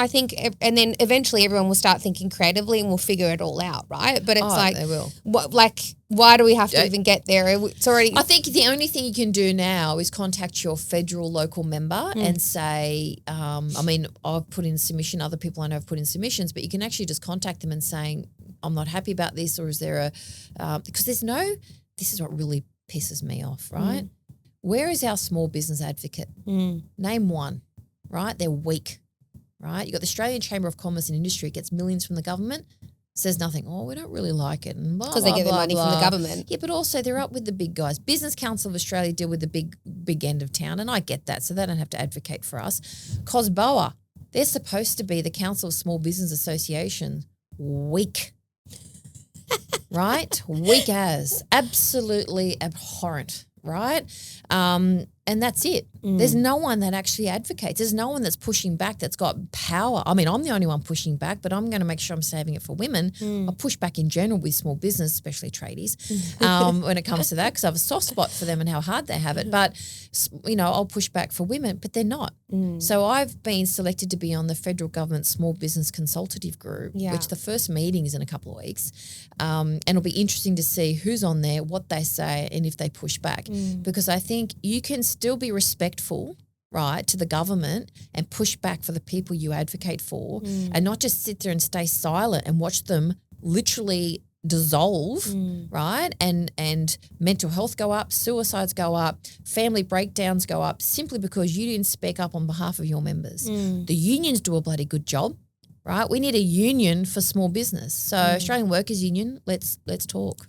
Speaker 1: then eventually everyone will start thinking creatively and we'll figure it all out, right? But it's
Speaker 2: they will.
Speaker 1: Why do we have to even get there? It's already.
Speaker 2: I think the only thing you can do now is contact your federal local member and say, I've put in submission, other people I know have put in submissions, but you can actually just contact them and saying, I'm not happy about this, or is there because there's no. This is what really pisses me off, right? Where is our small business advocate? Name one, right? They're weak, right? You've got the Australian Chamber of Commerce and Industry, gets millions from the government, says nothing. Oh, we don't really like it.
Speaker 1: Because they get the money from the government.
Speaker 2: Yeah, but also they're up with the big guys. Business Council of Australia deal with the big end of town, and I get that, so they don't have to advocate for us. COSBOA, they're supposed to be the Council of Small Business Association. Weak. Right? Weak as. Absolutely abhorrent, right? And that's it. There's no one that actually advocates. There's no one that's pushing back that's got power. I mean, I'm the only one pushing back, but I'm going to make sure I'm saving it for women. I push back in general with small business, especially tradies, when it comes to that, because I have a soft spot for them and how hard they have it. But, I'll push back for women, but they're not. So I've been selected to be on the federal government small business consultative group, which the first meeting is in a couple of weeks. And it'll be interesting to see who's on there, what they say, and if they push back. Because I think you can still be respectful, right, to the government and push back for the people you advocate for and not just sit there and stay silent and watch them literally dissolve, right, and mental health go up, suicides go up, family breakdowns go up simply because you didn't speak up on behalf of your members. The unions do a bloody good job. right? We need a union for small business. So Australian Workers Union, let's talk.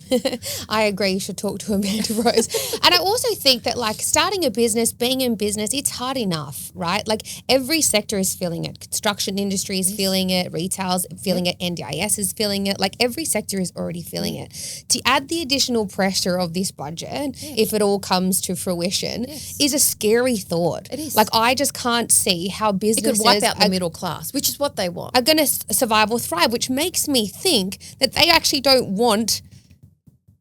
Speaker 1: I agree. You should talk to Amanda Rose. And I also think that like starting a business, being in business, it's hard enough, right? Like every sector is feeling it. Construction industry is feeling it. Retail's feeling it. NDIS is feeling it. Like every sector is already feeling it. To add the additional pressure of this budget, if it all comes to fruition, is a scary thought.
Speaker 2: It is.
Speaker 1: Like I just can't see how
Speaker 2: It
Speaker 1: businesses
Speaker 2: could wipe out the middle class, which is what they want.
Speaker 1: are going to survive or thrive, which makes me think that they actually don't want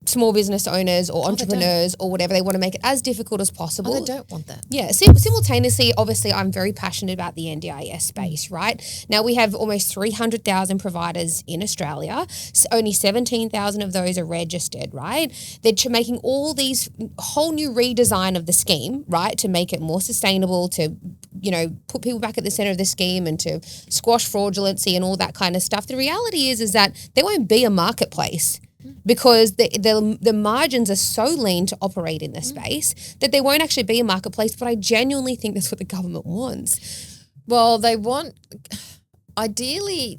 Speaker 1: small business owners or entrepreneurs or whatever. They want to make it as difficult as possible.
Speaker 2: Oh, they don't want that.
Speaker 1: Yeah. Simultaneously, obviously, I'm very passionate about the NDIS space, right? Now, we have almost 300,000 providers in Australia. So only 17,000 of those are registered, right? They're making all these whole new redesign of the scheme, right, to make it more sustainable, to, you know, put people back at the center of the scheme and to squash fraudulency and all that kind of stuff. The reality is that there won't be a marketplace because the margins are so lean to operate in this space that there won't actually be a marketplace. But I genuinely think that's what the government wants.
Speaker 2: Well, they want, ideally,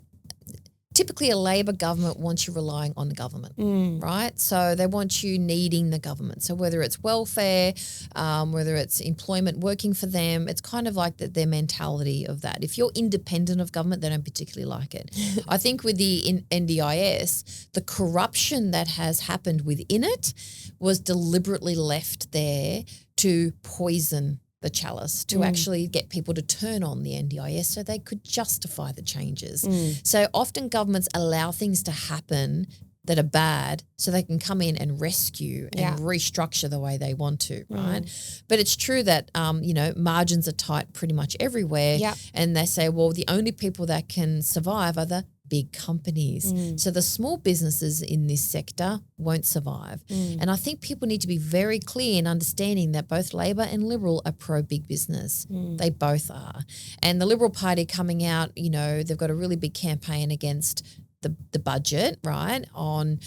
Speaker 2: typically a Labor government wants you relying on the government, right? So they want you needing the government. So whether it's welfare, whether it's employment working for them, it's kind of like their mentality of that. If you're independent of government, they don't particularly like it. I think with the NDIS, the corruption that has happened within it was deliberately left there to poison the chalice, to actually get people to turn on the NDIS so they could justify the changes. So often governments allow things to happen that are bad so they can come in and rescue and restructure the way they want to, right? But it's true that, you know, margins are tight pretty much everywhere. And they say, well, the only people that can survive are the big companies. So the small businesses in this sector won't survive. And I think people need to be very clear in understanding that both Labor and Liberal are pro-big business. They both are. And the Liberal Party coming out, you know, they've got a really big campaign against the budget, right, on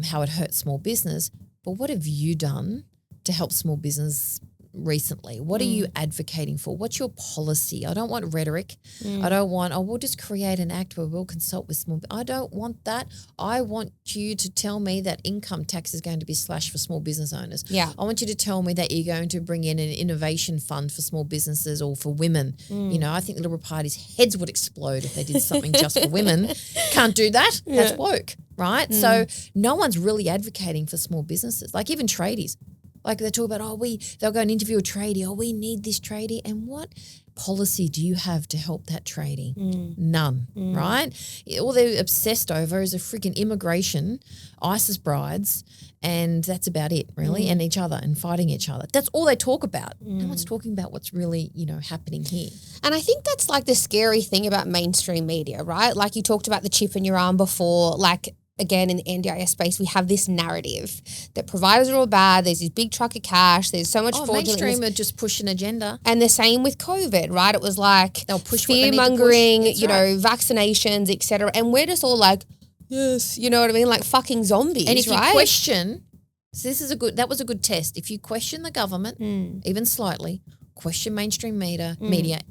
Speaker 2: how it hurts small business. But what have you done to help small business recently? What are you advocating for? What's your policy? I don't want rhetoric. I don't want, oh, we'll just create an act where we'll consult with small. I don't want that. I want you to tell me that income tax is going to be slashed for small business owners. I want you to tell me that you're going to bring in an innovation fund for small businesses or for women. You know, I think the Liberal Party's heads would explode if they did something just for women. Can't do that. That's woke, right? So no one's really advocating for small businesses, like even tradies. Like they talk about, they'll go and interview a tradie. We need this tradie. And what policy do you have to help that tradie? None, right? All they're obsessed over is a freaking immigration, ISIS brides, and that's about it, really, and each other and fighting each other. That's all they talk about. No one's talking about what's really, you know, happening here.
Speaker 1: And I think that's like the scary thing about mainstream media, right? Like you talked about the chip in your arm before, like, again, in the NDIS space, we have this narrative that providers are all bad. There's this big truck of cash. There's so much fraudulence.
Speaker 2: Mainstream are just push an agenda.
Speaker 1: And the same with COVID, right? It was like
Speaker 2: they'll push
Speaker 1: fear-mongering, you know, vaccinations, et cetera. And we're just all like, yes, you know what I mean? Like fucking zombies,
Speaker 2: and if
Speaker 1: right?
Speaker 2: you question, so that was a good test. If you question the government, even slightly, question mainstream media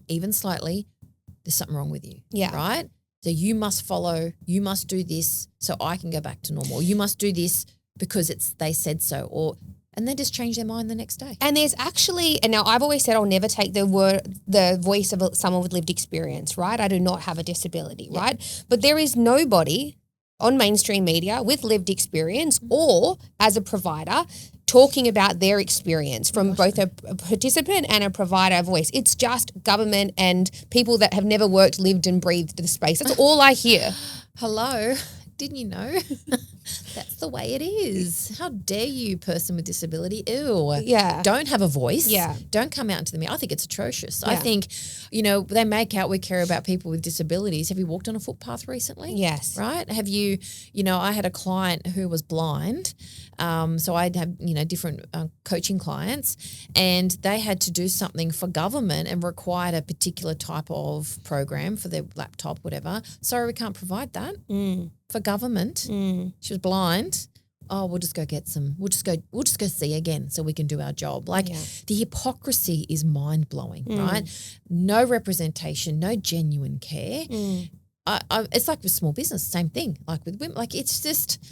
Speaker 2: even slightly, there's something wrong with you, right? So you must follow, you must do this so I can go back to normal. You must do this because they said so, and they just change their mind the next day.
Speaker 1: And there's actually, and now I've always said I'll never take the voice of someone with lived experience, right? I do not have a disability, right? But there is nobody on mainstream media with lived experience or as a provider talking about their experience from both a participant and a provider voice. It's just government and people that have never worked, lived and breathed the space. That's all I hear.
Speaker 2: Hello. Didn't you know? That's the way it is. How dare you, person with disability? Ew.
Speaker 1: Yeah.
Speaker 2: Don't have a voice.
Speaker 1: Yeah.
Speaker 2: Don't come out into the media. I think it's atrocious. Yeah. I think, you know, they make out we care about people with disabilities. Have you walked on a footpath recently?
Speaker 1: Yes.
Speaker 2: Right? Have you, you know, I had a client who was blind. So I'd have, you know, different coaching clients, and they had to do something for government and required a particular type of program for their laptop, whatever. Sorry, we can't provide that. For government. She was blind. Oh, we'll just go get some. We'll just go see again so we can do our job. Like the hypocrisy is mind blowing, right? No representation, no genuine care. it's like with small business, same thing. Like with women, like it's just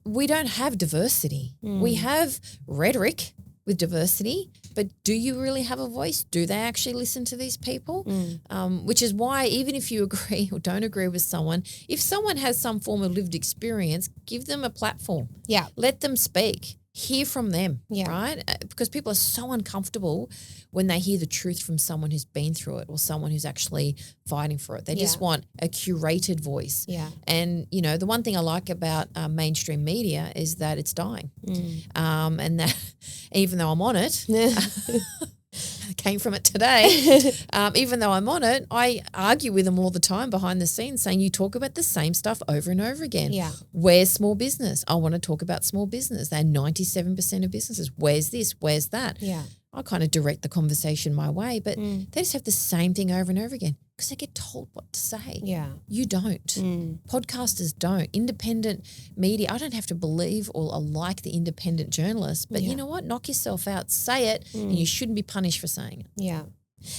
Speaker 2: we don't have diversity. We have rhetoric with diversity, but do you really have a voice? Do they actually listen to these people? Which is why even if you agree or don't agree with someone, if someone has some form of lived experience, give them a platform.
Speaker 1: Yeah.
Speaker 2: Let them speak. Hear from them, right? Because people are so uncomfortable when they hear the truth from someone who's been through it or someone who's actually fighting for it. They just want a curated voice.
Speaker 1: Yeah.
Speaker 2: And, you know, the one thing I like about mainstream media is that it's dying. And that even though I'm on it, I came from it today. Even though I'm on it, I argue with them all the time behind the scenes saying you talk about the same stuff over and over again.
Speaker 1: Yeah.
Speaker 2: Where's small business? I want to talk about small business. They're 97% of businesses. Where's this? Where's that?
Speaker 1: Yeah.
Speaker 2: I kind of direct the conversation my way, but they just have the same thing over and over again because they get told what to say.
Speaker 1: Yeah.
Speaker 2: You don't. Podcasters don't. Independent media, I don't have to believe or like the independent journalists, but you know what? Knock yourself out. Say it and you shouldn't be punished for saying it.
Speaker 1: Yeah.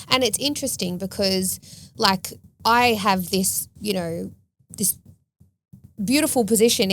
Speaker 1: And it's interesting because like I have this, you know, this beautiful position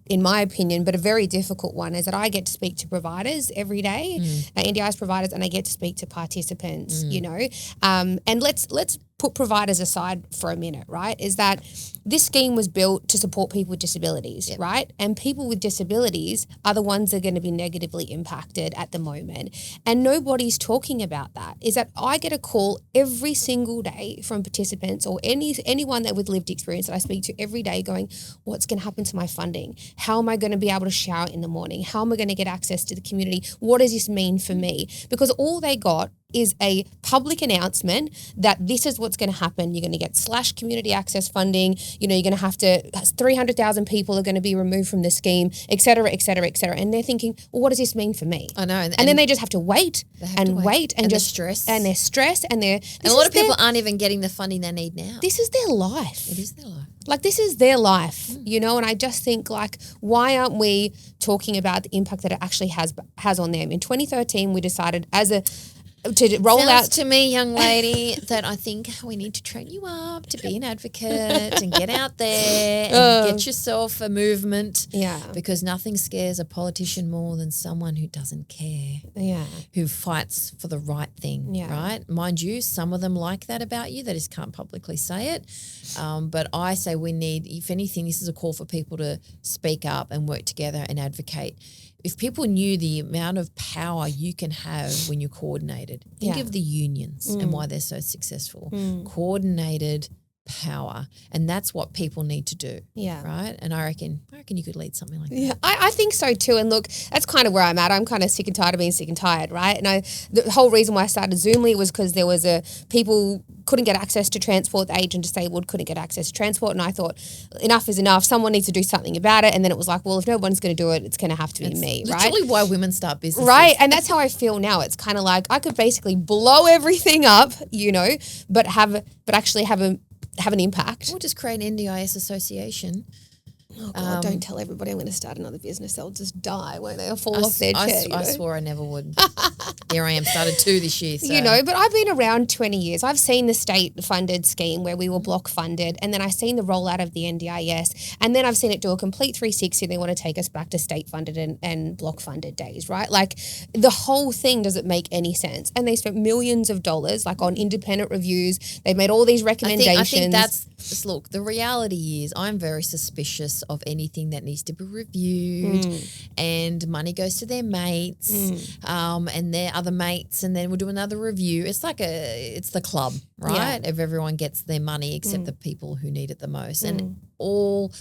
Speaker 1: in my opinion, but a very difficult one is that I get to speak to providers every day, NDIS providers, and I get to speak to participants, you know. And let's put providers aside for a minute, right, is that this scheme was built to support people with disabilities, right? And people with disabilities are the ones that are going to be negatively impacted at the moment. And nobody's talking about that, is that I get a call every single day from participants or anyone that with lived experience that I speak to every day going, what's going to happen to my funding? How am I going to be able to shower in the morning? How am I going to get access to the community? What does this mean for me? Because all they got is a public announcement that this is what's going to happen. You're going to get slashed community access funding. You know, you're going to have to, 300,000 people are going to be removed from the scheme, et cetera, et cetera, et cetera. And they're thinking, well, what does this mean for me?
Speaker 2: I know.
Speaker 1: And then they just have to wait and wait and just
Speaker 2: stress.
Speaker 1: And they're stressed and they're.
Speaker 2: And a lot of people aren't even getting the funding they need now.
Speaker 1: This is their life.
Speaker 2: It is their life.
Speaker 1: Like this is their life, you know, and I just think like, why aren't we talking about the impact that it actually has on them? In 2013, we decided to roll
Speaker 2: Sounds
Speaker 1: out
Speaker 2: to me, young lady, that I think we need to train you up to be an advocate and get out there and get yourself a movement.
Speaker 1: Yeah.
Speaker 2: Because nothing scares a politician more than someone who doesn't care.
Speaker 1: Yeah.
Speaker 2: Who fights for the right thing.
Speaker 1: Yeah.
Speaker 2: Right? Mind you, some of them like that about you. They just can't publicly say it. But I say we need, if anything, this is a call for people to speak up and work together and advocate. If people knew the amount of power you can have when you're coordinated, think of the unions and why they're so successful. Coordinated power, and that's what people need to do. Yeah, right. And I reckon you could lead something like that.
Speaker 1: Yeah, I think so too. And look, that's kind of where I'm at. I'm kind of sick and tired of being sick and tired, right? And the whole reason why I started Zoomly was because there was people couldn't get access to transport. The aged and disabled couldn't get access to transport, and I thought enough is enough. Someone needs to do something about it. And then it was like, well, if no one's going to do it, it's going to have to be me, right?
Speaker 2: Literally why women start businesses,
Speaker 1: right? And that's how I feel now. It's kind of like I could basically blow everything up, you know, but actually have an impact.
Speaker 2: Or just create an NDIS association.
Speaker 1: Oh God, don't tell everybody I'm going to start another business. They'll just die, won't they? They'll fall off their chair.
Speaker 2: I swore I never would. Here I am, started 2 this year. So.
Speaker 1: You know, but I've been around 20 years. I've seen the state-funded scheme where we were block-funded, and then I've seen the rollout of the NDIS, and then I've seen it do a complete 360. They want to take us back to state-funded and block-funded days, right? Like the whole thing doesn't make any sense. And they spent millions of dollars like on independent reviews. They've made all these recommendations.
Speaker 2: I think that's, look, the reality is I'm very suspicious of anything that needs to be reviewed and money goes to their mates and their other mates, and then we'll do another review. It's like it's the club, right? If everyone gets their money except the people who need it the most. And all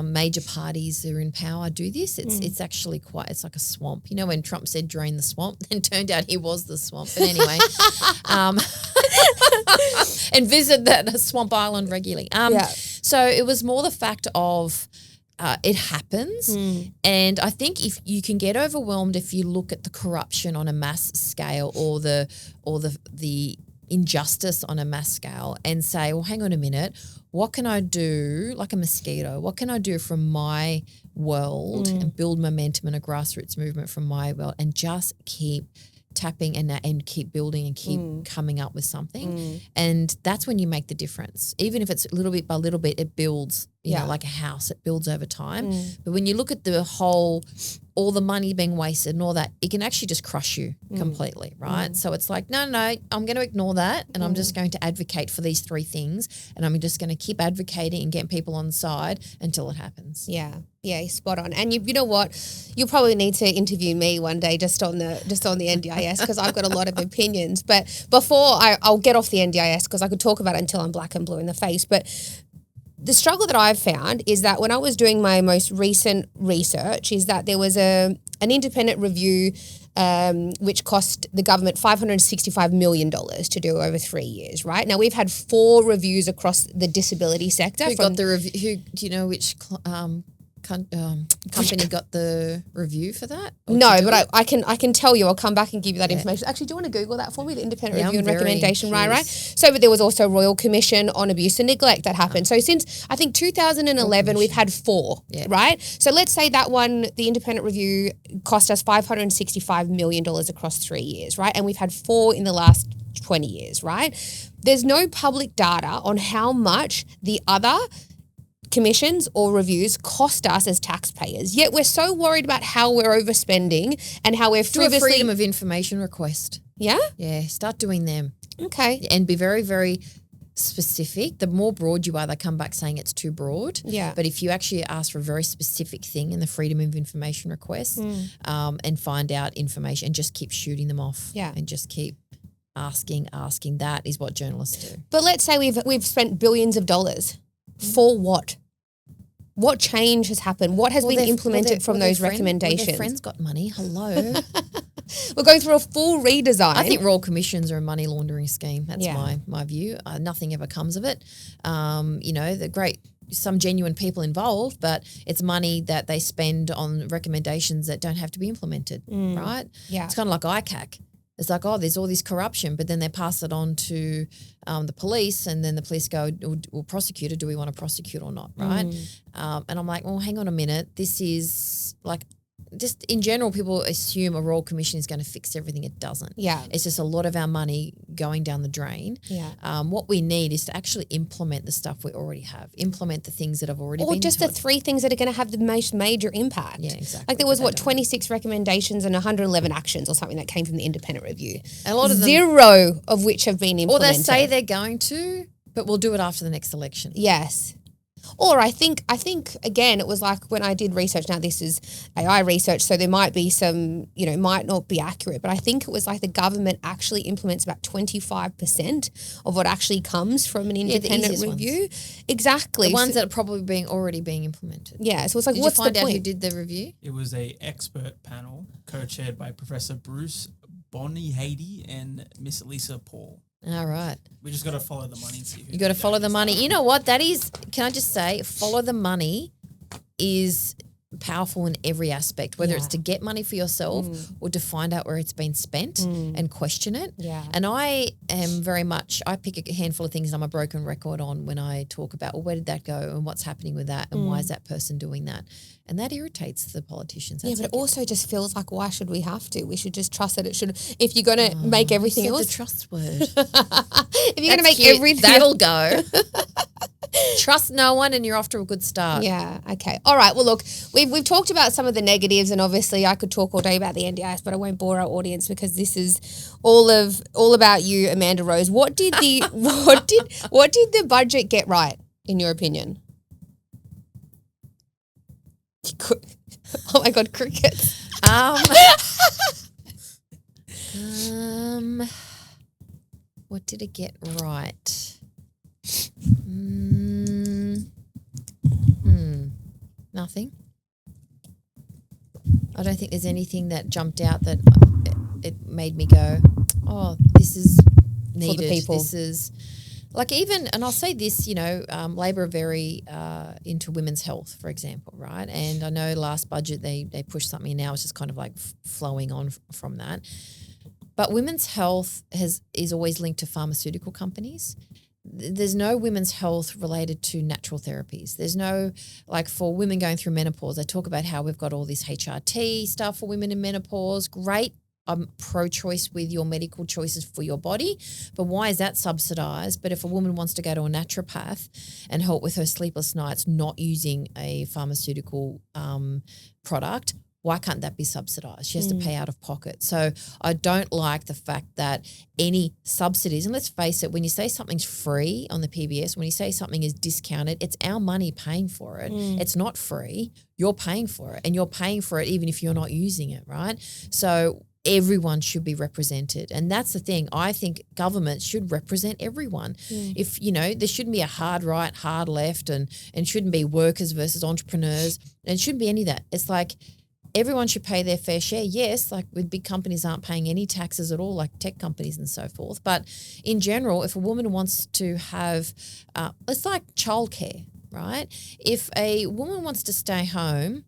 Speaker 2: major parties that are in power do this. It's actually it's like a swamp. You know when Trump said drain the swamp, then turned out he was the swamp. But anyway, and visit that swamp island regularly. So it was more the fact of it happens, and I think if you can get overwhelmed if you look at the corruption on a mass scale or the injustice on a mass scale and say, well, hang on a minute, what can I do, like a mosquito, what can I do from my world and build momentum and a grassroots movement from my world and just keep tapping and keep building and keep coming up with something. And that's when you make the difference. Even if it's little bit by little bit, it builds, you know, like a house, it builds over time. But when you look at the whole, all the money being wasted and all that, it can actually just crush you completely, right? So it's like, no, I'm going to ignore that and I'm just going to advocate for these 3 things, and I'm just going to keep advocating and getting people on side until it happens.
Speaker 1: Yeah. Yeah, spot on. And you know what? You'll probably need to interview me one day just on the NDIS, because I've got a lot of opinions. But before I'll get off the NDIS, because I could talk about it until I'm black and blue in the face. But the struggle that I've found is that when I was doing my most recent research is that there was an independent review which cost the government $565 million to do over 3 years, right? Now, we've had 4 reviews across the disability sector.
Speaker 2: Who got the review? Do you know which company got the review for that?
Speaker 1: No, but I can tell you. I'll come back and give you that information. Actually, do you want to Google that for me? The independent review and recommendation, right? So, but there was also Royal Commission on Abuse and Neglect that happened. So since I think 2011, we've had 4, right? So let's say that one, the independent review, cost us $565 million across 3 years, right? And we've had 4 in the last 20 years, right? There's no public data on how much the other commissions or reviews cost us as taxpayers. Yet we're so worried about how we're overspending and how we're
Speaker 2: do a freedom of information request.
Speaker 1: Yeah?
Speaker 2: Yeah, start doing them.
Speaker 1: Okay.
Speaker 2: And be very, very specific. The more broad you are, they come back saying it's too broad.
Speaker 1: Yeah.
Speaker 2: But if you actually ask for a very specific thing in the freedom of information request and find out information and just keep shooting them off and just keep asking, that is what journalists do.
Speaker 1: But let's say we've spent billions of dollars. For what? What change has happened? What has been implemented from those recommendations?
Speaker 2: Their friends got money. Hello.
Speaker 1: We're going through a full redesign.
Speaker 2: I think Royal Commissions are a money laundering scheme. That's my view. Nothing ever comes of it. You know, the great some genuine people involved, but it's money that they spend on recommendations that don't have to be implemented, right?
Speaker 1: Yeah.
Speaker 2: It's kind of like ICAC. It's like, oh, there's all this corruption, but then they pass it on to the police, and then the police go, well, prosecutor, do we want to prosecute or not, right? And I'm like, well, hang on a minute. This is like, just in general, people assume a Royal Commission is going to fix everything. It doesn't.
Speaker 1: Yeah.
Speaker 2: It's just a lot of our money going down the drain.
Speaker 1: Yeah.
Speaker 2: What we need is to actually implement the stuff we already have, implement the things that have already been
Speaker 1: Or just the 3 things that are going to have the most major impact.
Speaker 2: Yeah, exactly.
Speaker 1: Like there was, 26 recommendations and 111 actions or something that came from the independent review.
Speaker 2: A lot of them,
Speaker 1: 0 of which have been implemented.
Speaker 2: Or they say they're going to, but we'll do it after the next election.
Speaker 1: Yes. Or I think again, it was like when I did research, now this is AI research, so there might be some, might not be accurate, but I think it was like the government actually implements about 25% of what actually comes from an independent review. Ones. Exactly.
Speaker 2: The ones that are probably already being implemented.
Speaker 1: Yeah. So it's like,
Speaker 2: did
Speaker 1: what's
Speaker 2: you find
Speaker 1: the
Speaker 2: out
Speaker 1: point?
Speaker 2: Who did the review?
Speaker 3: It was a expert panel co-chaired by Professor Bruce Bonney-Hady and Miss Lisa Paul.
Speaker 2: All right.
Speaker 3: We just got to follow the money.
Speaker 2: You got to follow the money. You know what? That is, can I just say, follow the money is powerful in every aspect, whether it's to get money for yourself or to find out where it's been spent and question it.
Speaker 1: Yeah.
Speaker 2: And I am very much, I pick a handful of things I'm a broken record on when I talk about, well, where did that go and what's happening with that and why is that person doing that? And that irritates the politicians.
Speaker 1: But it also just feels like, why should we have to? We should just trust that it should, if you're going to make everything else.
Speaker 2: The trust word.
Speaker 1: If you're going to make everything.
Speaker 2: That'll go. Trust no one and you're off to a good start.
Speaker 1: Yeah, okay. All right, well, look, we've talked about some of the negatives, and obviously I could talk all day about the NDIS, but I won't bore our audience because this is all about you, Amanda Rose. What did the what did the budget get right, in your opinion? Oh my God, crickets.
Speaker 2: What did it get right? Nothing. I don't think there's anything that jumped out that it made me go, oh, this is needed.
Speaker 1: For the people.
Speaker 2: This is like even, and I'll say this, Labor are very into women's health, for example, right? And I know last budget they pushed something in, now it's just kind of like flowing on from that. But women's health is always linked to pharmaceutical companies. There's no women's health related to natural therapies. There's no, like for women going through menopause, they talk about how we've got all this HRT stuff for women in menopause. Great I'm pro-choice with your medical choices for your body, but why is that subsidised? But if a woman wants to go to a naturopath and help with her sleepless nights not using a pharmaceutical product, why can't that be subsidised? She has to pay out of pocket. So I don't like the fact that any subsidies, and let's face it, when you say something's free on the PBS, when you say something is discounted, it's our money paying for it. It's not free. You're paying for it, and you're paying for it even if you're not using it, right? So everyone should be represented. And that's the thing. I think government should represent everyone. If, there shouldn't be a hard right, hard left, and shouldn't be workers versus entrepreneurs. And it shouldn't be any of that. It's like everyone should pay their fair share. Yes, like with big companies aren't paying any taxes at all, like tech companies and so forth. But in general, if a woman wants to have, it's like childcare, right? If a woman wants to stay home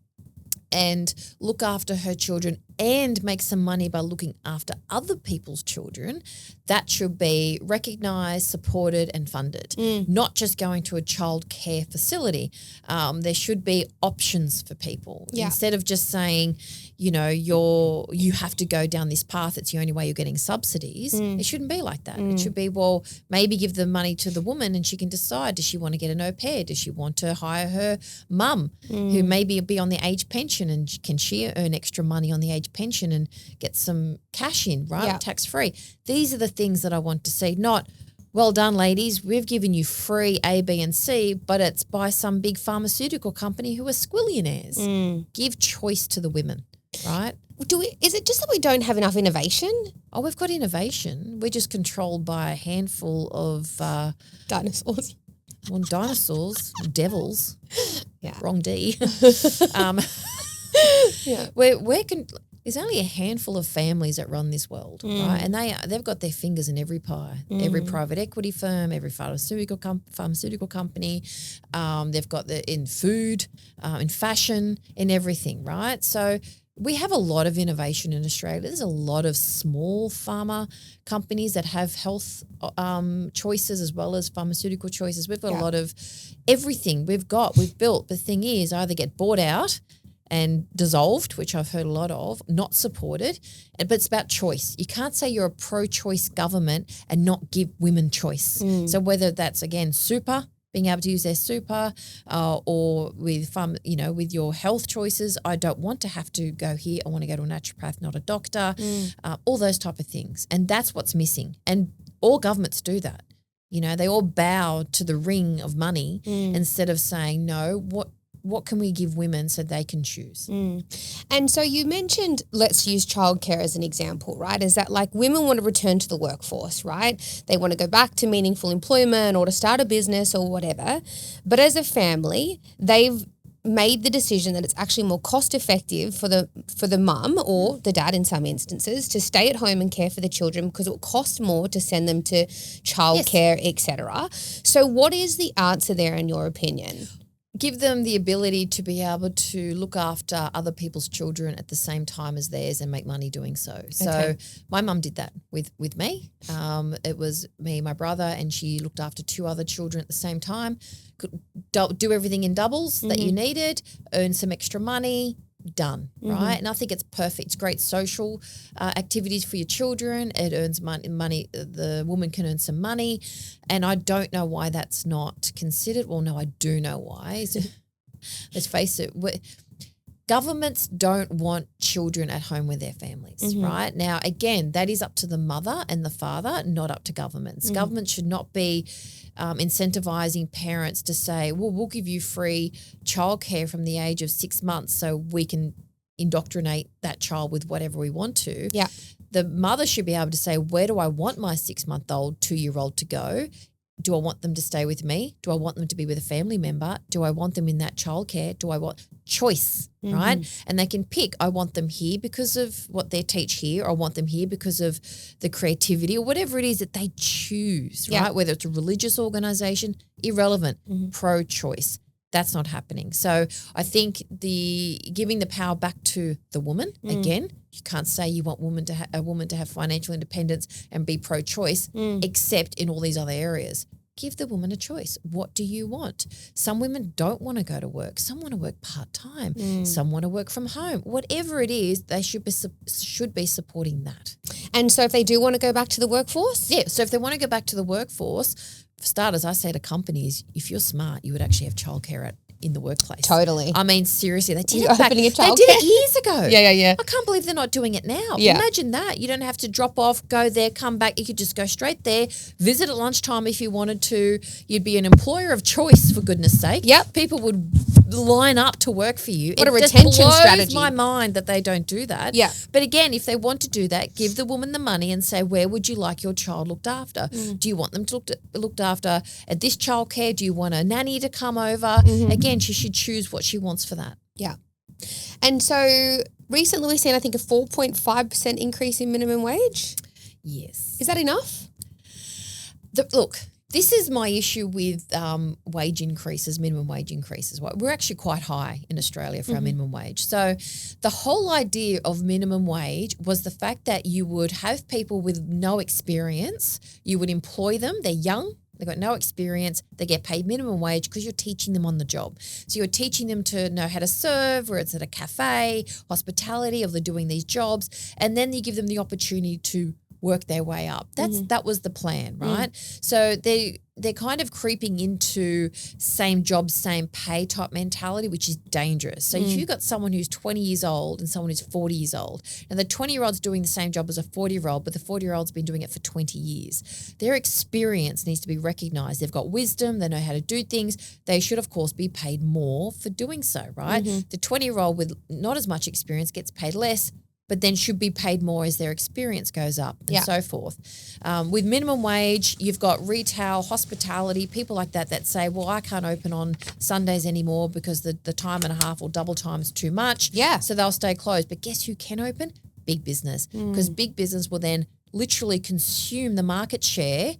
Speaker 2: and look after her children and make some money by looking after other people's children, that should be recognised, supported and funded, not just going to a child care facility. There should be options for people instead of just saying, you have to go down this path. It's the only way you're getting subsidies. It shouldn't be like that. It should be, well, maybe give the money to the woman and she can decide, does she want to get an au pair? Does she want to hire her mum who maybe be on the age pension, and can she earn extra money on the age pension and get some cash in, right?
Speaker 1: Yeah.
Speaker 2: Tax free. These are the things that I want to see, not, well done, ladies, we've given you free A, B and C, but it's by some big pharmaceutical company who are squillionaires. Give choice to the women, right?
Speaker 1: Is it just that we don't have enough innovation?
Speaker 2: Oh, we've got innovation. We're just controlled by a handful of
Speaker 1: Dinosaurs.
Speaker 2: Well, dinosaurs, devils.
Speaker 1: Yeah.
Speaker 2: Wrong D.
Speaker 1: Yeah.
Speaker 2: There's only a handful of families that run this world, right? And they've got their fingers in every pie. Every private equity firm, every pharmaceutical company. They've got in food, in fashion, in everything, right? So we have a lot of innovation in Australia. There's a lot of small pharma companies that have health choices as well as pharmaceutical choices. We've got a lot of everything we've built. The thing is, either get bought out and dissolved, which I've heard a lot of, not supported, but it's about choice. You can't say you're a pro-choice government and not give women choice. So whether that's, again, super, being able to use their super, or with your health choices, I don't want to have to go here. I want to go to a naturopath, not a doctor, all those type of things. And that's what's missing. And all governments do that. They all bow to the ring of money instead of saying, no, what can we give women so they can choose?
Speaker 1: And so you mentioned, let's use childcare as an example, right? Is that like women want to return to the workforce, right? They want to go back to meaningful employment or to start a business or whatever. But as a family, they've made the decision that it's actually more cost effective for the mum or the dad in some instances to stay at home and care for the children because it will cost more to send them to childcare, etc. So what is the answer there in your opinion?
Speaker 2: Give them the ability to be able to look after other people's children at the same time as theirs and make money doing so. So my mum did that with me. It was me, my brother, and she looked after two other children at the same time. Could do everything in doubles that you needed, earn some extra money, done, right? And I think it's perfect. It's great social activities for your children. It earns money. The woman can earn some money. And I don't know why that's not considered. Well, no, I do know why. Let's face it. Governments don't want children at home with their families, right? Now, again, that is up to the mother and the father, not up to governments. Government should not be incentivizing parents to say, well, we'll give you free childcare from the age of 6 months so we can indoctrinate that child with whatever we want to.
Speaker 1: Yeah.
Speaker 2: The mother should be able to say, where do I want my 6-month-old, 2-year-old to go? Do I want them to stay with me? Do I want them to be with a family member? Do I want them in that childcare? Do I want choice, right? And they can pick, I want them here because of what they teach here, or I want them here because of the creativity or whatever it is that they choose, right? Whether it's a religious organization, irrelevant, pro-choice. That's not happening. So I think giving the power back to the woman, again, you can't say you want a woman to have financial independence and be pro-choice, except in all these other areas. give the woman a choice. What do you want? Some women don't want to go to work. Some want to work part-time. Some want to work from home. Whatever it is, they should be supporting that.
Speaker 1: And so if they do want to go back to the workforce?
Speaker 2: Yeah, so if they want to go back to the workforce, for starters, I say to companies, if you're smart, you would actually have childcare in the workplace.
Speaker 1: Totally.
Speaker 2: I mean, seriously, they did
Speaker 1: You're opening a
Speaker 2: They
Speaker 1: childcare?
Speaker 2: did it years ago.
Speaker 1: Yeah.
Speaker 2: I can't believe they're not doing it now.
Speaker 1: Yeah.
Speaker 2: Imagine that. You don't have to drop off, go there, come back. You could just go straight there, visit at lunchtime if you wanted to. You'd be an employer of choice, for goodness sake.
Speaker 1: Yep.
Speaker 2: People would line up to work for you.
Speaker 1: What a
Speaker 2: It just
Speaker 1: retention
Speaker 2: blows
Speaker 1: strategy.
Speaker 2: my mind that they don't do that.
Speaker 1: Yeah.
Speaker 2: But again, if they want to do that, give the woman the money and say, where would you like your child looked after? Do you want them to looked after at this childcare? Do you want a nanny to come over? Again, she should choose what she wants for that.
Speaker 1: Yeah. And so recently we've seen, I think, a 4.5% increase in minimum wage.
Speaker 2: Yes.
Speaker 1: Is that enough?
Speaker 2: Look, this is my issue with wage increases, minimum wage increases. We're actually quite high in Australia for our minimum wage. So the whole idea of minimum wage was the fact that you would have people with no experience, you would employ them, they're young, they've got no experience, they get paid minimum wage because you're teaching them on the job. So you're teaching them to know how to serve, whether it's at a cafe, hospitality, or they're doing these jobs, and then you give them the opportunity to work their way up. That was the plan, right? So they're kind of creeping into same job, same pay type mentality, which is dangerous. So if you've got someone who's 20 years old and someone who's 40 years old, and the 20-year-old's doing the same job as a 40-year-old, but the 40-year-old's been doing it for 20 years, their experience needs to be recognised. They've got wisdom, they know how to do things. They should, of course, be paid more for doing so, right? The 20-year-old with not as much experience gets paid less, but then should be paid more as their experience goes up and so forth. With minimum wage, you've got retail, hospitality, people like that say, well, I can't open on Sundays anymore because the time and a half or double time is too much.
Speaker 1: Yeah.
Speaker 2: So they'll stay closed. But guess who can open? Big business. Because big business will then literally consume the market share,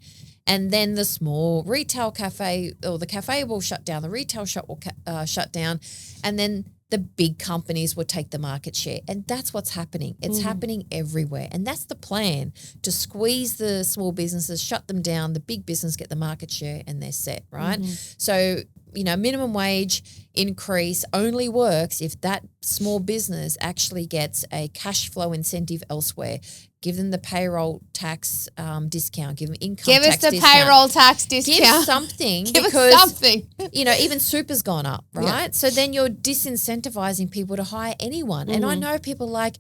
Speaker 2: and then the small retail cafe or the cafe will shut down, the retail shop will shut down, and then the big companies will take the market share. And that's what's happening. It's happening everywhere. And that's the plan, to squeeze the small businesses, shut them down, the big business get the market share, and they're set, right? So, minimum wage increase only works if that small business actually gets a cash flow incentive elsewhere. Give them the payroll tax discount. Give them income
Speaker 1: Give
Speaker 2: tax
Speaker 1: us the
Speaker 2: discount.
Speaker 1: payroll tax discount.
Speaker 2: Give something.
Speaker 1: Give
Speaker 2: because,
Speaker 1: us something.
Speaker 2: even super's gone up, right?
Speaker 1: Yeah.
Speaker 2: So then you're disincentivizing people to hire anyone. And I know people like,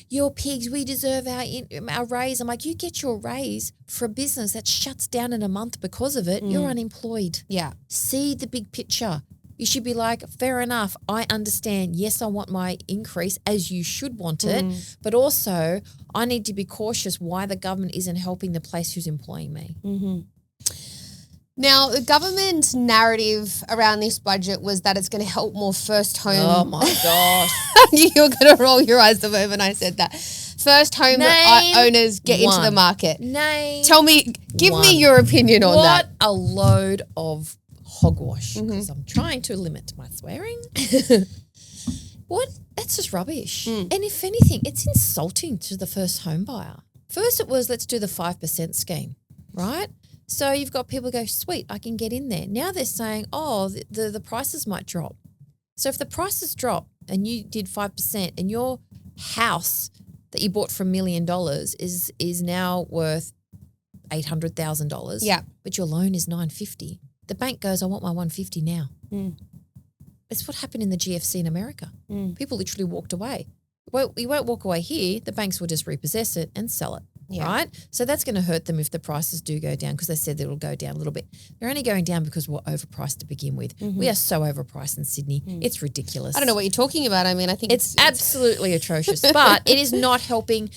Speaker 2: you're pigs, we deserve our raise. I'm like, you get your raise for a business that shuts down in a month because of it. You're unemployed.
Speaker 1: Yeah.
Speaker 2: See the big picture. You should be like, fair enough, I understand. Yes, I want my increase, as you should want it. But also, I need to be cautious why the government isn't helping the place who's employing me.
Speaker 1: Now, the government's narrative around this budget was that it's going to help more first home.
Speaker 2: Oh, my gosh.
Speaker 1: You're going to roll your eyes the moment I said that. First home
Speaker 2: Name
Speaker 1: owners get into the
Speaker 2: one.
Speaker 1: market.
Speaker 2: Name
Speaker 1: Tell me, give
Speaker 2: one.
Speaker 1: me your opinion on that.
Speaker 2: What a load of hogwash, because I'm trying to limit my swearing. That's just rubbish. And if anything, it's insulting to the first home buyer. First it was, let's do the 5% scheme, right? So you've got people go, sweet, I can get in there. Now they're saying, oh, the prices might drop. So if the prices drop and you did 5% and your house that you bought for $1 million is now worth $800,000,
Speaker 1: Yeah.
Speaker 2: but your loan is $950,000, the bank goes, I want my $150,000 now. It's what happened in the GFC in America. People literally walked away. Well, you won't walk away here. The banks will just repossess it and sell it, right? So that's going to hurt them if the prices do go down, because they said that it'll go down a little bit. They're only going down because we're overpriced to begin with. We are so overpriced in Sydney. It's ridiculous.
Speaker 1: I don't know what you're talking about. I mean, I think
Speaker 2: It's absolutely atrocious, but it is not helping.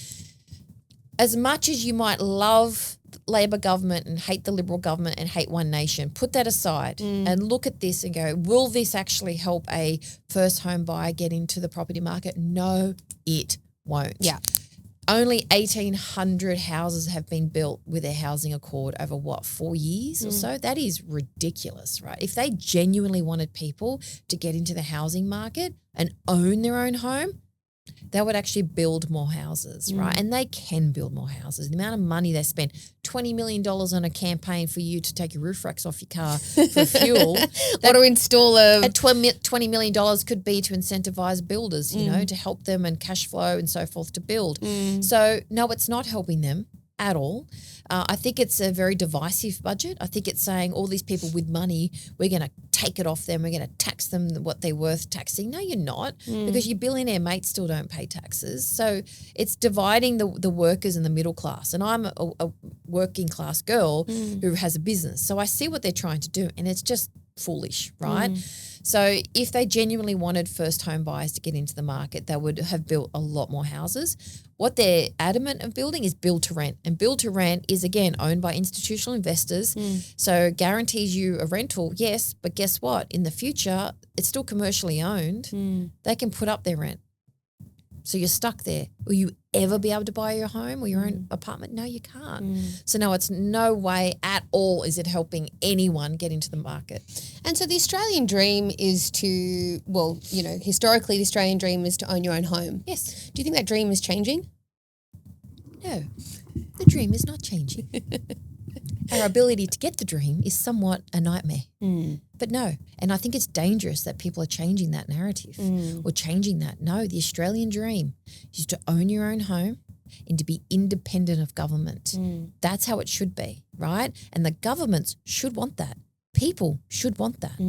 Speaker 2: As much as you might love Labor government and hate the Liberal government and hate One Nation, put that aside and look at this and go, will this actually help a first home buyer get into the property market? No, it won't.
Speaker 1: Yeah.
Speaker 2: Only 1,800 houses have been built with their housing accord over 4 years or so? That is ridiculous, right? If they genuinely wanted people to get into the housing market and own their own home, they would actually build more houses, right? And they can build more houses. The amount of money they spend, $20 million on a campaign for you to take your roof racks off your car for fuel.
Speaker 1: Or to install
Speaker 2: $20 million could be to incentivize builders, you know, to help them and cash flow and so forth to build. So, no, it's not helping them at all. I think it's a very divisive budget. I think it's saying all these people with money, we're going to take it off them. We're going to tax them what they're worth taxing. No, you're not, because your billionaire mates still don't pay taxes. So it's dividing the workers and the middle class. And I'm a working class girl who has a business. So I see what they're trying to do, and it's just foolish, right? So if they genuinely wanted first home buyers to get into the market, they would have built a lot more houses. What they're adamant of building is build to rent. And build to rent is, again, owned by institutional investors. So guarantees you a rental, yes, but guess what? In the future, it's still commercially owned. They can put up their rent. So you're stuck there. Will you ever be able to buy your home or your own apartment? No, you can't. So no, it's no way at all is it helping anyone get into the market.
Speaker 1: And so the Australian dream is to, well, you know, historically the Australian dream is to own your own home.
Speaker 2: Yes.
Speaker 1: Do you think that dream is changing?
Speaker 2: No, the dream is not changing. Our ability to get the dream is somewhat a nightmare. But no, and I think it's dangerous that people are changing that narrative or changing that. No, the Australian dream is to own your own home and to be independent of government. That's how it should be, right? And the governments should want that. People should want that,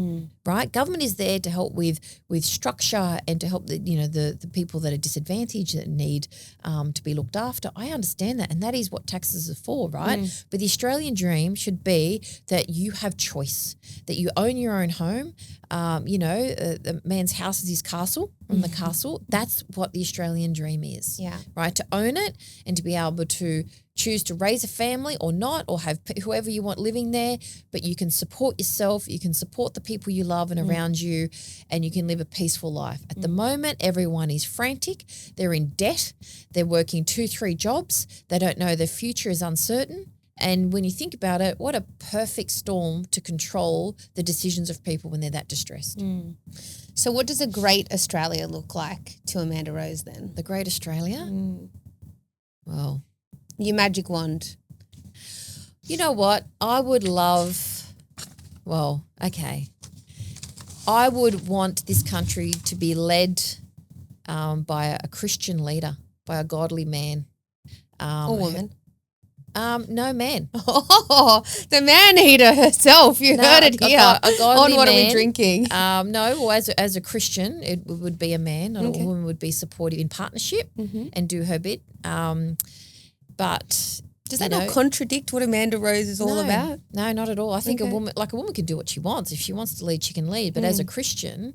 Speaker 2: right? Government is there to help with structure and to help the people that are disadvantaged that need to be looked after. I understand that, and that is what taxes are for, right? But the Australian dream should be that you have choice, that you own your own home. The man's house is his castle. From the castle, that's what the Australian dream is.
Speaker 1: Yeah,
Speaker 2: right. To own it and to be able to choose to raise a family or not, or have whoever you want living there, but you can support yourself, you can support the people you love and around you, and you can live a peaceful life. At the moment, everyone is frantic. They're in debt. They're working 2-3 jobs. They don't know their future is uncertain. And when you think about it, what a perfect storm to control the decisions of people when they're that distressed.
Speaker 1: So what does a great Australia look like to Amanda Rose then?
Speaker 2: The great Australia? Well,
Speaker 1: your magic wand.
Speaker 2: You know what? I would love, I would want this country to be led by a Christian leader, by a godly man.
Speaker 1: Or woman.
Speaker 2: No, man.
Speaker 1: Oh, the man eater herself. You heard it here.
Speaker 2: A godly
Speaker 1: on What
Speaker 2: man.
Speaker 1: Are We Drinking?
Speaker 2: No, as a Christian, it would be a man. Not a woman would be supportive in partnership and do her bit. But
Speaker 1: does that not contradict what Amanda Rose is all about?
Speaker 2: No, not at all. I think a woman can do what she wants. If she wants to lead, she can lead. But as a Christian,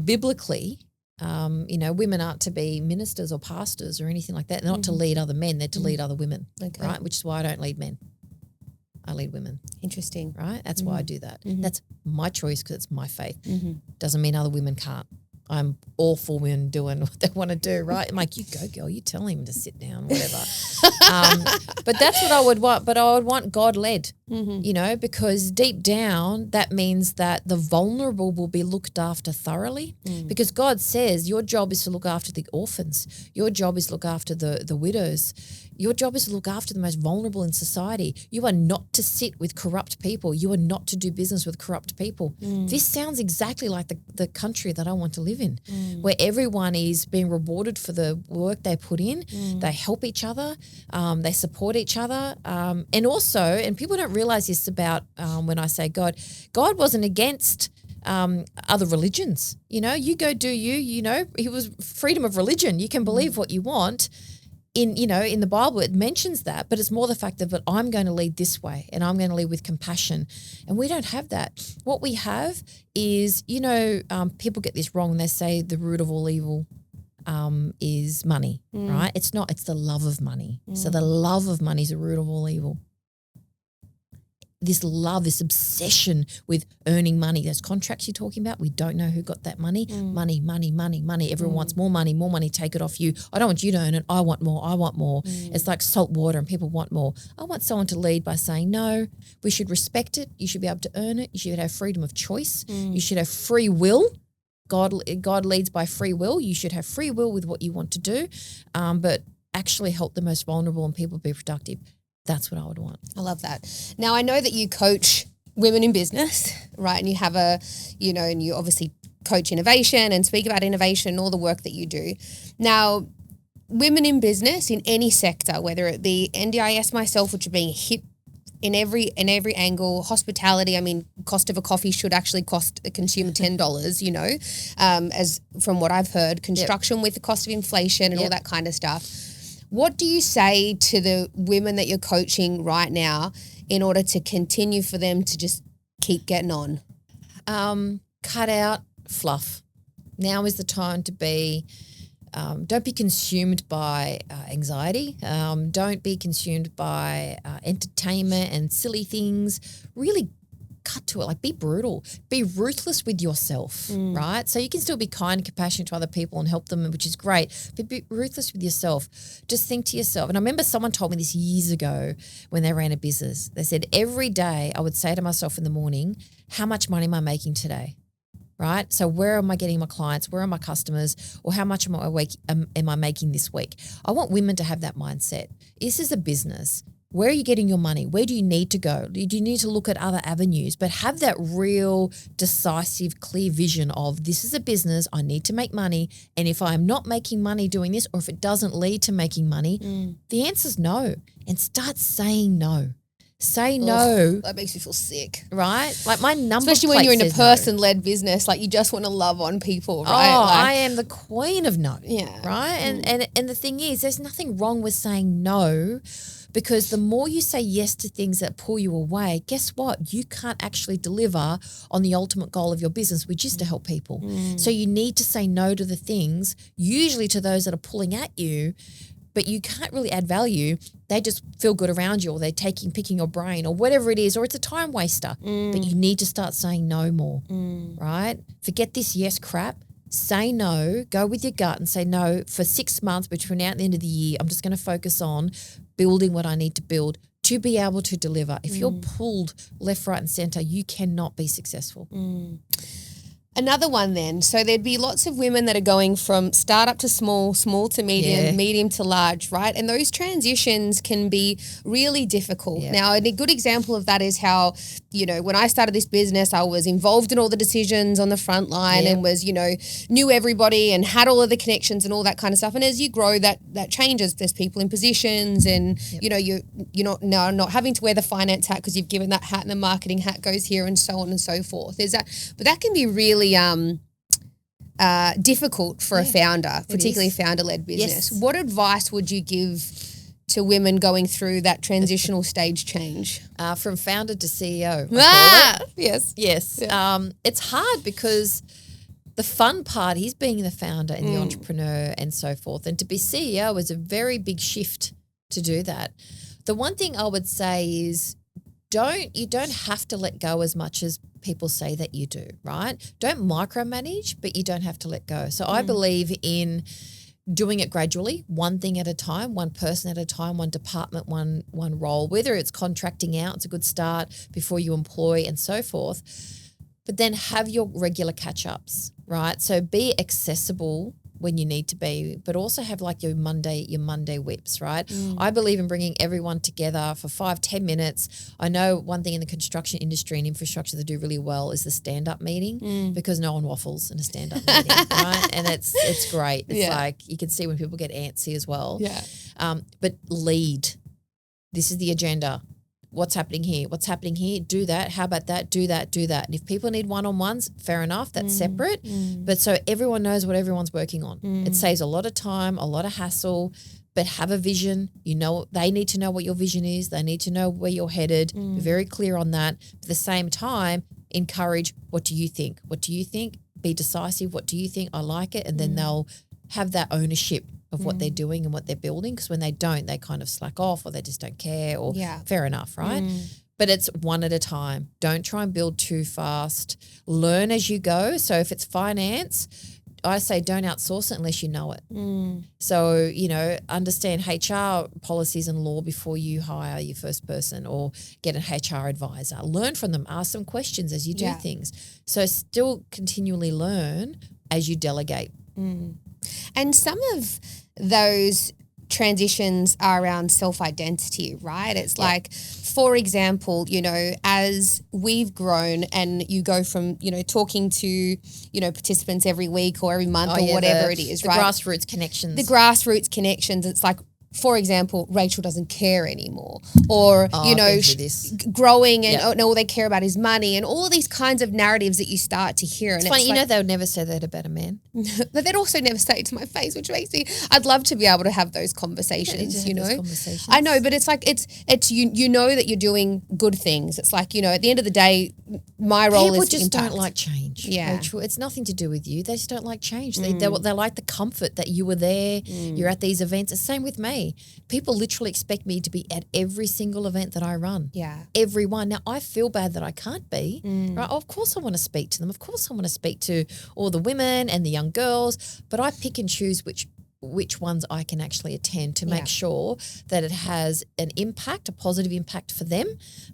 Speaker 2: biblically, women aren't to be ministers or pastors or anything like that. They're not to lead other men. They're to lead other women, right? Which is why I don't lead men. I lead women.
Speaker 1: Interesting.
Speaker 2: Right? That's why I do that. That's my choice because it's my faith. Doesn't mean other women can't. I'm all for women doing what they want to do, right? I'm like, you go, girl. You tell him to sit down, whatever. But that's what I would want. But I would want God-led, because deep down that means that the vulnerable will be looked after thoroughly because God says your job is to look after the orphans. Your job is to look after the widows. Your job is to look after the most vulnerable in society. You are not to sit with corrupt people. You are not to do business with corrupt people. This sounds exactly like the country that I want to live in, where everyone is being rewarded for the work they put in. They help each other. They support each other. And people don't realize this about when I say God. God wasn't against other religions. You go do you, he was freedom of religion. You can believe what you want. In the Bible, it mentions that, but it's more the fact that I'm going to lead this way and I'm going to lead with compassion. And we don't have that. What we have is, people get this wrong. They say the root of all evil is money, right? It's not. It's the love of money. So the love of money is the root of all evil. This love, this obsession with earning money, those contracts you're talking about, we don't know who got that money. Money. Everyone wants more money, take it off you. I don't want you to earn it. I want more. It's like salt water and people want more. I want someone to lead by saying, no, we should respect it. You should be able to earn it. You should have freedom of choice. You should have free will. God leads by free will. You should have free will with what you want to do, but actually help the most vulnerable and people be productive. That's what I would want.
Speaker 1: I love that. Now, I know that you coach women in business, right? And you have and you obviously coach innovation and speak about innovation and all the work that you do. Now, women in business in any sector, whether it be NDIS myself, which are being hit in every angle, hospitality, I mean, cost of a coffee should actually cost a consumer $10, as from what I've heard, construction with the cost of inflation and all that kind of stuff. What do you say to the women that you're coaching right now in order to continue for them to just keep getting on?
Speaker 2: Cut out fluff. Now is the time to be don't be consumed by anxiety. Don't be consumed by entertainment and silly things. Really cut to it. Like, be brutal. Be ruthless with yourself, right? So you can still be kind and compassionate to other people and help them, which is great, but be ruthless with yourself. Just think to yourself. And I remember someone told me this years ago when they ran a business. They said, every day I would say to myself in the morning, how much money am I making today? Right? So where am I getting my clients? Where are my customers? Or how much am I making this week? I want women to have that mindset. This is a business. Where are you getting your money? Where do you need to go? Do you need to look at other avenues? But have that real decisive, clear vision of, this is a business, I need to make money. And if I'm not making money doing this, or if it doesn't lead to making money, the answer's no. And start saying no. Say no.
Speaker 1: That makes me feel sick.
Speaker 2: Right? Like, my number
Speaker 1: especially when you're in a person-led business, like, you just want to love on people, right?
Speaker 2: Oh,
Speaker 1: like,
Speaker 2: I am the queen of no.
Speaker 1: Yeah.
Speaker 2: Right? And the thing is, there's nothing wrong with saying no, because the more you say yes to things that pull you away, guess what? You can't actually deliver on the ultimate goal of your business, which is to help people. So you need to say no to the things, usually to those that are pulling at you, but you can't really add value. They just feel good around you, or they're picking your brain, or whatever it is, or it's a time waster. But you need to start saying no more, right? Forget this yes crap. Say no, go with your gut and say no for 6 months between now and the end of the year. I'm just going to focus on building what I need to build to be able to deliver. If you're pulled left, right and center, you cannot be successful.
Speaker 1: Another one then. So there'd be lots of women that are going from startup to small, small to medium, medium to large, right? And those transitions can be really difficult.
Speaker 2: Yeah.
Speaker 1: Now, a good example of that is how, when I started this business, I was involved in all the decisions on the front line and was, knew everybody and had all of the connections and all that kind of stuff. And as you grow, that changes. There's people in positions and, you're not having to wear the finance hat because you've given that hat, and the marketing hat goes here, and so on and so forth. But that can be really difficult for a founder, particularly a founder-led business.
Speaker 2: Yes.
Speaker 1: What advice would you give to women going through that transitional stage change?
Speaker 2: From founder to CEO.
Speaker 1: Yes.
Speaker 2: Yes.
Speaker 1: Yeah.
Speaker 2: It's hard because the fun part is being the founder and the entrepreneur and so forth. And to be CEO is a very big shift to do that. The one thing I would say is, you don't have to let go as much as people say that you do, right? Don't micromanage, but you don't have to let go. So I believe in doing it gradually, one thing at a time, one person at a time, one department, one role, whether it's contracting out, it's a good start before you employ and so forth. But then have your regular catch-ups, right? So be accessible when you need to be, but also have like your Monday whips, right? I believe in bringing everyone together for 5-10 minutes. I know one thing in the construction industry and infrastructure they do really well is the stand-up meeting, because no one waffles in a stand-up meeting, right? And it's great. It's like you can see when people get antsy as well.
Speaker 1: Yeah.
Speaker 2: But lead. This is the agenda. What's happening here? What's happening here? Do that. How about that? Do that. Do that. And if people need one-on-ones, fair enough. That's separate. But so everyone knows what everyone's working on. It saves a lot of time, a lot of hassle, but have a vision. They need to know what your vision is. They need to know where you're headed. Be very clear on that. At the same time, encourage, what do you think? What do you think? Be decisive. What do you think? I like it. And then they'll have that ownership of what they're doing and what they're building, because when they don't, they kind of slack off or they just don't care, or fair enough, right? But it's one at a time. Don't try and build too fast. Learn as you go. So if it's finance, I say don't outsource it unless you know it. So, understand HR policies and law before you hire your first person, or get an HR advisor. Learn from them. Ask them questions as you do things. So still continually learn, as you delegate.
Speaker 1: And some of those transitions are around self-identity, right? It's like, for example, you know, as we've grown and you go from, you know, talking to, you know, participants every week or every month or whatever it is,
Speaker 2: the
Speaker 1: right?
Speaker 2: Grassroots connections.
Speaker 1: The grassroots connections. It's like, for example, Rachel doesn't care anymore, or you know, growing and all they care about is money, and all these kinds of narratives that you start to hear.
Speaker 2: It's
Speaker 1: and
Speaker 2: funny,
Speaker 1: it's
Speaker 2: you
Speaker 1: like,
Speaker 2: know, they would never say that about a man.
Speaker 1: but they'd also never say it to my face, which makes me. I'd love to be able to have those conversations. You know, I know, but it's like it's you know that you're doing good things. It's like, you know, at the end of the day, my role
Speaker 2: People
Speaker 1: is
Speaker 2: just
Speaker 1: impact.
Speaker 2: don't like change.
Speaker 1: Yeah,
Speaker 2: Rachel, it's nothing to do with you. They just don't like change. They like the comfort that you were there. You're at these events. It's the same with me. People literally expect me to be at every single event that I run.
Speaker 1: Yeah.
Speaker 2: Every one. Now, I feel bad that I can't be. Right? Of course I want to speak to them. Of course I want to speak to all the women and the young girls, but I pick and choose which ones I can actually attend to make sure that it has an impact, a positive impact for them.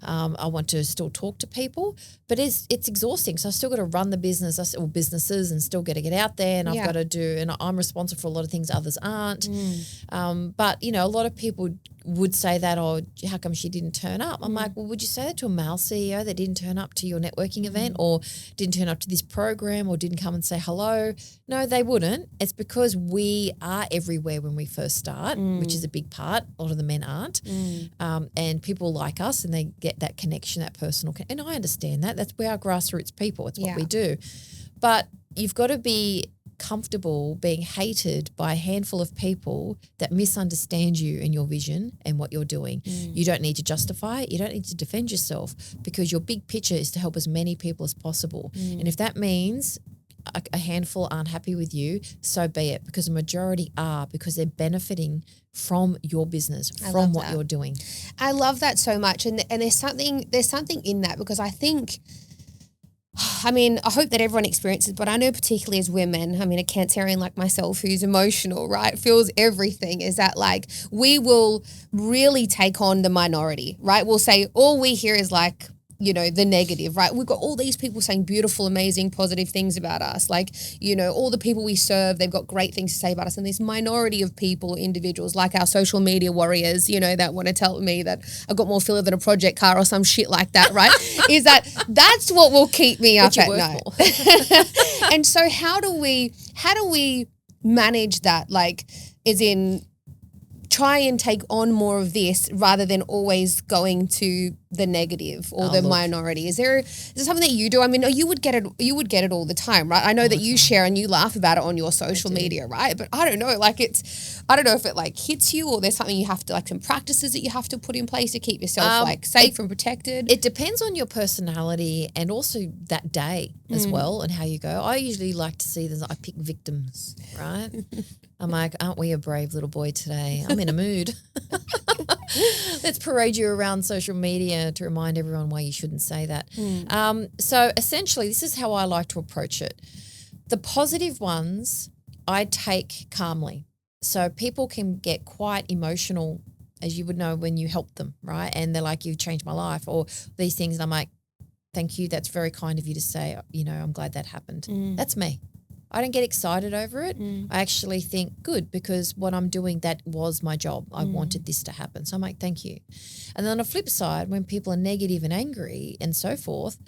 Speaker 2: I want to still talk to people, but it's exhausting. So I've still got to run the business or businesses and still got to get out there, and I've got to do, and I'm responsible for a lot of things others aren't. But, you know, a lot of people would say that, oh, how come she didn't turn up? I'm like, well, would you say that to a male CEO that didn't turn up to your networking event or didn't turn up to this program or didn't come and say hello? No, they wouldn't. It's because we are everywhere when we first start, which is a big part. A lot of the men aren't. And people like us and they get that connection, that personal and I understand that. That's where our grassroots people. It's what we do. But you've got to be comfortable being hated by a handful of people that misunderstand you and your vision and what you're doing. You don't need to justify it. You don't need to defend yourself, because your big picture is to help as many people as possible. And if that means a handful aren't happy with you, so be it, because the majority are, because they're benefiting from your business, from what you're doing.
Speaker 1: I love that so much. And there's something in that, because I think, I mean, I hope that everyone experiences, but I know particularly as women, I mean, a Cancerian like myself who's emotional, right, feels everything, is that like we will really take on the minority, right? We'll say all we hear is like, you know, the negative, right? We've got all these people saying beautiful, amazing, positive things about us. Like, you know, all the people we serve, they've got great things to say about us. And this minority of people, individuals, like our social media warriors, you know, that want to tell me that I've got more filler than a project car or some shit like that, right? That's what will keep me up at night. And so how do we manage that? Like, as in, try and take on more of this rather than always going to the negative or the minority. Is there something that you do? I mean, you would get it all the time, right? I know that you share and you laugh about it on your social media, right? But I don't know, like I don't know if it like hits you, or there's something you have to, like some practices that you have to put in place to keep yourself like safe and protected.
Speaker 2: It depends on your personality and also that day as well and how you go. I usually like to see this, I pick victims, right? I'm like, aren't we a brave little boy today? I'm in a mood. Let's parade you around social media to remind everyone why you shouldn't say that. So essentially, this is how I like to approach it. The positive ones I take calmly. So people can get quite emotional, as you would know, when you help them, right? And they're like, you've changed my life, or these things. And I'm like, thank you. That's very kind of you to say, you know, I'm glad that happened. That's me. I don't get excited over it. I actually think, good, because what I'm doing, that was my job. I wanted this to happen. So I'm like, thank you. And then on the flip side, when people are negative and angry and so forth,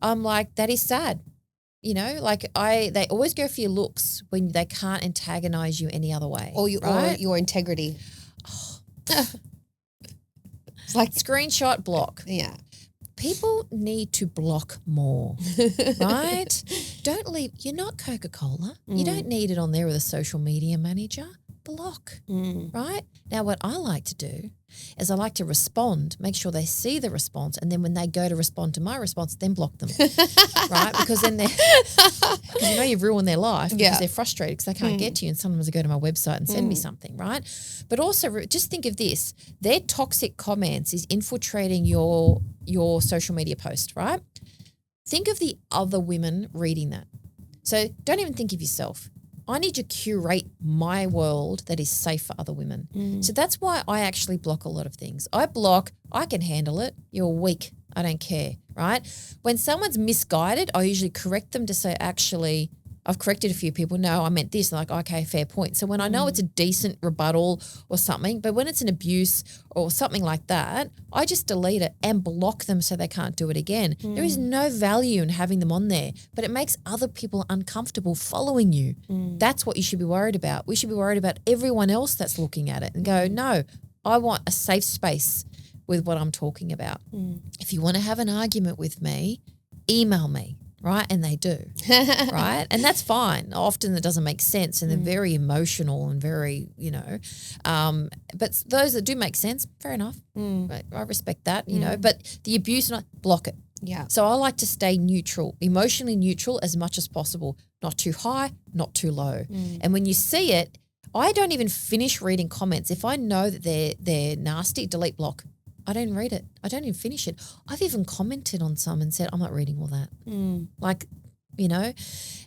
Speaker 2: I'm like, that is sad. You know, like they always go for your looks when they can't antagonize you any other way.
Speaker 1: Or your integrity.
Speaker 2: It's like screenshot block.
Speaker 1: Yeah.
Speaker 2: People need to block more, right? Don't leave. You're not Coca-Cola. You don't need it on there with a social media manager. Block, right? Now, what I like to do is I like to respond, make sure they see the response, and then when they go to respond to my response, then block them, right? Because then because you know you've ruined their life because they're frustrated because they can't get to you, and sometimes they go to my website and send me something, right? But also just think of this. Their toxic comments is infiltrating your social media post, right? Think of the other women reading that. So don't even think of yourself. I need to curate my world that is safe for other women. So that's why I actually block a lot of things. I can handle it. You're weak. I don't care, right? When someone's misguided, I usually correct them to say, actually, I've corrected a few people. No, I meant this. Like, okay, fair point. So when I know it's a decent rebuttal or something, but when it's an abuse or something like that, I just delete it and block them so they can't do it again. There is no value in having them on there, but it makes other people uncomfortable following you. That's what you should be worried about. We should be worried about everyone else that's looking at it and go, no, I want a safe space with what I'm talking about. If you want to have an argument with me, email me. Right? And they do, right? And that's fine. Often it doesn't make sense and they're very emotional and very, but those that do make sense, fair enough. I respect that, but the abuse, not block it.
Speaker 1: Yeah.
Speaker 2: So I like to stay neutral, emotionally neutral as much as possible, not too high, not too low. And when you see it, I don't even finish reading comments. If I know that they're nasty, delete, block. I don't read it. I don't even finish it. I've even commented on some and said, I'm not reading all that. Like,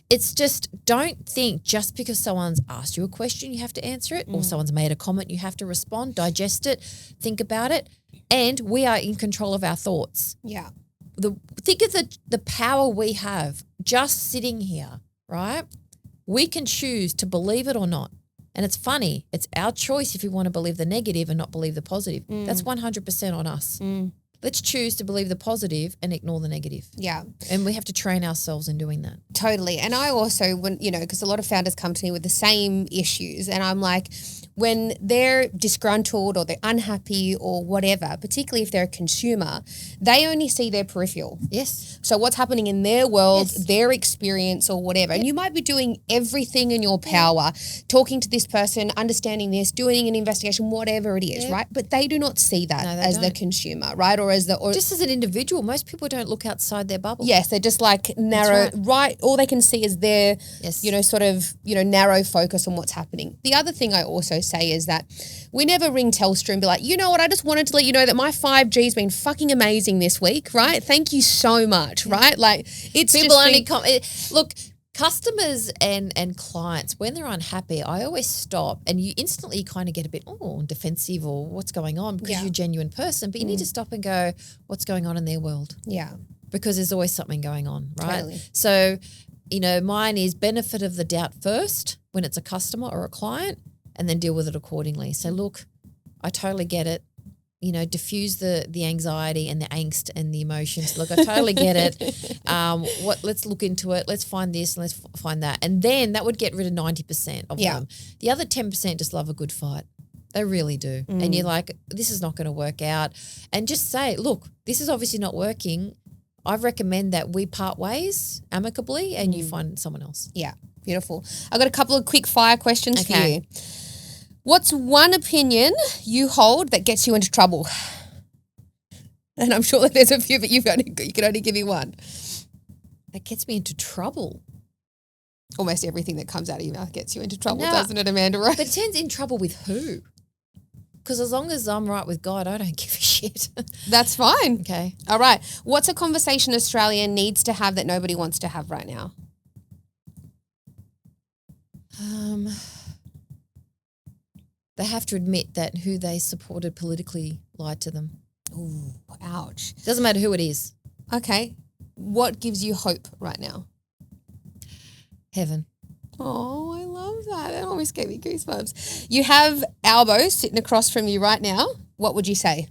Speaker 2: it's just, don't think just because someone's asked you a question, you have to answer it, or someone's made a comment, you have to respond, digest it, think about it. And we are in control of our thoughts.
Speaker 1: Yeah.
Speaker 2: Think of the power we have just sitting here, right? We can choose to believe it or not. And it's funny. It's our choice if we want to believe the negative and not believe the positive. That's 100% on us. Let's choose to believe the positive and ignore the negative.
Speaker 1: Yeah.
Speaker 2: And we have to train ourselves in doing that.
Speaker 1: Totally. And I also, because a lot of founders come to me with the same issues, and I'm like, when they're disgruntled or they're unhappy or whatever, particularly if they're a consumer, they only see their peripheral.
Speaker 2: Yes.
Speaker 1: So what's happening in their world, their experience or whatever. And you might be doing everything in your power, talking to this person, understanding this, doing an investigation, whatever it is, right? But they do not see that as the consumer, right? Or as
Speaker 2: just as an individual, most people don't look outside their bubble.
Speaker 1: Yes, they're just like narrow, right? All they can see is their, narrow focus on what's happening. The other thing I also say is that we never ring Telstra and be like, you know what, I just wanted to let you know that my 5G's been fucking amazing this week, right? Thank you so much, right? Like, it's
Speaker 2: people
Speaker 1: just
Speaker 2: only look, customers and clients, when they're unhappy, I always stop and you instantly kind of get a bit defensive or what's going on because you're a genuine person, but you need to stop and go, what's going on in their world?
Speaker 1: Yeah.
Speaker 2: Because there's always something going on, right?
Speaker 1: Totally.
Speaker 2: So, mine is benefit of the doubt first when it's a customer or a client and then deal with it accordingly. So, look, I totally get it. Diffuse the anxiety and the angst and the emotions. Look, I totally get it. Let's look into it. Let's find this and let's find that. And then that would get rid of 90% of them. The other 10% just love a good fight. They really do. And you're like, this is not going to work out. And just say, look, this is obviously not working. I recommend that we part ways amicably and you find someone else.
Speaker 1: Yeah, beautiful. I've got a couple of quick fire questions for you. What's one opinion you hold that gets you into trouble? And I'm sure that there's a few, but you can only give me one.
Speaker 2: That gets me into trouble.
Speaker 1: Almost everything that comes out of your mouth gets you into trouble, doesn't it, Amanda Rose?
Speaker 2: But it turns in trouble with who? Because as long as I'm right with God, I don't give a shit.
Speaker 1: That's fine.
Speaker 2: Okay.
Speaker 1: All right. What's a conversation Australia needs to have that nobody wants to have right now?
Speaker 2: They have to admit that who they supported politically lied to them.
Speaker 1: Ooh, ouch.
Speaker 2: Doesn't matter who it is.
Speaker 1: Okay. What gives you hope right now?
Speaker 2: Heaven.
Speaker 1: Oh, I love that. That almost gave me goosebumps. You have Albo sitting across from you right now. What would you say?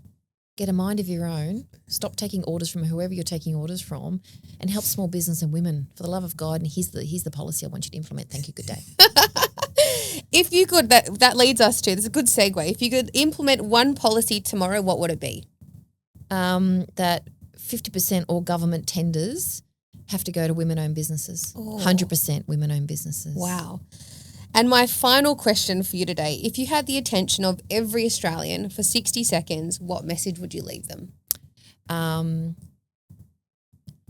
Speaker 2: Get a mind of your own. Stop taking orders from whoever you're taking orders from and help small business and women. For the love of God, and here's the policy I want you to implement. Thank you. Good day.
Speaker 1: If you could, that leads us to, there's a good segue. If you could implement one policy tomorrow, what would it be?
Speaker 2: That 50% all government tenders have to go to women-owned businesses. 100% women-owned businesses.
Speaker 1: Wow. And my final question for you today, if you had the attention of every Australian for 60 seconds, what message would you leave them?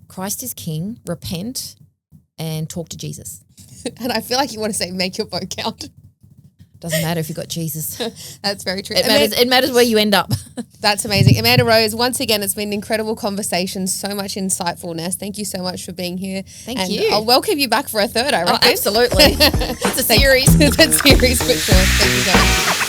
Speaker 2: Christ is king, repent, and talk to Jesus.
Speaker 1: And I feel like you want to say make your vote count.
Speaker 2: Doesn't matter if you've got Jesus.
Speaker 1: That's very true.
Speaker 2: It matters where you end up.
Speaker 1: That's amazing. Amanda Rose, once again, it's been an incredible conversation, so much insightfulness. Thank you so much for being here.
Speaker 2: Thank you.
Speaker 1: I'll welcome you back for a third, I reckon.
Speaker 2: Oh, absolutely. It's a series.
Speaker 1: It's a series, for sure. Thank you so much.